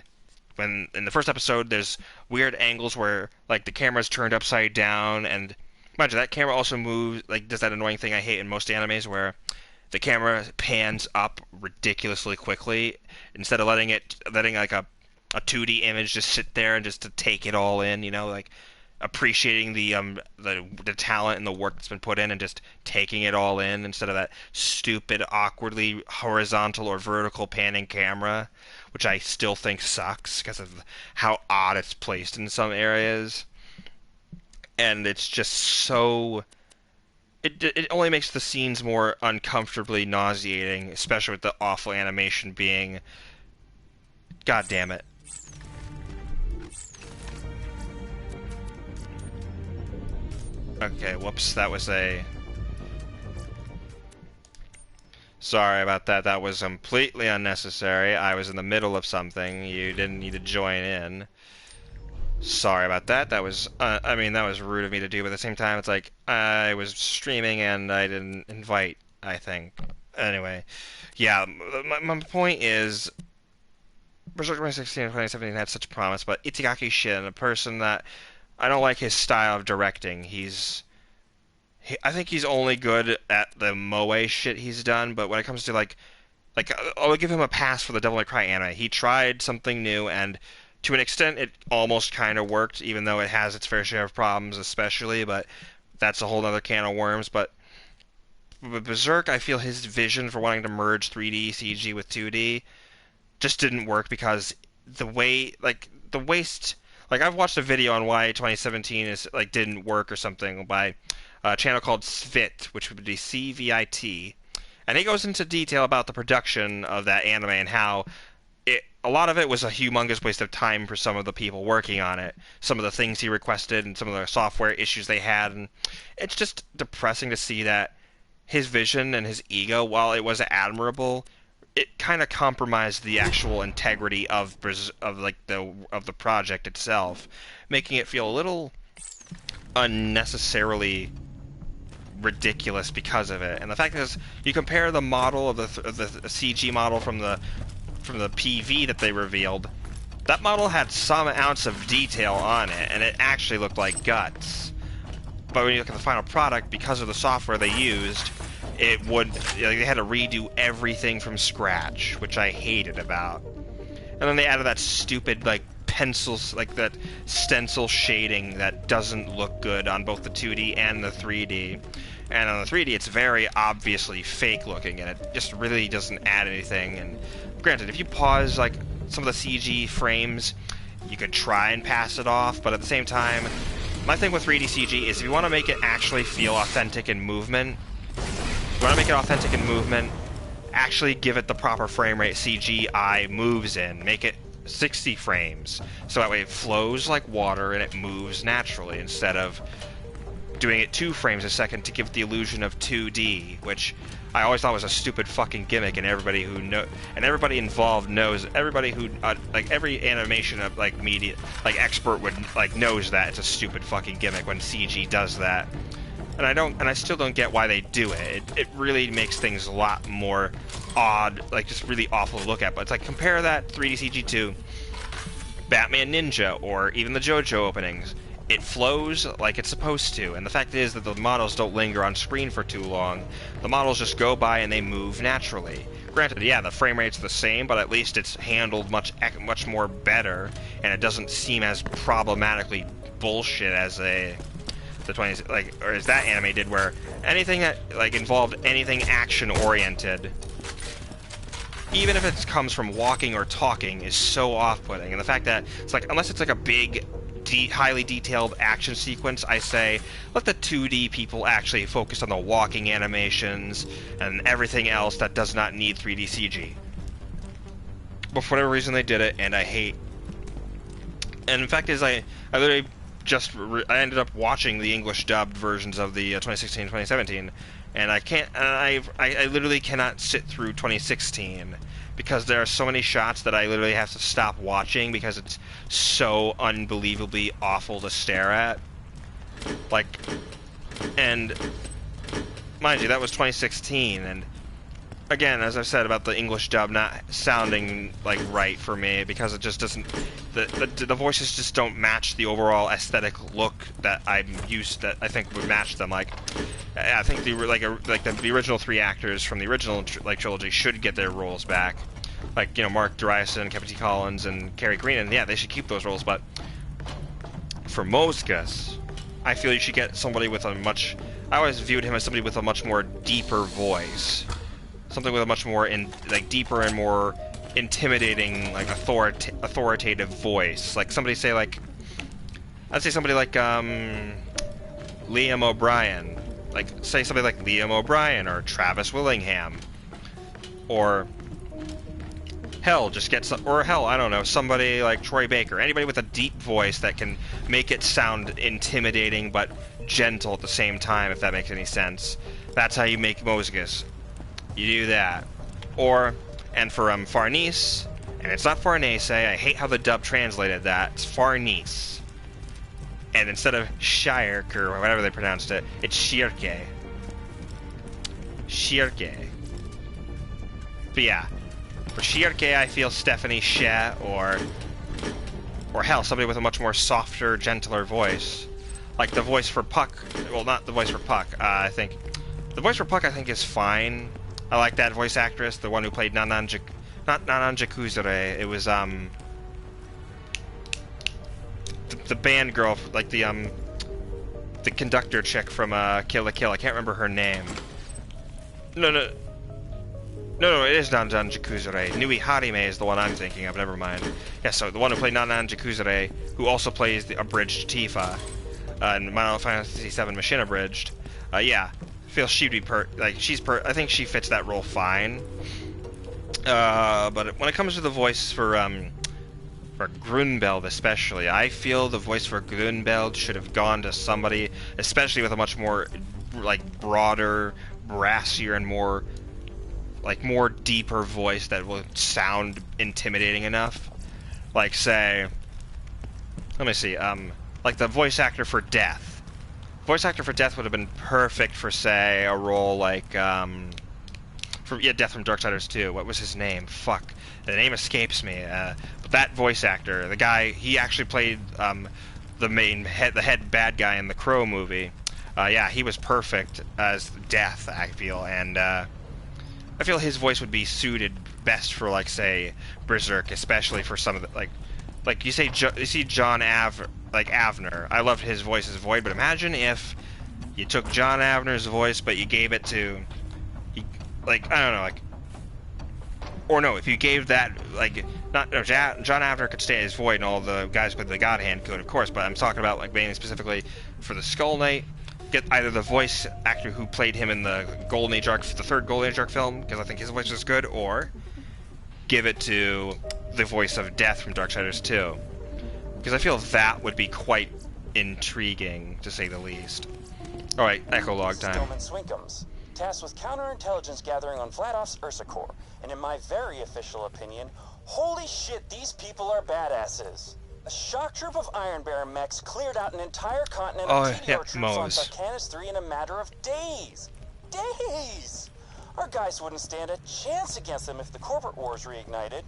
when in the first episode, there's weird angles where, the camera's turned upside down, and mind you, that camera also moves, does that annoying thing I hate in most animes where the camera pans up ridiculously quickly instead of letting like a 2D image just sit there and just to take it all in, you know, like appreciating the talent and the work that's been put in and just taking it all in instead of that stupid, awkwardly horizontal or vertical panning camera, which I still think sucks because of how odd it's placed in some areas. And it's just so... It only makes the scenes more uncomfortably nauseating, especially with the awful animation being... God damn it. Okay, whoops, that was a... Sorry about that, that was completely unnecessary. I was in the middle of something, you didn't need to join in. Sorry about that, that was, I mean, that was rude of me to do, but at the same time, it's like, I was streaming and I didn't invite, I think. Anyway, yeah, my point is, Berserk 2016 and 2017 had such promise, but Itagaki Shin, a person that I don't like his style of directing. I think he's only good at the moe shit he's done, but when it comes to like I'll give him a pass for the Devil May Cry anime. He tried something new, and to an extent, it almost kind of worked, even though it has its fair share of problems, especially. But that's a whole other can of worms. But with Berserk, I feel his vision for wanting to merge 3D CG with 2D just didn't work because the way, like, the waste... Like, I've watched a video on why 2017 is, like, didn't work or something by a channel called Svit, which would be CVIT. And he goes into detail about the production of that anime and how a lot of it was a humongous waste of time for some of the people working on it. Some of the things he requested and some of the software issues they had. And it's just depressing to see that his vision and his ego, while it was admirable, it kind of compromised the actual integrity of the project itself, making it feel a little unnecessarily ridiculous because of it. And the fact is, you compare the model of the CG model from the PV that they revealed, that model had some ounce of detail on it, and it actually looked like guts. But when you look at the final product, because of the software they used, it would, they had to redo everything from scratch, which I hated about. And then they added that stupid, like, pencils, like that stencil shading that doesn't look good on both the 2D and the 3D. And on the 3D, it's very obviously fake looking, and it just really doesn't add anything. And granted, if you pause, like, some of the CG frames, you could try and pass it off, but at the same time, my thing with 3D CG is if you want to make it actually feel authentic in movement, actually give it the proper frame rate CGI moves in. Make it 60 frames, so that way it flows like water and it moves naturally, instead of doing it 2 frames a second to give the illusion of 2D, which I always thought was a stupid fucking gimmick, and everybody involved knows, everybody who, like, every animation of, like, media, like, expert would, like, knows that it's a stupid fucking gimmick when CG does that. And I still don't get why they do it. It really makes things a lot more odd, like, just really awful to look at. But it's like, compare that 3D CG to Batman Ninja, or even the JoJo openings. It flows like it's supposed to, and the fact is that the models don't linger on screen for too long. The models just go by and they move naturally. Granted, yeah, the frame rate's the same, but at least it's handled much more better, and it doesn't seem as problematically bullshit as as that anime did, where anything that, like, involved anything action-oriented, even if it comes from walking or talking, is so off-putting. And the fact that it's like, unless it's like a big, highly detailed action sequence, I say, let the 2D people actually focus on the walking animations and everything else that does not need 3D CG. But for whatever reason they did it, and I hate. And the fact is, I literally I ended up watching the English dubbed versions of the 2016-2017, and I literally cannot sit through 2016 because there are so many shots that I literally have to stop watching because it's so unbelievably awful to stare at. Like, and mind you, that was 2016, and again, as I've said about the English dub not sounding like right for me, because it just doesn't, the voices just don't match the overall aesthetic look that I'm used, that I think would match them. Like, I think the original 3 actors from the original trilogy should get their roles back, like, you know, Mark Dryson, Kevin T. Collins, and Cary Green, and yeah, they should keep those roles. But for Moscas, I feel you should get somebody with a much, I always viewed him as somebody with a much more deeper voice. Something with a much more, deeper and more intimidating, like, authoritative voice. Like, somebody say, like, I'd say somebody like, Liam O'Brien. Like, say somebody like Liam O'Brien or Travis Willingham. Or, hell, just get some, or hell, I don't know, somebody like Troy Baker. Anybody with a deep voice that can make it sound intimidating but gentle at the same time, if that makes any sense. That's how you make Mosgus. You do that. Or, and for Farnese, and it's not Farnese, I hate how the dub translated that, it's Farnese. And instead of Shirk, or whatever they pronounced it, it's Shirke. Shirke. But yeah, for Shirke I feel Stephanie Sheh, or hell, somebody with a much more softer, gentler voice. Like the voice for Puck, well, not the voice for Puck, I think. The voice for Puck I think is fine. I like that voice actress, the one who played not Nanan Jakuzure. It was the band girl, like the conductor chick from Kill la Kill. I can't remember her name. No, it is Nanan Jakuzure. Nui Harime is the one I'm thinking of. Never mind. Yeah, so the one who played Nanan Jakuzure, who also plays the abridged Tifa in Final Fantasy VII Machine Abridged. Yeah. I feel she'd be I think she fits that role fine. But when it comes to the voice for Grunbeld especially, I feel the voice for Grunbeld should have gone to somebody, especially with a much more, like, broader, brassier, and more deeper voice that will sound intimidating enough. Like, say, let me see, like the voice actor for Death. Voice actor for Death would have been perfect for, say, a role like, Death from Darksiders 2. What was his name? Fuck. The name escapes me. But that voice actor, the guy, he actually played, the head bad guy in the Crow movie. Yeah, he was perfect as Death, I feel, and, I feel his voice would be suited best for, like, say, Berserk, especially for some of the, like you see John Avner. I loved his voice as Void, but imagine if you took John Avner's voice, but you gave it to, like, I don't know, like, or no, if you gave that, like, John Avner could stay as Void, and all the guys with the God Hand could, of course, but I'm talking about, like, mainly specifically for the Skull Knight. Get either the voice actor who played him in the Golden Age arc, the third Golden Age arc film, because I think his voice is good, or give it to the voice of Death from Darksiders 2. Because I feel that would be quite intriguing, to say the least. Alright, Echo Log time. Stillman Swinkums, tasked with counterintelligence gathering on Vladoff's Ursa Corps, and in my very official opinion, holy shit, these people are badasses. A shock troop of Iron Bear mechs cleared out an entire continent of TDR troops on Sarkanis 3 in a matter of days. Days! Our guys wouldn't stand a chance against them if the corporate wars reignited.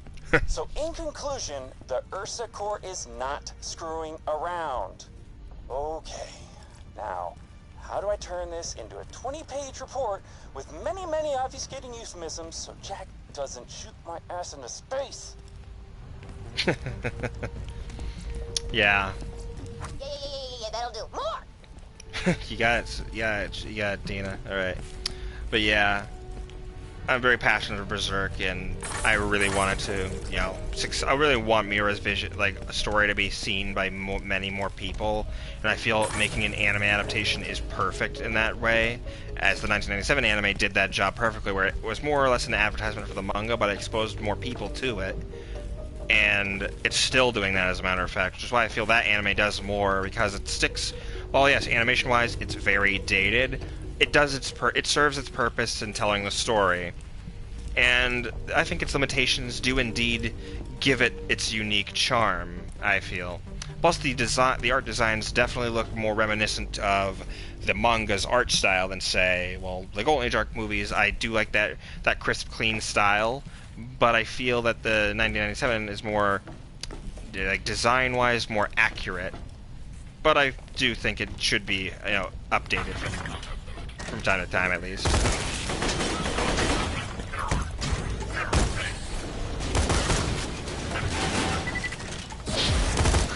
So in conclusion, the Ursa Corps is not screwing around. Okay, now, how do I turn this into a 20-page report with many, many obfuscating euphemisms so Jack doesn't shoot my ass into space? Yeah. Yeah, that'll do. More! You got it. You got it, Dina. Alright. But yeah, I'm very passionate about Berserk, and I really wanted to, you know, I really want Mira's vision, like, a story to be seen by many more people, and I feel making an anime adaptation is perfect in that way, as the 1997 anime did that job perfectly, where it was more or less an advertisement for the manga, but it exposed more people to it. And it's still doing that, as a matter of fact, which is why I feel that anime does more, because it sticks. Well, yes, animation-wise, it's very dated. It serves its purpose in telling the story, and I think its limitations do indeed give it its unique charm, I feel. Plus, the art designs definitely look more reminiscent of the manga's art style than, say, well, the Golden Age arc movies. I do like that crisp, clean style, but I feel that the 1997 is more, like, design-wise, more accurate. But I do think it should be, you know, updated from time to time, at least.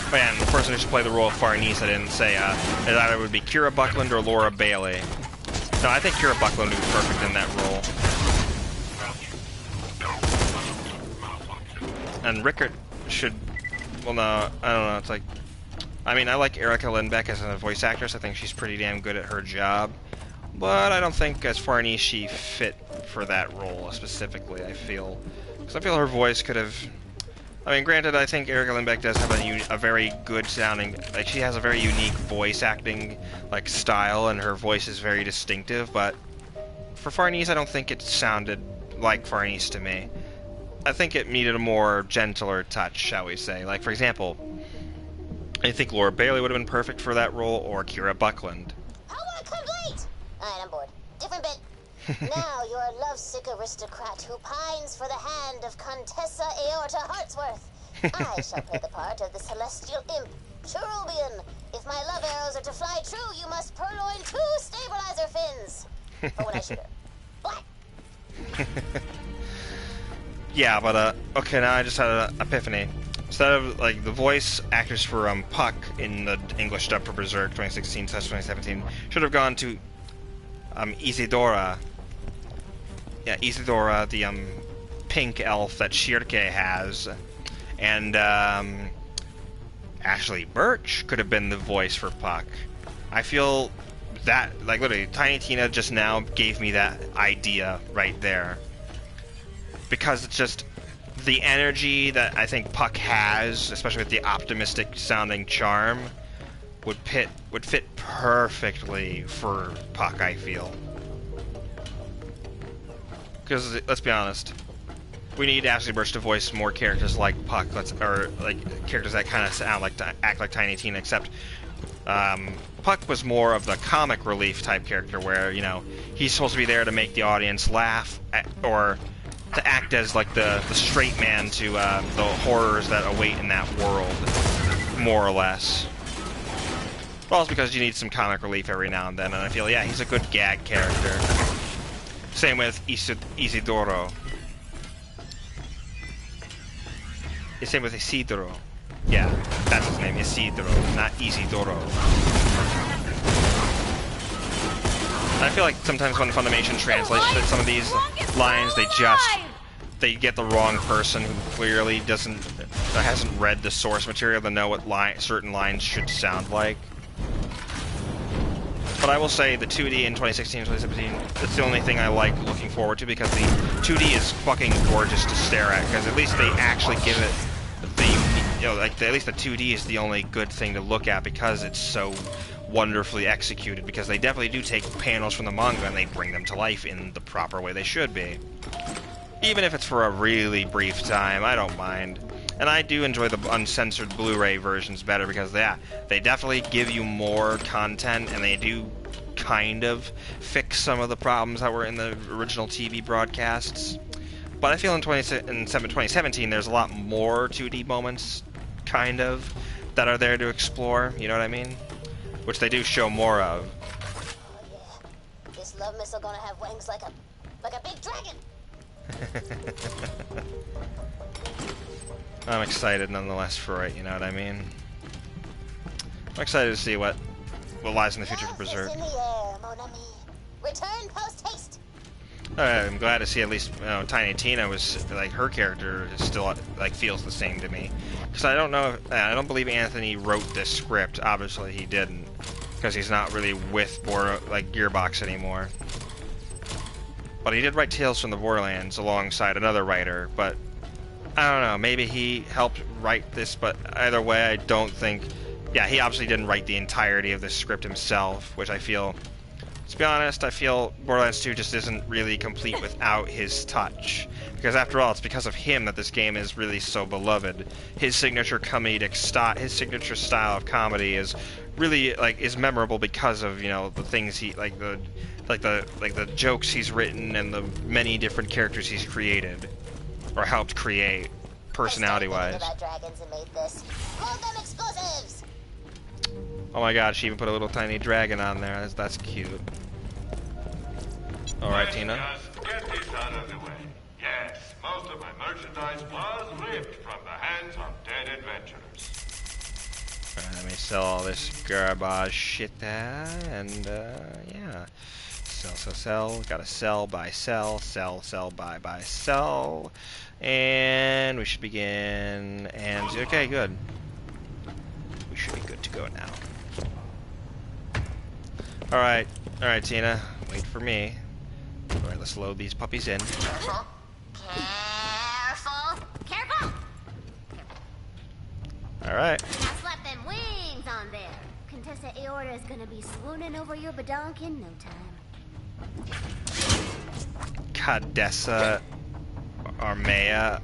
Oh, yeah, and the person who should play the role of Farnese, I didn't say, it either would be Kira Buckland or Laura Bailey. No, I think Kira Buckland would be perfect in that role. And Rickert should... Well, no, I don't know, it's like... I mean, I like Erica Lindbeck as a voice actress. I think she's pretty damn good at her job. But I don't think, as Farnese, she fit for that role specifically, I feel. Because I feel her voice could have... I mean, granted, I think Erica Lindbeck does have a very good sounding... Like, she has a very unique voice acting, like, style, and her voice is very distinctive, but... For Farnese, I don't think it sounded like Farnese to me. I think it needed a more gentler touch, shall we say. Like, for example... I think Laura Bailey would have been perfect for that role, or Kira Buckland. Homework complete! Alright, I'm bored. Different bit. Now you're a lovesick aristocrat who pines for the hand of Contessa Aorta Hartsworth. I shall play the part of the celestial imp, Cherubian. If my love arrows are to fly true, you must purloin 2 stabilizer fins. For when I shoot her. What? Yeah, but, okay, now I just had an epiphany. Instead of, like, the voice actress for, Puck in the English dub for Berserk 2016/2017 should have gone to, Isidora. Yeah, Isidora, the, pink elf that Shirke has. And, Ashley Birch could have been the voice for Puck. I feel that, like, literally, Tiny Tina just now gave me that idea right there. Because it's just... the energy that I think Puck has, especially with the optimistic sounding charm, would fit perfectly for Puck, I feel. Because let's be honest, we need Ashley Birch to voice more characters like Puck, or like characters that kind of sound like act like Tiny Tina. Except Puck was more of the comic relief type character, where he's supposed to be there to make the audience laugh, or to act as like the straight man to the horrors that await in that world, more or less. Well, it's because you need some comic relief every now and then, and I feel, yeah, he's a good gag character. Same with Isidoro. Same with Isidoro. Yeah, that's his name, Isidoro, not Isidoro. I feel like sometimes when Funimation translates some of these lines, they get the wrong person who clearly hasn't read the source material to know what certain lines should sound like. But I will say the 2D in 2016, 2017, that's the only thing I like looking forward to, because the 2D is fucking gorgeous to stare at, because at least they actually give it at least the 2D is the only good thing to look at, because it's so wonderfully executed, because they definitely do take panels from the manga and they bring them to life in the proper way they should be. Even if it's for a really brief time, I don't mind. And I do enjoy the uncensored Blu-ray versions better, because they definitely give you more content, and they do kind of fix some of the problems that were in the original TV broadcasts. But I feel in 2017 there's a lot more 2D moments, kind of, that are there to explore, you know what I mean? Which they do show more of. Oh yeah, this love missile gonna have wings like a big dragon. I'm excited nonetheless for it, you know what I mean? I'm excited to see what lies in the future for Berserk. In the air, mon ami. Return post haste. I'm glad to see at least Tiny Tina was like, her character is still like feels the same to me, because I don't believe Anthony wrote this script. Obviously he didn't, because he's not really with Gearbox anymore. But he did write Tales from the Borderlands alongside another writer. But I don't know, maybe he helped write this. But either way, I don't think. Yeah, he obviously didn't write the entirety of the script himself, which I feel To be honest, I feel Borderlands 2 just isn't really complete without his touch. Because after all, it's because of him that this game is really so beloved. His signature comedic style, his signature style of comedy is really is memorable because of, you know, the things he the jokes he's written and the many different characters he's created or helped create personality-wise. Dragons and made this. Load them explosives. Oh my god, she even put a little tiny dragon on there. That's cute. Alright, Tina. Get this out of the way. Yes, most of my merchandise was ripped from the hands of dead adventurers. Alright, let me sell all this garbage shit there, and yeah. Sell. Gotta sell, buy, sell, buy, sell. And we should begin, and okay, good. We should be good to go now. Alright, Tina, wait for me. Alright, let's load these puppies in. Careful. Alright. Now slap them wings on there. Contessa Aorta is gonna be swooning over your badonk in no time. Cadessa Armea,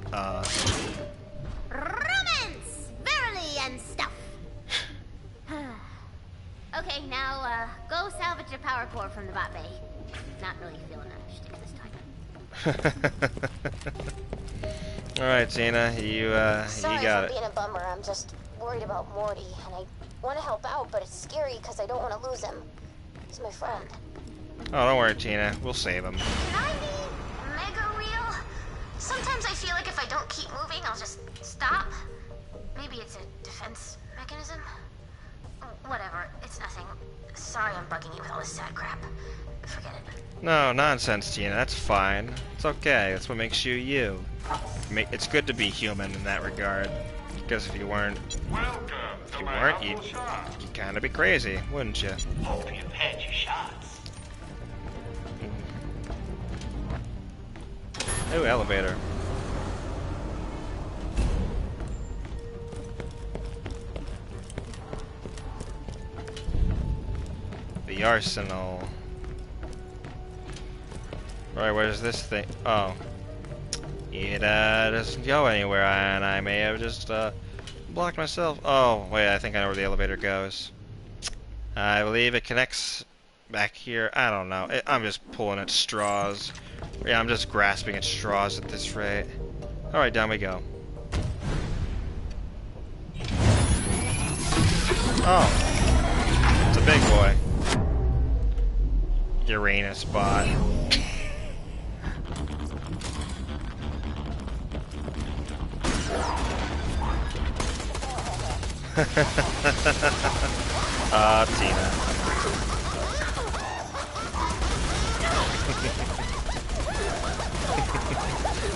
Romance! Verily and stuff! Okay, now, go salvage your power core from the bot bay. Not really feeling that shtick this time. Alright, Tina, you got it. Being a bummer, I'm just worried about Morty, and I want to help out, but it's scary because I don't want to lose him. He's my friend. Oh, don't worry, Tina. We'll save him. Can I be mega real? Sometimes I feel like if I don't keep moving, I'll just stop. Maybe it's a defense mechanism? Whatever, it's nothing. Sorry I'm bugging you with all this sad crap. Forget it. No, nonsense, Tina. That's fine. It's okay. That's what makes you you. It's good to be human in that regard. Because if you weren't, you'd kind of be crazy, wouldn't you? Hope you've had your shots. Ooh, elevator. The arsenal. Alright, where's this thing? Oh. It doesn't go anywhere, and I may have just blocked myself. Oh, wait, I think I know where the elevator goes. I believe it connects back here. I don't know. I'm just pulling at straws. Yeah, I'm just grasping at straws at this rate. Alright, down we go. Oh. It's a big boy. Uranus bot. Tina.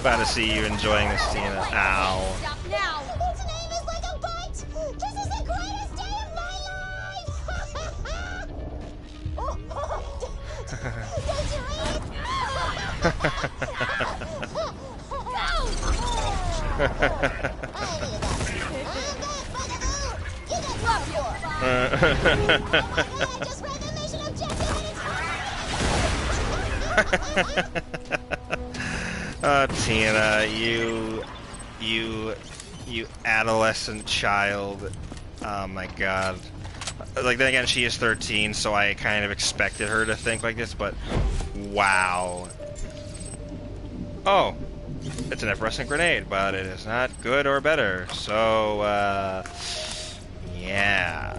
Glad to see you enjoying this, Tina. Ow. Stop now! Its name is like a bite! This is the greatest day of my life! Don't you Tina, you adolescent child. Oh my god. Like, then again, she is 13, so I kind of expected her to think like this, but wow. Oh, it's an effervescent grenade, but it is not good or better, so, yeah.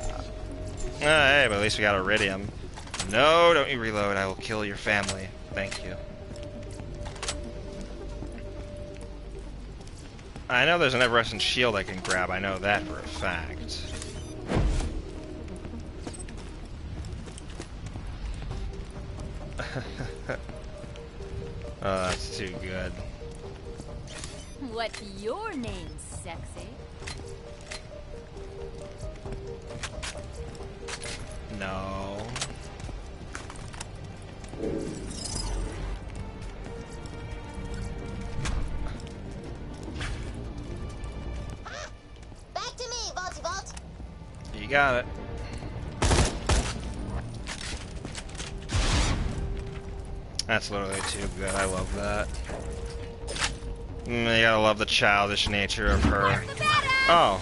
Hey, but at least we got iridium. No, don't you reload, I will kill your family. Thank you. I know there's an effervescent shield I can grab, I know that for a fact. Oh, that's too good. What's your name, sexy? No. Back to me, Vaulty Vault. You got it. That's literally too good. I love that. You gotta love the childish nature of her. Oh.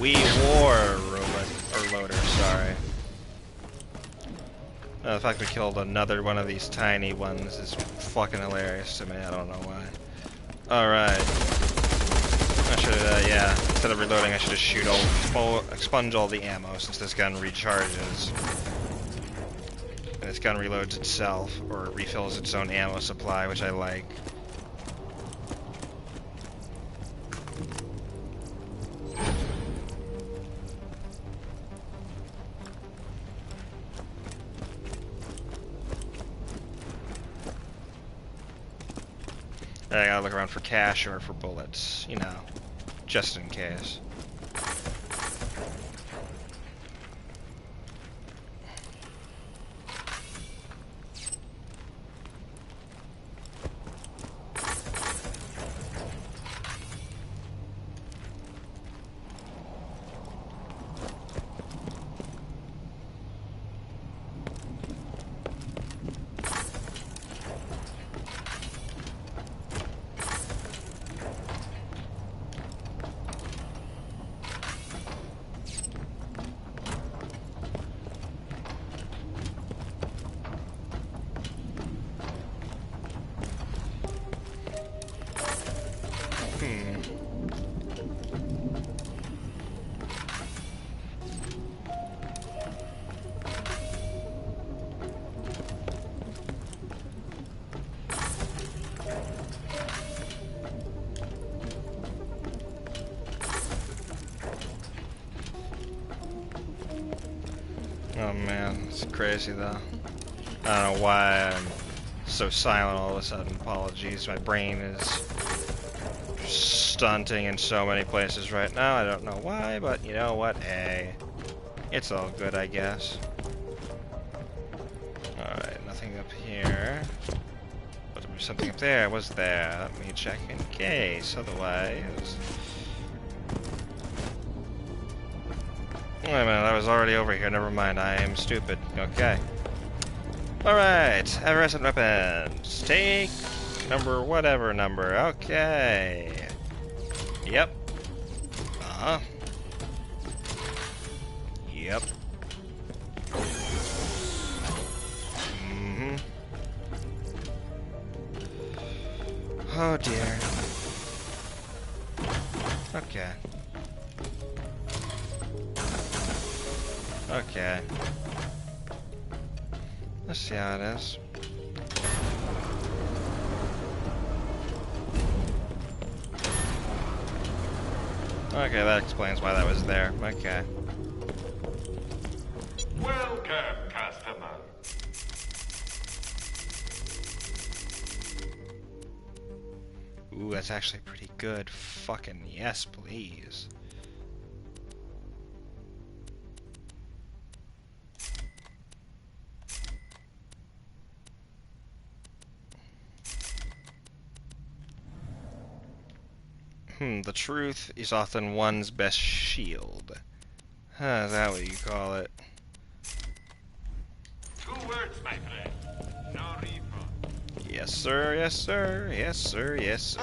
We war robot or loader, sorry. The fact we killed another one of these tiny ones is fucking hilarious to me. I don't know why. Alright. I should, yeah. Instead of reloading, I should just shoot expunge all the ammo since this gun recharges. And this gun reloads itself, or refills its own ammo supply, which I like. I gotta look around for cash or for bullets, you know, just in case. Oh man, it's crazy though. I don't know why I'm so silent all of a sudden. Apologies, my brain is stunting in so many places right now. I don't know why, but you know what? Hey, it's all good, I guess. Alright, nothing up here. But there was something up there, was there? Let me check in case, otherwise... Wait a minute, I was already over here, never mind, I am stupid. Okay. Alright, effervescent weapons. Take number whatever number, okay. Yep. Uh-huh. Yep. Mm-hmm. Oh dear. Okay. Okay. Let's see how it is. Okay, that explains why that was there. Okay. Welcome, customer. Ooh, that's actually pretty good. Fucking yes, please. The truth is often one's best shield. Huh, is that what you call it? 2 words, my friend. No refund. Yes, sir, yes, sir, yes, sir, yes, sir.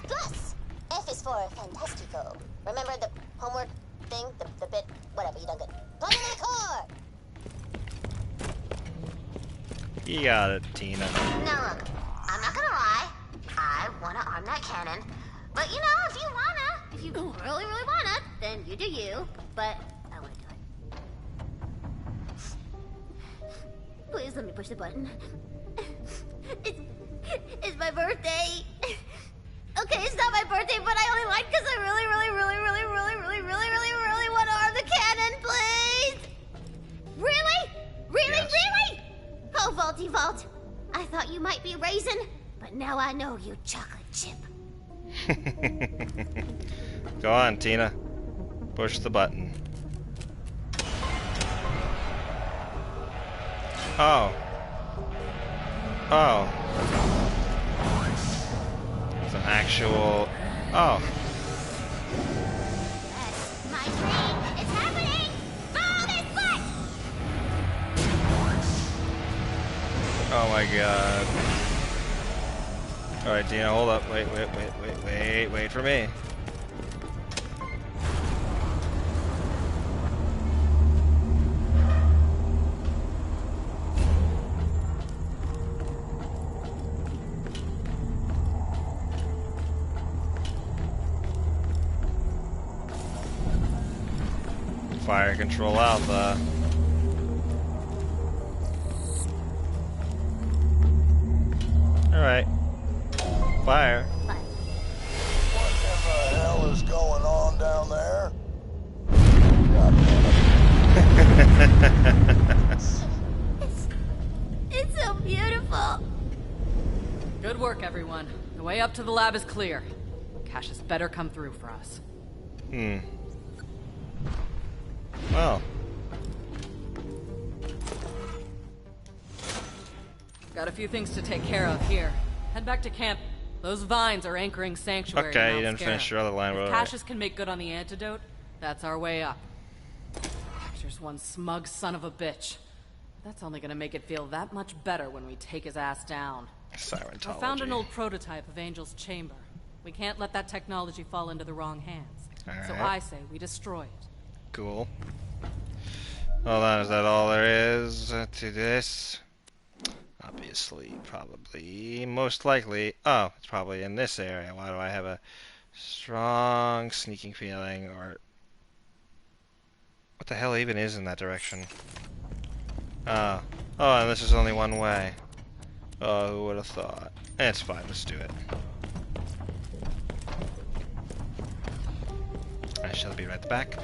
Plus! F is for Fantastico. Remember the homework thing? The bit? Whatever, you done good. Plug in that cord! You got it, Tina. Now look, I'm not gonna lie. I wanna arm that cannon. But you know, if you really, really wanna, then you do you. But I wanna do it. Please let me push the button. It's my birthday. Okay, it's not my birthday, but I only like because I really want to arm the cannon, please. Really? Yes. Really? Oh, Vaulty Vault. I thought you might be Raisin, but now I know you chocolate chip. Go on, Tina. Push the button. Oh. Oh. It's an actual... Oh. That's my dream. It's Oh my god. Alright, Dina, hold up. Wait for me. Fire control alpha. Alright. Fire. What in the hell is going on down there? It's so beautiful. Good work, everyone. The way up to the lab is clear. Cassius better come through for us. Well. Got a few things to take care of here. Head back to camp. Those vines are anchoring Sanctuary. Okay, you didn't finish your other line. If Cassius can make good on the antidote, that's our way up. Hector's one smug son of a bitch. That's only gonna make it feel that much better when we take his ass down. Sirentology. I found an old prototype of Angel's chamber. We can't let that technology fall into the wrong hands. So I say we destroy it. Cool. Hold on, is that all there is to this? Obviously, probably, most likely. Oh, it's probably in this area. Why do I have a strong sneaking feeling? Or what the hell even is in that direction? Oh, and this is only one way. Oh, who would have thought? It's fine, let's do it. I shall be right back.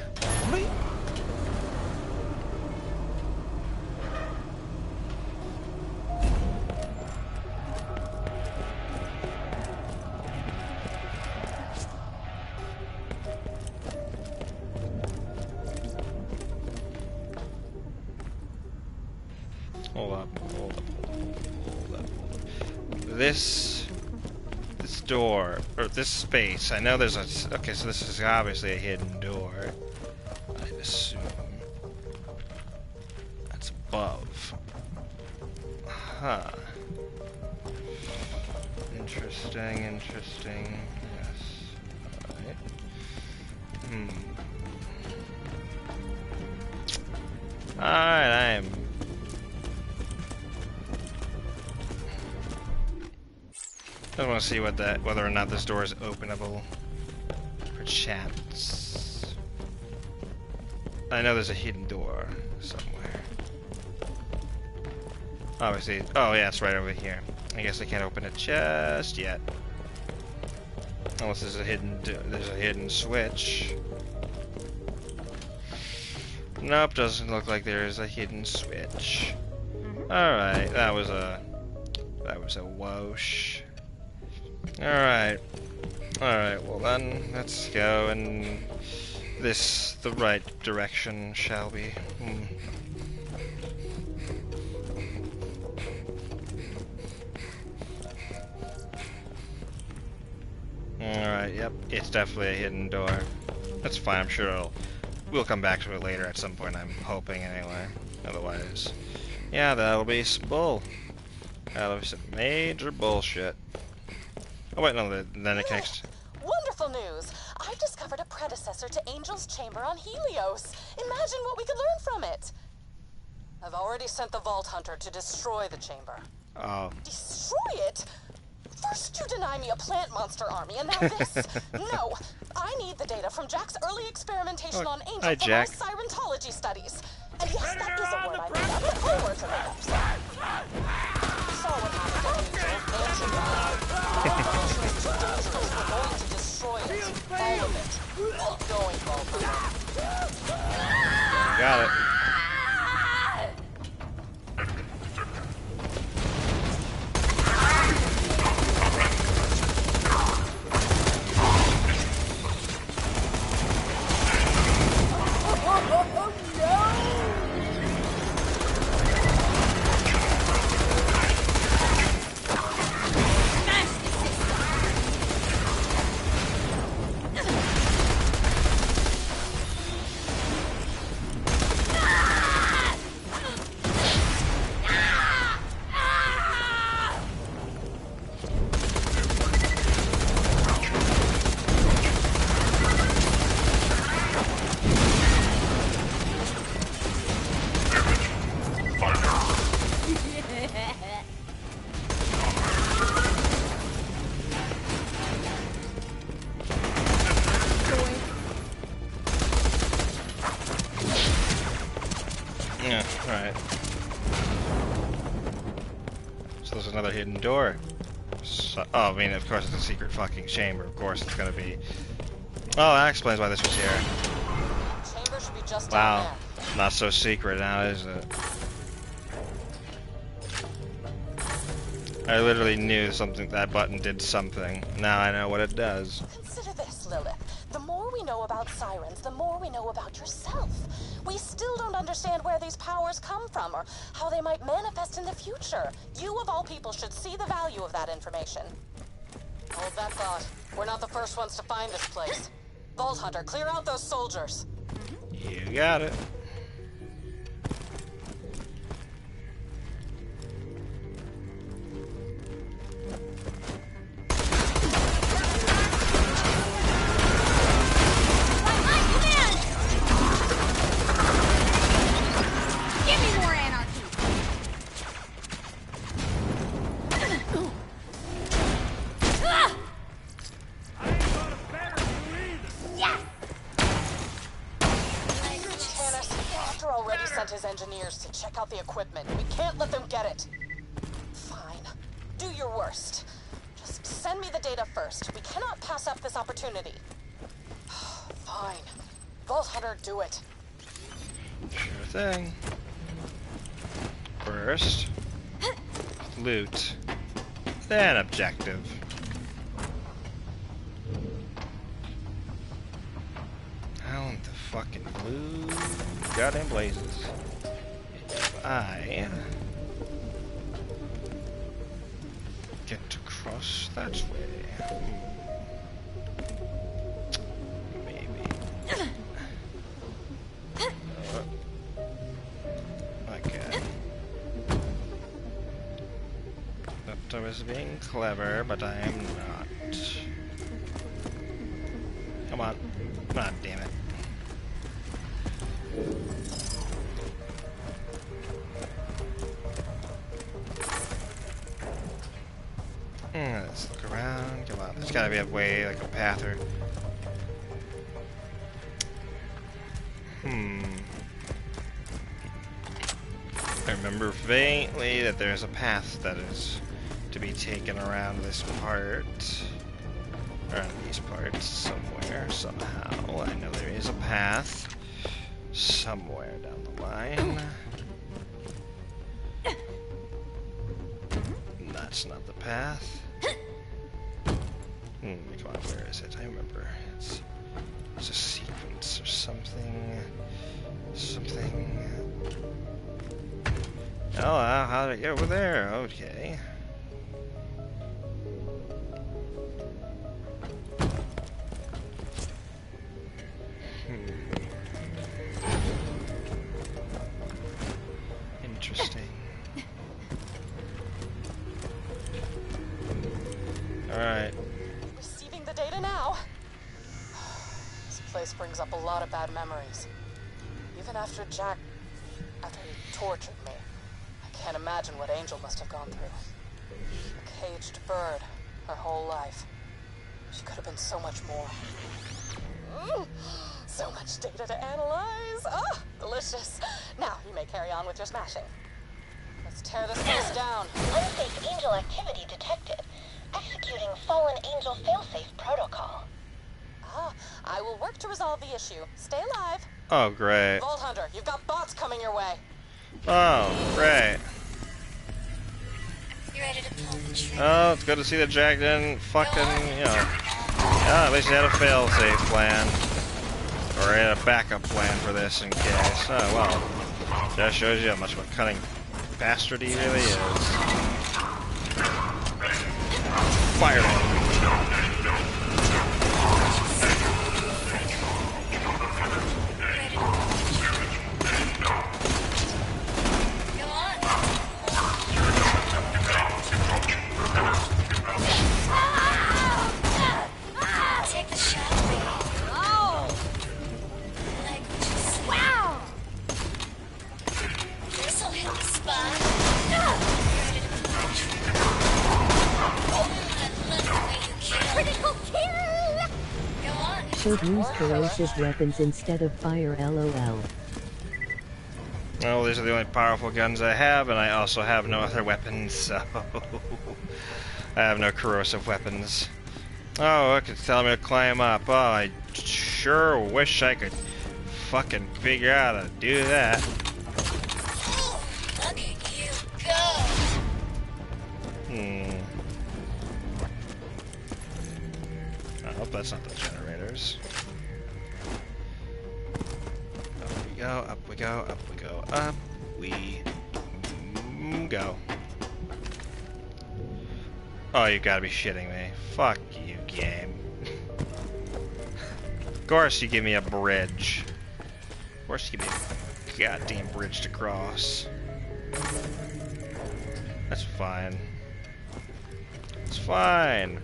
Hold up. This door, or this space, I know there's a... Okay, so this is obviously a hidden door. I'd assume. That's above. Huh. Interesting. Yes. Alright. Alright, I am... I want to see whether or not this door is openable. Perchance. I know there's a hidden door somewhere. Obviously. Oh yeah, it's right over here. I guess I can't open it just yet. Unless there's a hidden switch. Nope, doesn't look like there is a hidden switch. Alright, that was a whoosh. Alright, well then, let's go in the right direction, shall we? Alright, yep, it's definitely a hidden door. That's fine, I'm sure we'll come back to it later at some point, I'm hoping anyway. Otherwise, yeah, that'll be bull. That'll be some major bullshit. Oh wait, no, then it connects. Wonderful news! I've discovered a predecessor to Angel's chamber on Helios. Imagine what we could learn from it. I've already sent the Vault Hunter to destroy the chamber. Oh. Destroy it? First you deny me a plant monster army, and now this. No, I need the data from Jack's early experimentation on Angel for my Sirentology studies. And yes, that is a word I made up, but all words are made up, so. You saw what happened to Angel and Chamber. She was too dangerous. We're going to destroy it. All of it. Keep going, Vault Hunter. Got it. Yeah, alright. So there's another hidden door. So, oh, I mean, of course it's a secret fucking chamber. Of course it's gonna be. Oh, that explains why this was here. Chamber should be just Wow, down there. not so secret now, is it? I literally knew something. That button did something. Now I know what it does. Consider this, Lilith. The more we know about sirens, the more we know about yourself. We still don't understand where these powers come from or how they might manifest in the future. You, of all people, should see the value of that information. Hold that thought. We're not the first ones to find this place. Vault Hunter, clear out those soldiers. You got it. His engineers to check out the equipment. We can't let them get it. Fine. Do your worst. Just send me the data first. We cannot pass up this opportunity. Fine. Vault Hunter, do it. Sure thing. First, loot. Then objective. How in the fucking blue goddamn blazes? If I get to cross that way, maybe. Okay. Thought I was being clever, but I am not. Come on. God damn it. Let's look around. Come on. There's gotta be a way, like a path or. I remember faintly that there's a path that is to be taken around this part. Around these parts somewhere, somehow. I know there is a path somewhere down the line. That's not the path. Come on, where is it? I remember. It's a sequence or something. Something. Oh, how did I get over there? Okay. Interesting. Alright. Receiving the data now. This place brings up a lot of bad memories. Even after after he tortured me. I can't imagine what Angel must have gone through. A caged bird, her whole life. She could have been so much more. So much data to analyze. Oh, delicious. Now you may carry on with your smashing. Let's tear this place down. Unsafe Angel activity detected. Executing fallen Angel failsafe protocol. I will work to resolve the issue. Stay alive. Oh, great. Vault Hunter, you've got bots coming your way. Oh, great. You ready to pull the trigger? Oh, it's good to see that Jack didn't fucking, you know. Yeah, at least he had a fail-safe plan. Or he had a backup plan for this in case. Oh, well. That shows you how much of a cunning bastard he really is. Fire him. Take the shot. Oh! Like just wow! This'll hit the spot. Ready to pull the trigger. Oh, I love the way you kill. Critical kill! Go on. Should use corrosive weapons instead of fire, lol. Well, these are the only powerful guns I have, and I also have no other weapons, so... I have no corrosive weapons. Oh, look, it's telling me to climb up. Oh, I sure wish I could fucking figure out how to do that. Look at you go! I hope that's not the generators. Up we go, up we go, up we go, up we go. Oh, you gotta be shitting me. Fuck you, game. Of course you give me a bridge. Of course you give me a goddamn bridge to cross. That's fine. It's fine.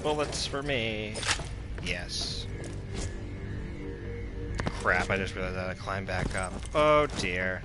Bullets for me. Yes. Crap, I just realized I had to climb back up. Oh dear.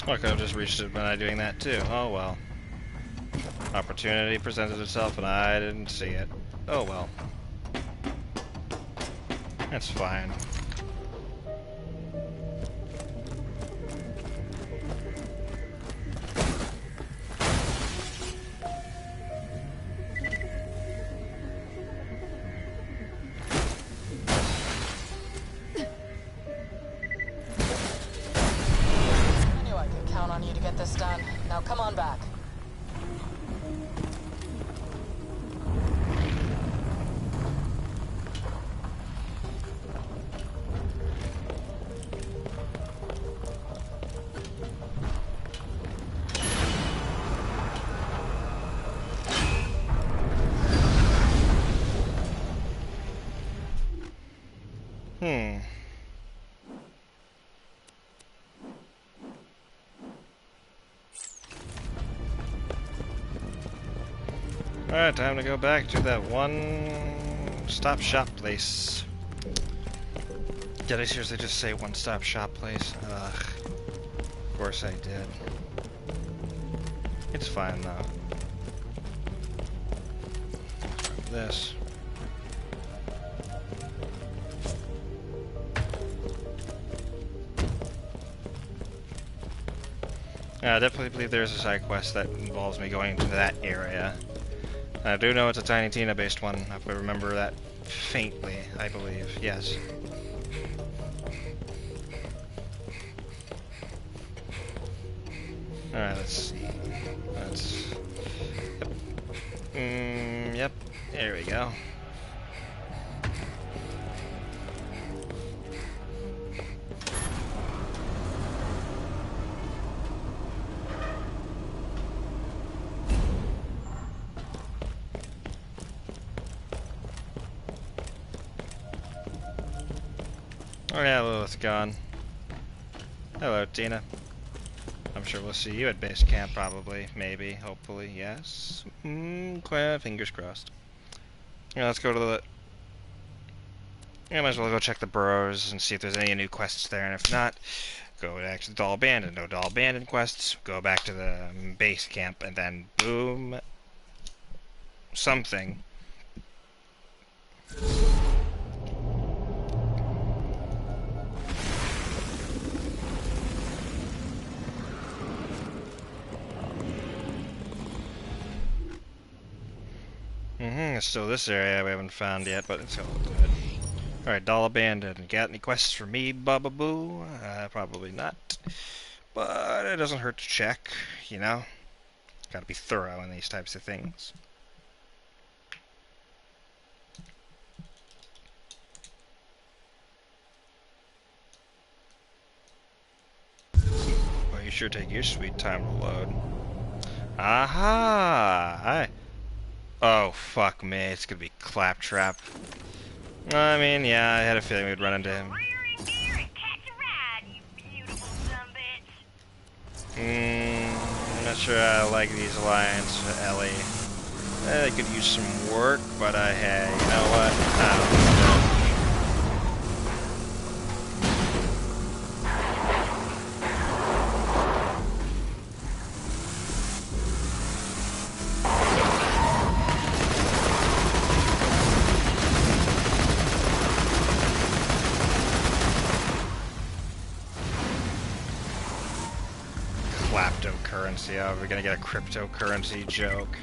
I could have just reached it by doing that too. Oh well. Opportunity presented itself and I didn't see it. Oh well. That's fine. Now come on back. Alright, time to go back to that one stop shop place. Did I seriously just say one stop shop place? Ugh. Of course I did. It's fine though. This. I definitely believe there's a side quest that involves me going into that area. I do know it's a Tiny Tina based one, if I remember that faintly, I believe. Yes. Alright, let's see. Let's... Yep. There we go. Oh yeah, Lilith's gone. Hello, Tina. I'm sure we'll see you at base camp, probably, maybe, hopefully, yes. Fingers crossed. Yeah, let's go to the... Yeah, might as well go check the burrows and see if there's any new quests there, and if not, go back to the Doll Abandoned. No Doll Abandoned quests, go back to the base camp, and then boom... something. It's still this area we haven't found yet, but it's all good. Alright, Doll Abandoned. Got any quests for me, Bubba Boo? Probably not. But it doesn't hurt to check, you know? Gotta be thorough in these types of things. Sure, take your sweet time to load. Aha! Oh, fuck me. It's gonna be Claptrap. I mean, yeah, I had a feeling we'd run into him. I'm not sure I like these lines for Ellie. They could use some work, but hey, you know what? I don't know. Claptocurrency. Oh, we're gonna get a cryptocurrency joke.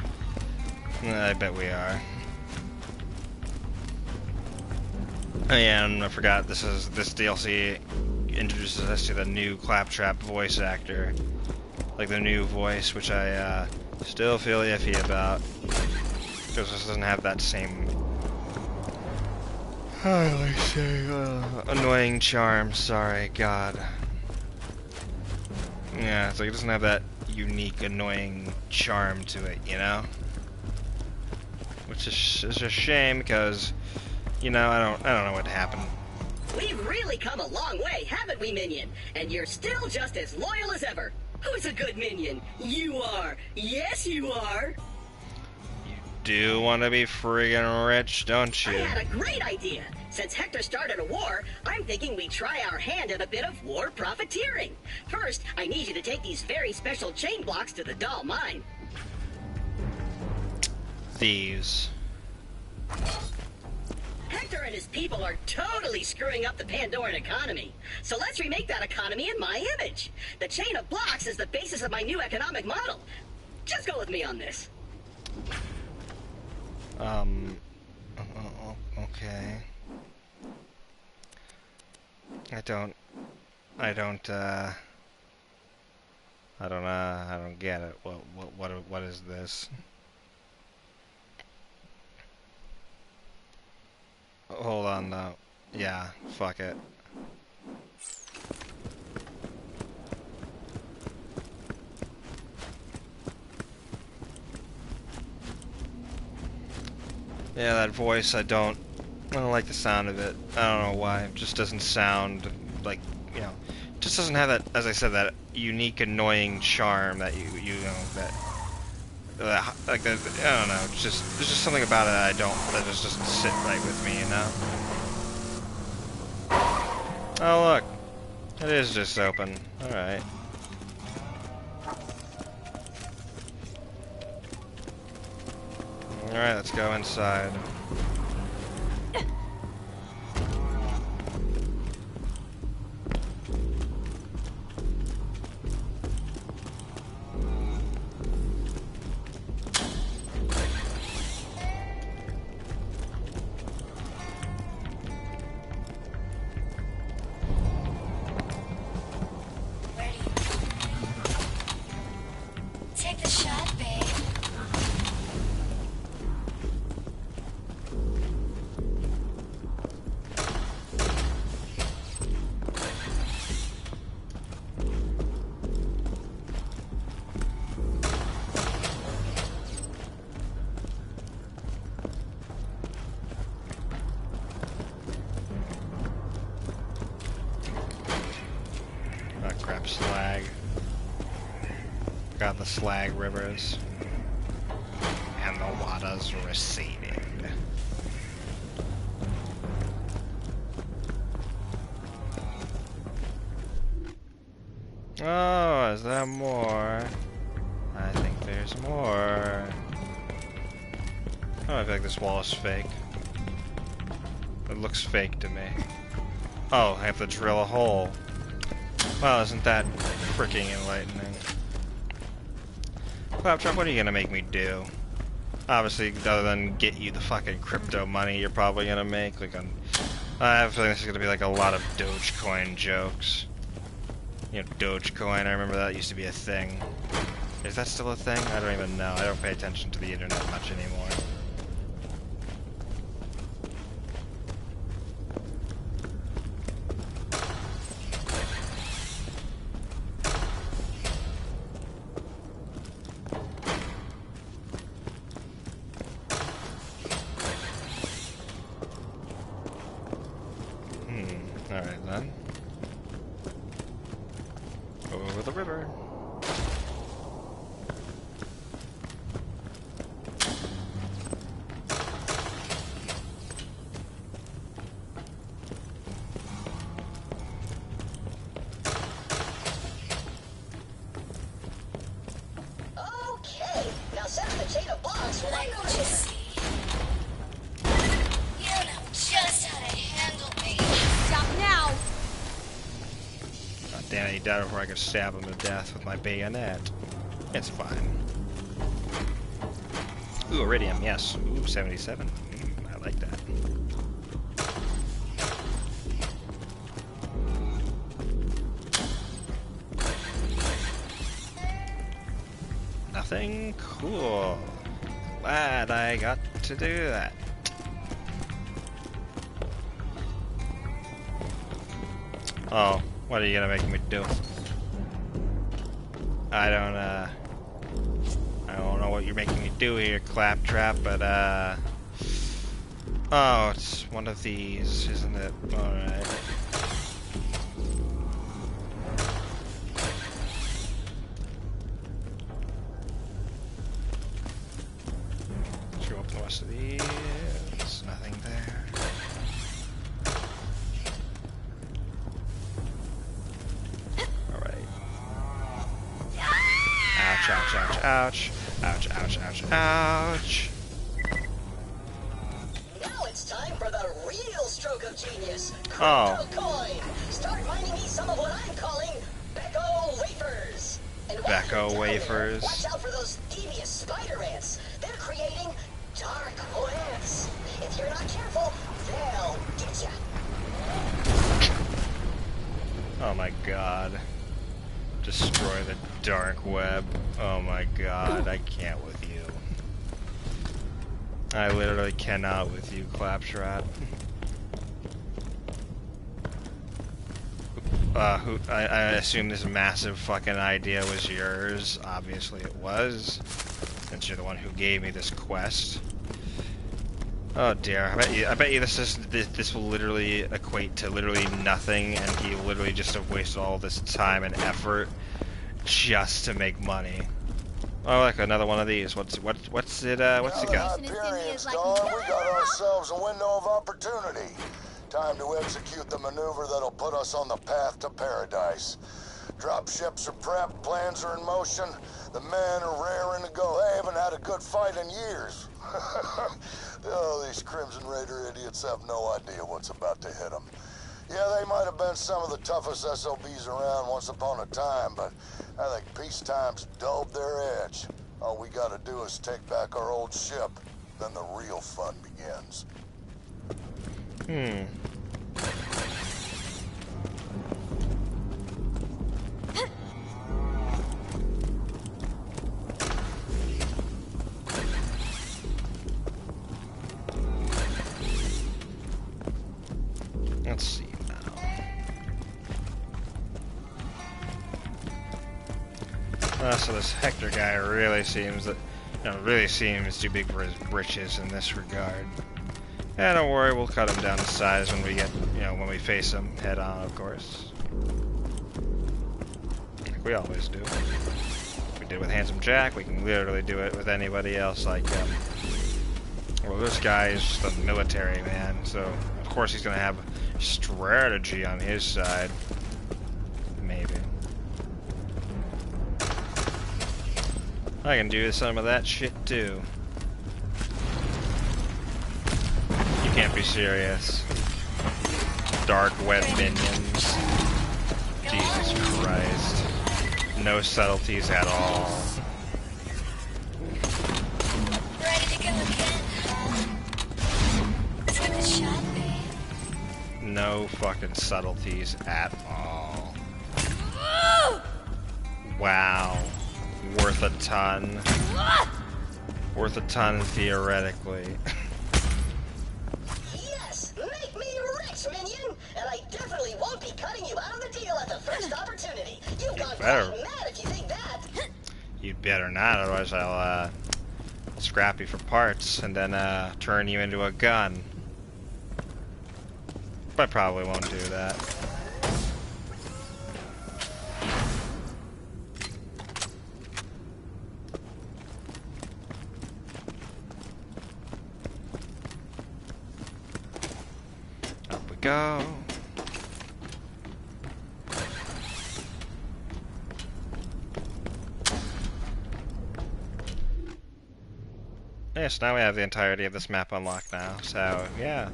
I bet we are. Oh yeah, and I forgot, this DLC introduces us to the new Claptrap voice actor. Like the new voice, which I still feel iffy about. Because this doesn't have that same annoying charm, sorry, God. Yeah, it's like it doesn't have that unique, annoying charm to it, you know? Which is a shame because, you know, I don't know what happened. We've really come a long way, haven't we, Minion? And you're still just as loyal as ever. Who's a good Minion? You are. Yes, you are. Do want to be friggin' rich, don't you? I had a great idea. Since Hector started a war, I'm thinking we try our hand at a bit of war profiteering. First, I need you to take these very special chain blocks to the doll mine. Thieves. Hector and his people are totally screwing up the Pandoran economy. So let's remake that economy in my image. The chain of blocks is the basis of my new economic model. Just go with me on this. Okay. I don't get it. What is this? Hold on though. Yeah, fuck it. Yeah, that voice, I don't like the sound of it. I don't know why. It just doesn't sound like, you know, it just doesn't have that, as I said, that unique, annoying charm that you know, like that, I don't know, it's just, there's just something about it that just doesn't sit right with me, you know? Oh, look. It is just open. Alright. Alright, let's go inside. Take the shot, babe. Oh crap, slag. Got the slag rivers. And the water's receding. Oh, is there more? I think there's more. Oh, I feel like this wall is fake. It looks fake to me. Oh, I have to drill a hole. Well, isn't that freaking enlightening? Claptrap, what are you gonna make me do? Obviously, other than get you the fucking crypto money you're probably gonna make. Like, I have a feeling this is gonna be like a lot of Dogecoin jokes. You know, Dogecoin, I remember that used to be a thing. Is that still a thing? I don't even know. I don't pay attention to the internet much anymore. Alright then. Over the river. Okay, now set up the chain of blocks for my... Just see. You know just how to handle me. Stop now! God damn it, he died before I could stab him to death with my bayonet. It's fine. Ooh, iridium, yes. Ooh, 77. I like that. Nothing? Cool. Glad I got to do that. Oh, what are you gonna make me do? I don't know what you're making me do here, Claptrap, but oh, it's one of these, isn't it? Alright. Let's go up the rest of these. Nothing there. Alright. Ouch, ouch, ouch, ouch. Ouch, ouch, ouch, ouch. Now it's time for the real stroke of genius. Oh. Crypto coin. Start mining me some of what I'm calling Becco wafers. And while Becco you're down there, wafers. watch out for those devious spider ants. They're creating dark webs. If you're not careful, they'll get ya. Oh my god. Destroy the dark web. Oh my god, I can't with you. I literally cannot with you, Claptrap. I assume this massive fucking idea was yours. Obviously it was, since you're the one who gave me this quest. Oh dear, I bet you this will literally equate to literally nothing, and he literally just have wasted all this time and effort just to make money. Oh, look, another one of these. What's it got? Hyperion's gone, we got ourselves a window of opportunity. Time to execute the maneuver that'll put us on the path to paradise. Drop ships are prepped, plans are in motion. The men are raring to go. They haven't had a good fight in years. Oh, these Crimson Raider idiots have no idea what's about to hit them. Yeah, they might have been some of the toughest SOBs around once upon a time, but I think peacetime's dulled their edge. All we gotta do is take back our old ship, then the real fun begins. Let's see now. So this Hector guy really seems too big for his britches in this regard. Yeah, don't worry, we'll cut him down to size when we get, when we face him head on, of course. Like we always do. We did with Handsome Jack, we can literally do it with anybody else like him. Well, this guy is just a military man, so of course he's gonna have strategy on his side. Maybe. I can do some of that shit too. You can't be serious. Dark web minions. Jesus Christ. No subtleties at all. Ready to go again, huh? It's gonna shot me. No fucking subtleties at all. Wow. Worth a ton. Worth a ton theoretically. Yes, make me rich, minion, and I definitely won't be cutting you out of the deal at the first opportunity. You've gone better. quite mad if you think that. You'd better not, otherwise I'll scrap you for parts and then turn you into a gun. I probably won't do that. Up we go. Yes, now we have the entirety of this map unlocked now, so yeah.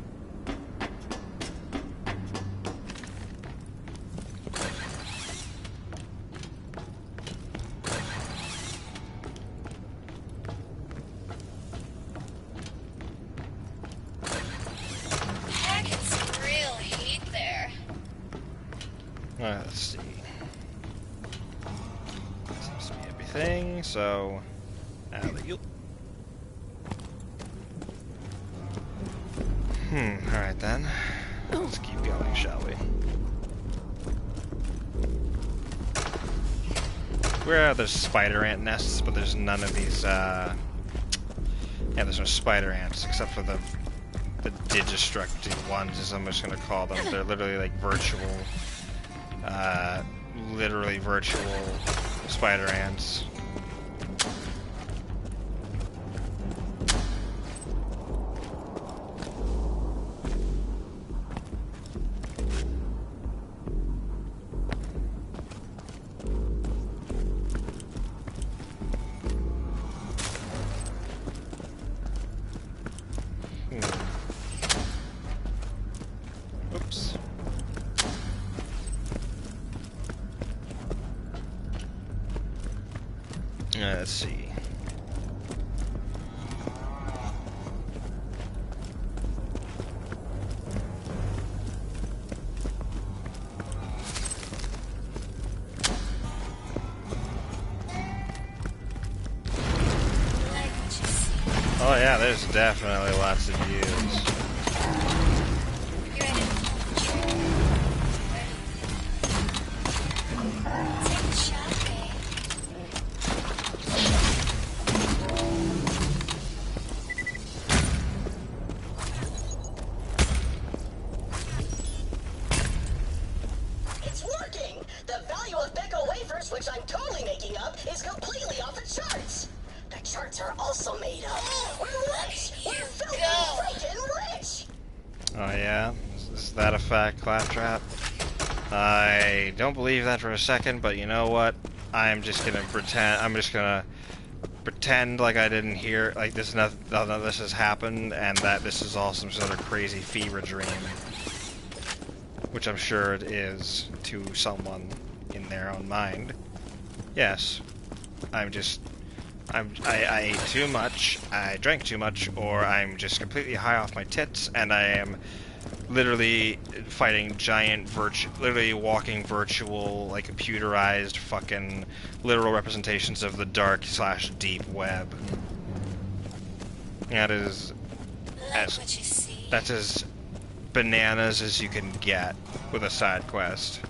Heck, it's real heat there. Let's see. Seems to be everything, so alley-oop. Alright then. Let's keep going, shall we? There's spider ant nests, but there's none of these, yeah, there's no spider ants, except for the Digistructed ones, as I'm just gonna call them. They're literally like virtual, literally virtual spider ants. Oops. Let's see. Oh yeah, there's definitely lots of views. It's working! The value of Becco wafers, which I'm totally making up, is completely off the charts! The charts are also made up. We're rich! We're filthy freaking rich! Oh yeah? Is that a fact, Claptrap? I don't believe that for a second, but you know what? I'm just gonna pretend like I didn't hear, like none of this has happened, and that this is all some sort of crazy fever dream. Which I'm sure it is to someone in their own mind. Yes. I ate too much, I drank too much, or I'm just completely high off my tits, and I am literally fighting literally walking virtual, like computerized fucking literal representations of the dark/deep web. That is that's as bananas as you can get with a side quest.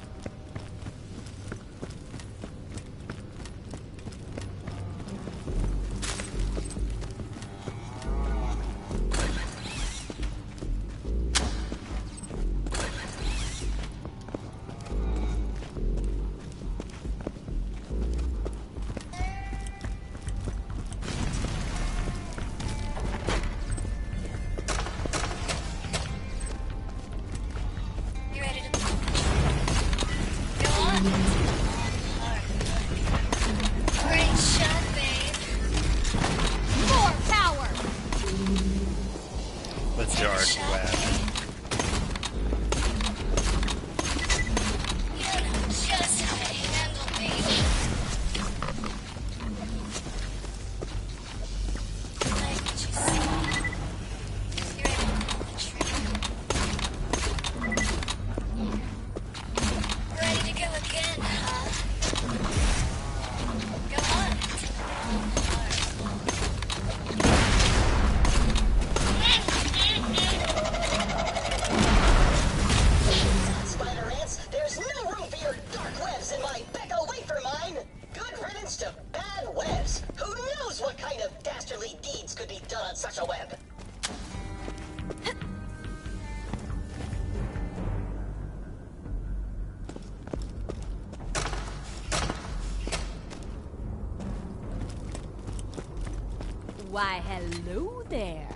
Why, hello there.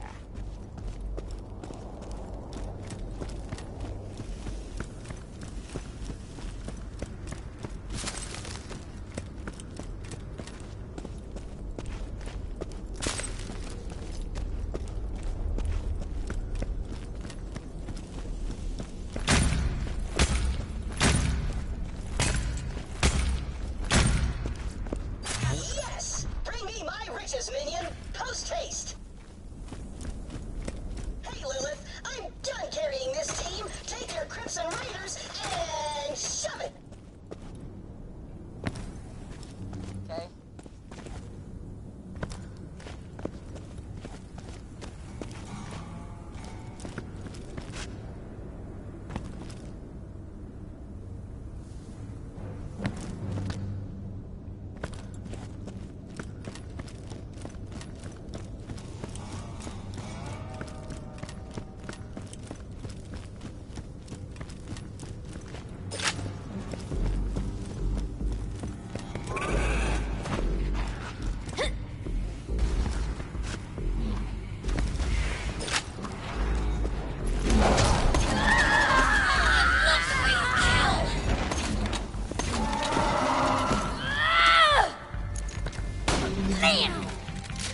Yes! Bring me my riches, minion! Post haste! Hey, Lilith, I'm done carrying this team! Take your Crimson Raiders and shove it! Okay.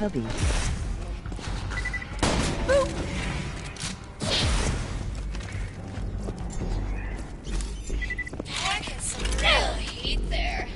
Cubby. Packing some real heat there.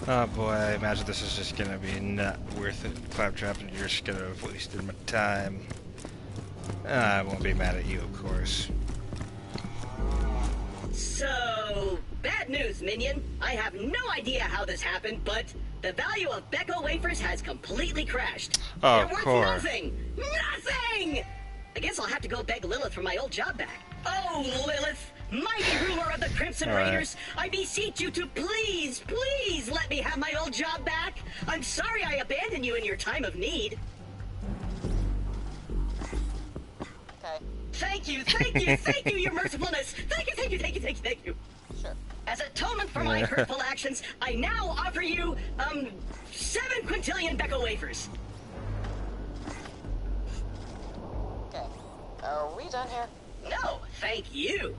Oh boy, I imagine this is just gonna be not worth it, Claptrap, and you're just gonna have wasted my time. I won't be mad at you, of course. So, bad news, minion. I have no idea how this happened, but the value of Becco wafers has completely crashed. Oh, They're of worth course. nothing! Nothing! I guess I'll have to go beg Lilith for my old job back. Oh, Lilith! Mighty ruler of the Crimson All right. Raiders, I beseech you to please, please let me have my old job back. I'm sorry I abandoned you in your time of need. Okay. Thank you, thank you, thank you, your mercifulness. Thank you, thank you, thank you, thank you, thank you. Sure. As atonement for my hurtful actions, I now offer you, 7 quintillion Becco wafers. Okay. Are we done here? No, thank you.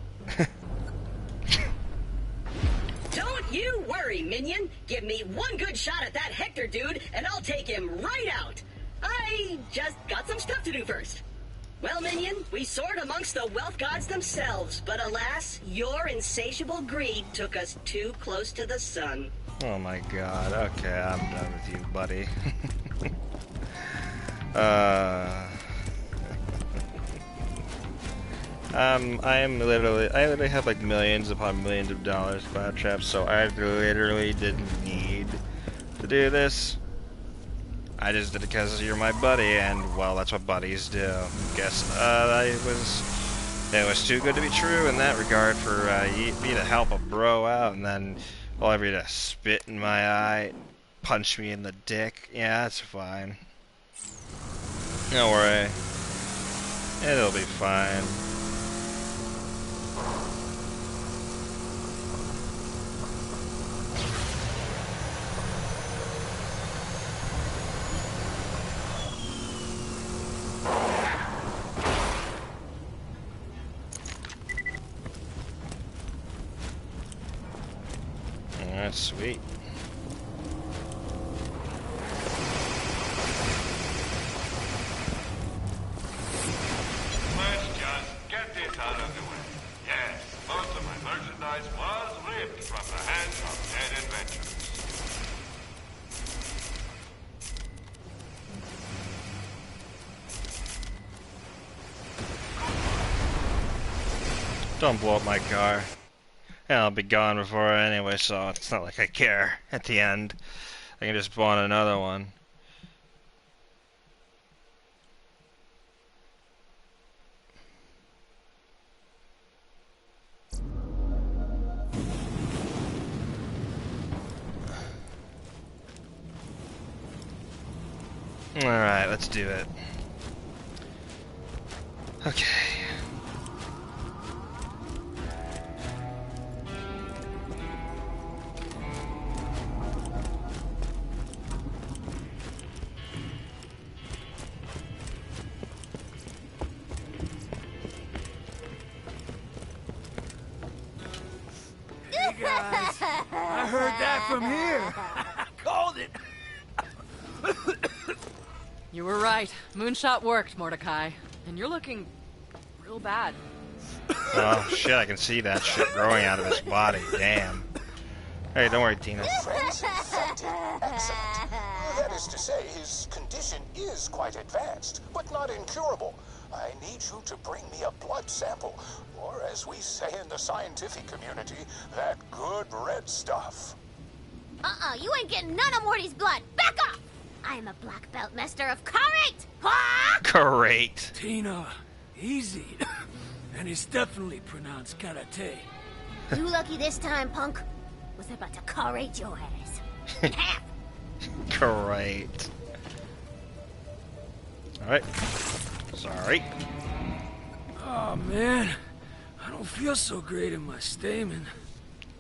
Don't you worry, minion. Give me one good shot at that Hector dude, and I'll take him right out. I just got some stuff to do first. Well, minion, we soared amongst the wealth gods themselves, but alas, your insatiable greed took us too close to the sun. Oh my god, okay, I'm done with you, buddy. Uh, I literally have like millions upon millions of dollars cloud traps, so I literally didn't need to do this. I just did it because you're my buddy, and well, that's what buddies do. Guess it was too good to be true in that regard for me to help a bro out, and then all of you to spit in my eye, punch me in the dick. Yeah, that's fine. Don't worry, it'll be fine. That's sweet. Let's just get this out of the way. Yes, most of my merchandise was ripped from the hands of dead adventurers. Don't blow up my car. Yeah, I'll be gone before anyway, so it's not like I care at the end. I can just spawn another one. Alright, let's do it. Okay. Hey guys, I heard that from here. I called it. You were right. Moonshot worked, Mordecai. And you're looking real bad. Oh shit, I can see that shit growing out of his body. Damn. Hey, don't worry, Tina. Friends infected. Excellent. That is to say, his condition is quite advanced, but not incurable. I need you to bring me a blood sample, or as we say in the scientific community, that good red stuff. You ain't getting none of Morty's blood. Back off! I am a black belt master of karate. Ha! Great. Tina, easy. And it's definitely pronounced karate. You lucky this time, punk. Was about to karate your ass. Great. Alright. Sorry. Oh man, I don't feel so great in my stamen.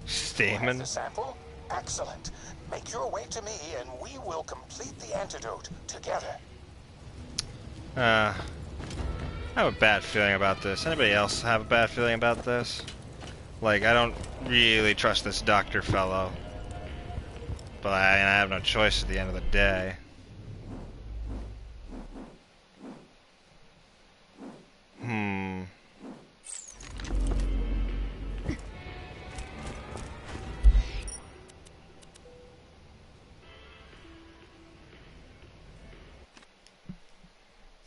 Stamen? The sample? Excellent. Make your way to me and we will complete the antidote together. I have a bad feeling about this. Anybody else have a bad feeling about this? Like, I don't really trust this doctor fellow. But I have no choice at the end of the day.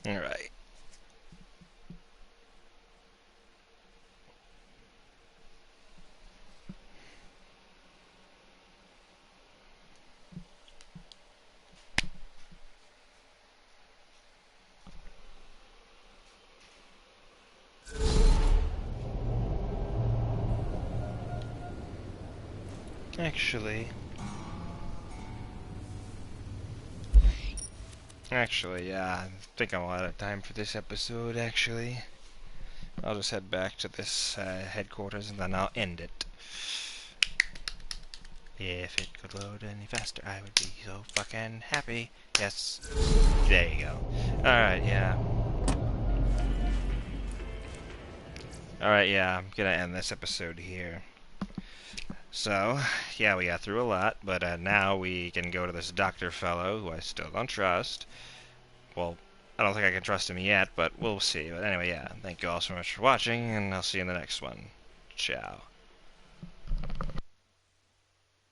Alright. Actually, yeah, I think I'm out of time for this episode, actually. I'll just head back to this headquarters and then I'll end it. If it could load any faster, I would be so fucking happy. Yes. There you go. Alright, yeah. Alright, yeah, I'm gonna end this episode here. So, yeah, we got through a lot, but now we can go to this doctor fellow, who I still don't trust. Well, I don't think I can trust him yet, but we'll see. But anyway, yeah, thank you all so much for watching, and I'll see you in the next one. Ciao.